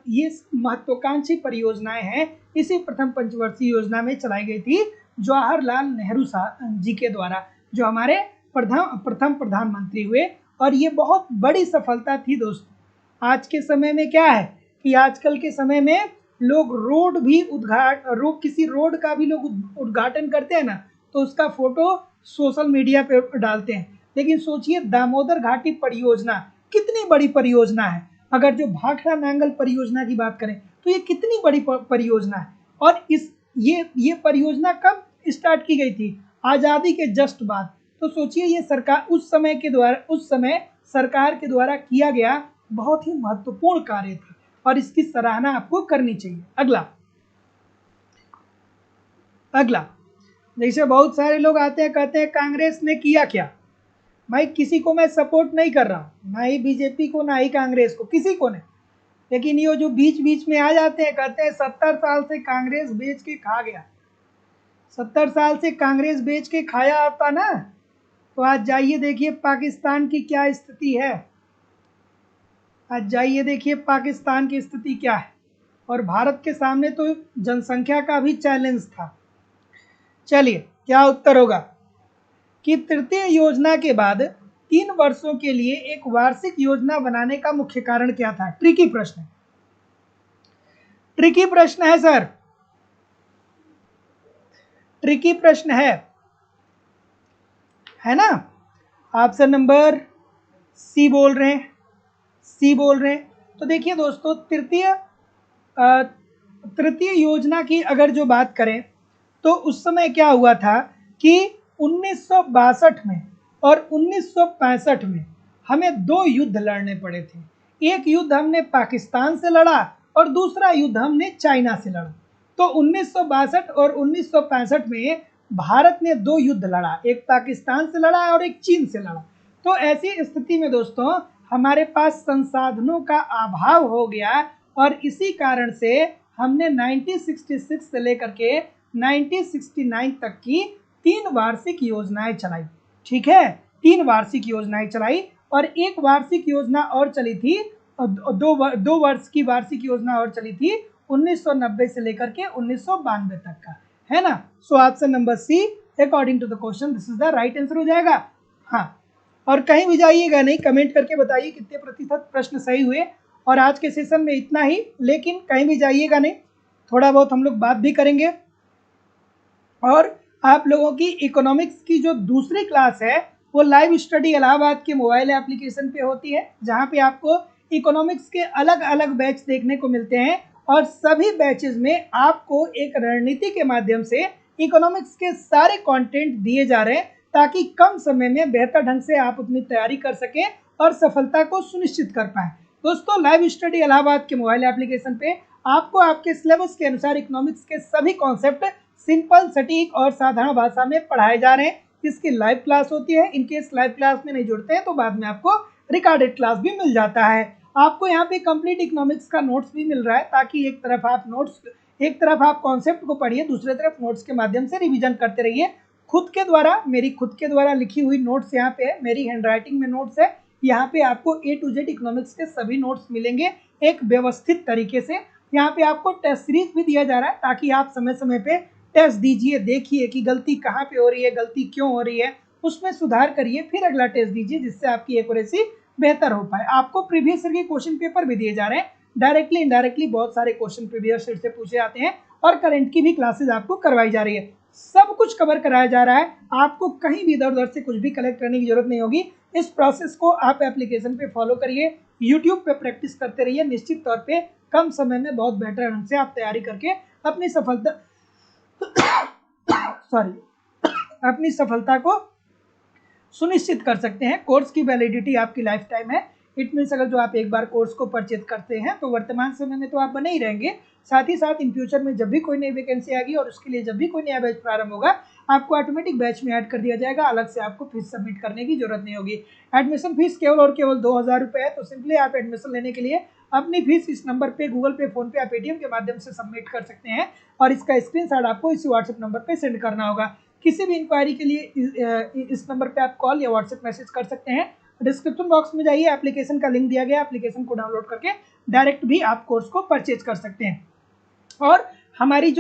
ये महत्वाकांक्षी परियोजनाएं हैं इसी प्रथम पंचवर्षीय योजना में चलाई गई थी जवाहरलाल नेहरू जी के द्वारा, जो हमारे प्रथम प्रधानमंत्री हुए। और ये बहुत बड़ी सफलता थी दोस्तों। आज के समय में क्या है कि आजकल के समय में लोग रोड भी किसी रोड का भी लोग उद्घाटन करते हैं ना, तो उसका फोटो सोशल मीडिया पे डालते हैं। लेकिन सोचिए दामोदर घाटी परियोजना कितनी बड़ी परियोजना है। अगर जो भाखड़ा नांगल परियोजना की बात करें तो ये कितनी बड़ी परियोजना है। और ये परियोजना कब स्टार्ट की गई थी? आज़ादी के जस्ट बाद। तो सोचिए ये सरकार उस समय सरकार के द्वारा किया गया बहुत ही महत्वपूर्ण कार्य था और इसकी सराहना आपको करनी चाहिए। अगला जैसे बहुत सारे लोग आते हैं कहते हैं कांग्रेस ने किया क्या। भाई किसी को मैं सपोर्ट नहीं कर रहा हूँ, ना ही बीजेपी को ना ही कांग्रेस को, किसी को नहीं। लेकिन ये जो बीच बीच में आ जाते हैं कहते हैं 70 साल से कांग्रेस बेच के खा गया। 70 साल से कांग्रेस बेच के खाया आता ना, तो आज जाइए देखिए पाकिस्तान की क्या स्थिति है। आज जाइए देखिए पाकिस्तान की स्थिति क्या है। और भारत के सामने तो जनसंख्या का भी चैलेंज था। चलिए, क्या उत्तर होगा कि तृतीय योजना के बाद 3 वर्षों के लिए एक वार्षिक योजना बनाने का मुख्य कारण क्या था? ट्रिकी प्रश्न है सर, ट्रिकी प्रश्न है ना। ऑप्शन नंबर सी बोल रहे हैं। तो देखिए दोस्तों, तृतीय योजना की अगर जो बात करें तो उस समय क्या हुआ था कि 1962 में और 1965 में हमें 2 युद्ध लड़ने पड़े थे। एक युद्ध हमने पाकिस्तान से लड़ा और दूसरा युद्ध हमने चाइना से लड़ा। तो 1962 और 1965 में भारत ने 2 युद्ध लड़ा, एक पाकिस्तान से लड़ा और एक चीन से लड़ा। तो ऐसी स्थिति में दोस्तों हमारे पास संसाधनों का अभाव हो गया और इसी कारण से हमने 1966 से लेकर के 1969 तक की 3 वार्षिक योजनाएं चलाई। ठीक है, 3 वार्षिक योजनाएं चलाई और एक वार्षिक योजना और चली थी, 2 वर्ष की वार्षिक योजना और चली थी 1990 से लेकर के 1992 तक का, है ना। So option number C according to the question this is the right answer हो जाएगा। हाँ, और कहीं भी जाइएगा नहीं, कमेंट करके बताइए कितने प्रतिशत प्रश्न सही हुए। और आज के सेशन में इतना ही, लेकिन कहीं भी जाइएगा नहीं, थोड़ा बहुत हम लोग बात भी करेंगे। और आप लोगों की इकोनॉमिक्स की जो दूसरी क्लास है वो लाइव स्टडी इलाहाबाद के मोबाइल एप्लीकेशन पे होती है, जहाँ पे आपको इकोनॉमिक्स के अलग अलग बैच देखने को मिलते हैं और सभी बैचेस में आपको एक रणनीति के माध्यम से इकोनॉमिक्स के सारे कंटेंट दिए जा रहे हैं ताकि कम समय में बेहतर ढंग से आप अपनी तैयारी कर सकें और सफलता को सुनिश्चित कर पाएं। दोस्तों लाइव स्टडी इलाहाबाद के मोबाइल एप्लीकेशन पे आपको आपके सिलेबस के अनुसार इकोनॉमिक्स के सभी कॉन्सेप्ट सिंपल, सटीक और साधारण भाषा में पढ़ाए जा रहे हैं। इसकी लाइव क्लास होती है। इनकेस लाइव क्लास में नहीं जुड़ते हैं तो बाद में आपको रिकॉर्डेड क्लास भी मिल जाता है। आपको यहाँ पे कंप्लीट इकोनॉमिक्स का नोट्स भी मिल रहा है, ताकि एक तरफ आप कॉन्सेप्ट को पढ़िए, दूसरी तरफ नोट्स के माध्यम से रिवीजन करते रहिए। मेरी खुद के द्वारा लिखी हुई नोट्स यहाँ पे है, मेरी हैंड राइटिंग में नोट्स है। यहाँ पे आपको A to Z इकोनॉमिक्स के सभी नोट्स मिलेंगे एक व्यवस्थित तरीके से। यहाँ पे आपको टेस्ट सीरीज भी दिया जा रहा है, ताकि आप समय समय पे टेस्ट दीजिए, देखिए कि गलती कहाँ पे हो रही है, गलती क्यों हो रही है, उसमें सुधार करिए, फिर अगला टेस्ट दीजिए, जिससे आपकी एक्यूरेसी बेहतर हो पाए। आपको प्रीवियस ईयर के क्वेश्चन पेपर भी दिए जा रहे हैं। डायरेक्टली इनडायरेक्टली बहुत सारे क्वेश्चन प्रीवियस ईयर से पूछे जाते हैं और करंट की भी क्लासेज आपको करवाई जा रही है। सब कुछ कवर कराया जा रहा है। आपको कहीं भी इधर उधर से कुछ भी कलेक्ट करने की जरूरत नहीं होगी। इस प्रोसेस को आप एप्लीकेशन पे फॉलो करिए, यूट्यूब पे प्रैक्टिस करते रहिए। निश्चित तौर पे कम समय में बहुत बेहतर ढंग से आप तैयारी करके अपनी सफलता को सुनिश्चित कर सकते हैं। कोर्स की वैलिडिटी आपकी लाइफ टाइम है। इट मीन्स अगर जो आप एक बार कोर्स को परचेज करते हैं तो वर्तमान समय में तो आप बने ही रहेंगे, साथ ही साथ इन फ्यूचर में जब भी कोई नई वैकेंसी आएगी और उसके लिए जब भी कोई नया बैच प्रारंभ होगा, आपको ऑटोमेटिक बैच में ऐड कर दिया जाएगा। अलग से आपको फीस सबमिट करने की जरूरत नहीं होगी। एडमिशन फीस केवल और केवल 2000 रुपये है। तो सिंपली आप एडमिशन लेने के लिए अपनी फीस इस नंबर पे, गूगल पे, फोन पे या पेटीएम के माध्यम से सबमिट कर सकते हैं और इसका स्क्रीनशॉट आपको इसी व्हाट्सएप नंबर पे सेंड करना होगा। किसी भी इंक्वायरी के लिए इस नंबर पे आप कॉल या व्हाट्सएप मैसेज कर सकते हैं। डिस्क्रिप्शन बॉक्स में जाइए, एप्लीकेशन का लिंक दिया गया, एप्लीकेशन को डाउनलोड करके डायरेक्ट भी आप कोर्स को परचेज कर सकते हैं। और हमारे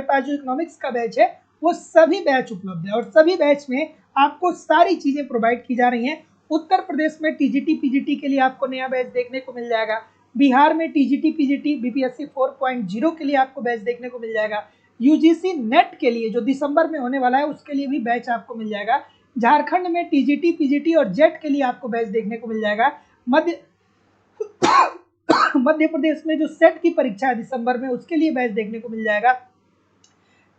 पास जो इकोनॉमिक्स का बैच है वो सभी बैच उपलब्ध है और सभी बैच में आपको सारी चीजें प्रोवाइड की जा रही हैं। उत्तर प्रदेश में टीजीटी पीजीटी के लिए आपको नया बैच देखने को मिल जाएगा। बिहार में टीजीटी पीजीटी बीपीएससी 4.0 के लिए आपको बैच देखने को मिल जाएगा। यूजीसी नेट के लिए जो दिसंबर में होने वाला है उसके लिए भी बैच आपको मिल जाएगा। झारखंड में टीजीटी पीजीटी और जेट के लिए आपको बैच देखने को मिल जाएगा। मध्य प्रदेश में जो सेट की परीक्षा है दिसंबर में, उसके लिए बैच देखने को मिल जाएगा।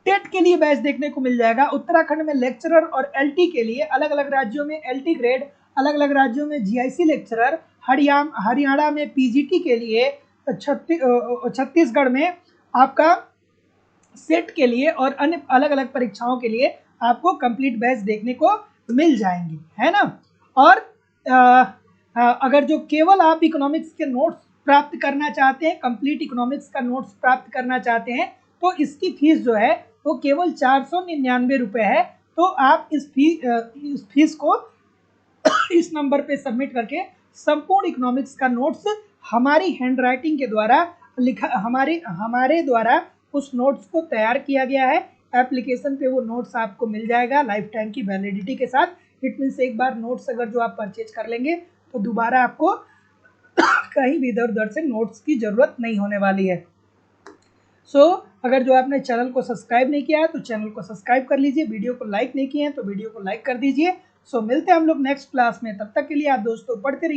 टेट के लिए बैच देखने को मिल जाएगा। उत्तराखंड में लेक्चरर और एलटी के लिए, अलग अलग राज्यों में एलटी ग्रेड, अलग अलग राज्यों में जीआईसी लेक्चरर, हरियाणा में पीजीटी के लिए, छत्तीसगढ़ में आपका सेट के लिए और अन्य अलग अलग परीक्षाओं के लिए आपको कंप्लीट बैच देखने को मिल जाएंगे, है ना। और अगर जो केवल आप इकोनॉमिक्स के नोट्स प्राप्त करना चाहते हैं, कंप्लीट इकोनॉमिक्स का नोट्स प्राप्त करना चाहते हैं, तो इसकी फीस जो है वो केवल 499 रुपये है। तो आप इस फीस को इस नंबर पे सबमिट करके संपूर्ण इकोनॉमिक्स का नोट्स हमारी हैंड राइटिंग के द्वारा हमारे द्वारा उस नोट्स को तैयार किया गया है। एप्लीकेशन पे वो नोट्स आपको मिल जाएगा लाइफ टाइम की वैलिडिटी के साथ। इट मीन्स एक बार नोट्स अगर जो आप परचेज कर लेंगे तो दोबारा आपको कहीं भी इधर उधर से नोट्स की जरूरत नहीं होने वाली है। अगर जो आपने चैनल को सब्सक्राइब नहीं किया है तो चैनल को सब्सक्राइब कर लीजिए। वीडियो को लाइक नहीं किए हैं तो वीडियो को लाइक कर दीजिए। मिलते हैं हम लोग नेक्स्ट क्लास में। तब तक के लिए आप दोस्तों पढ़ते रहिए।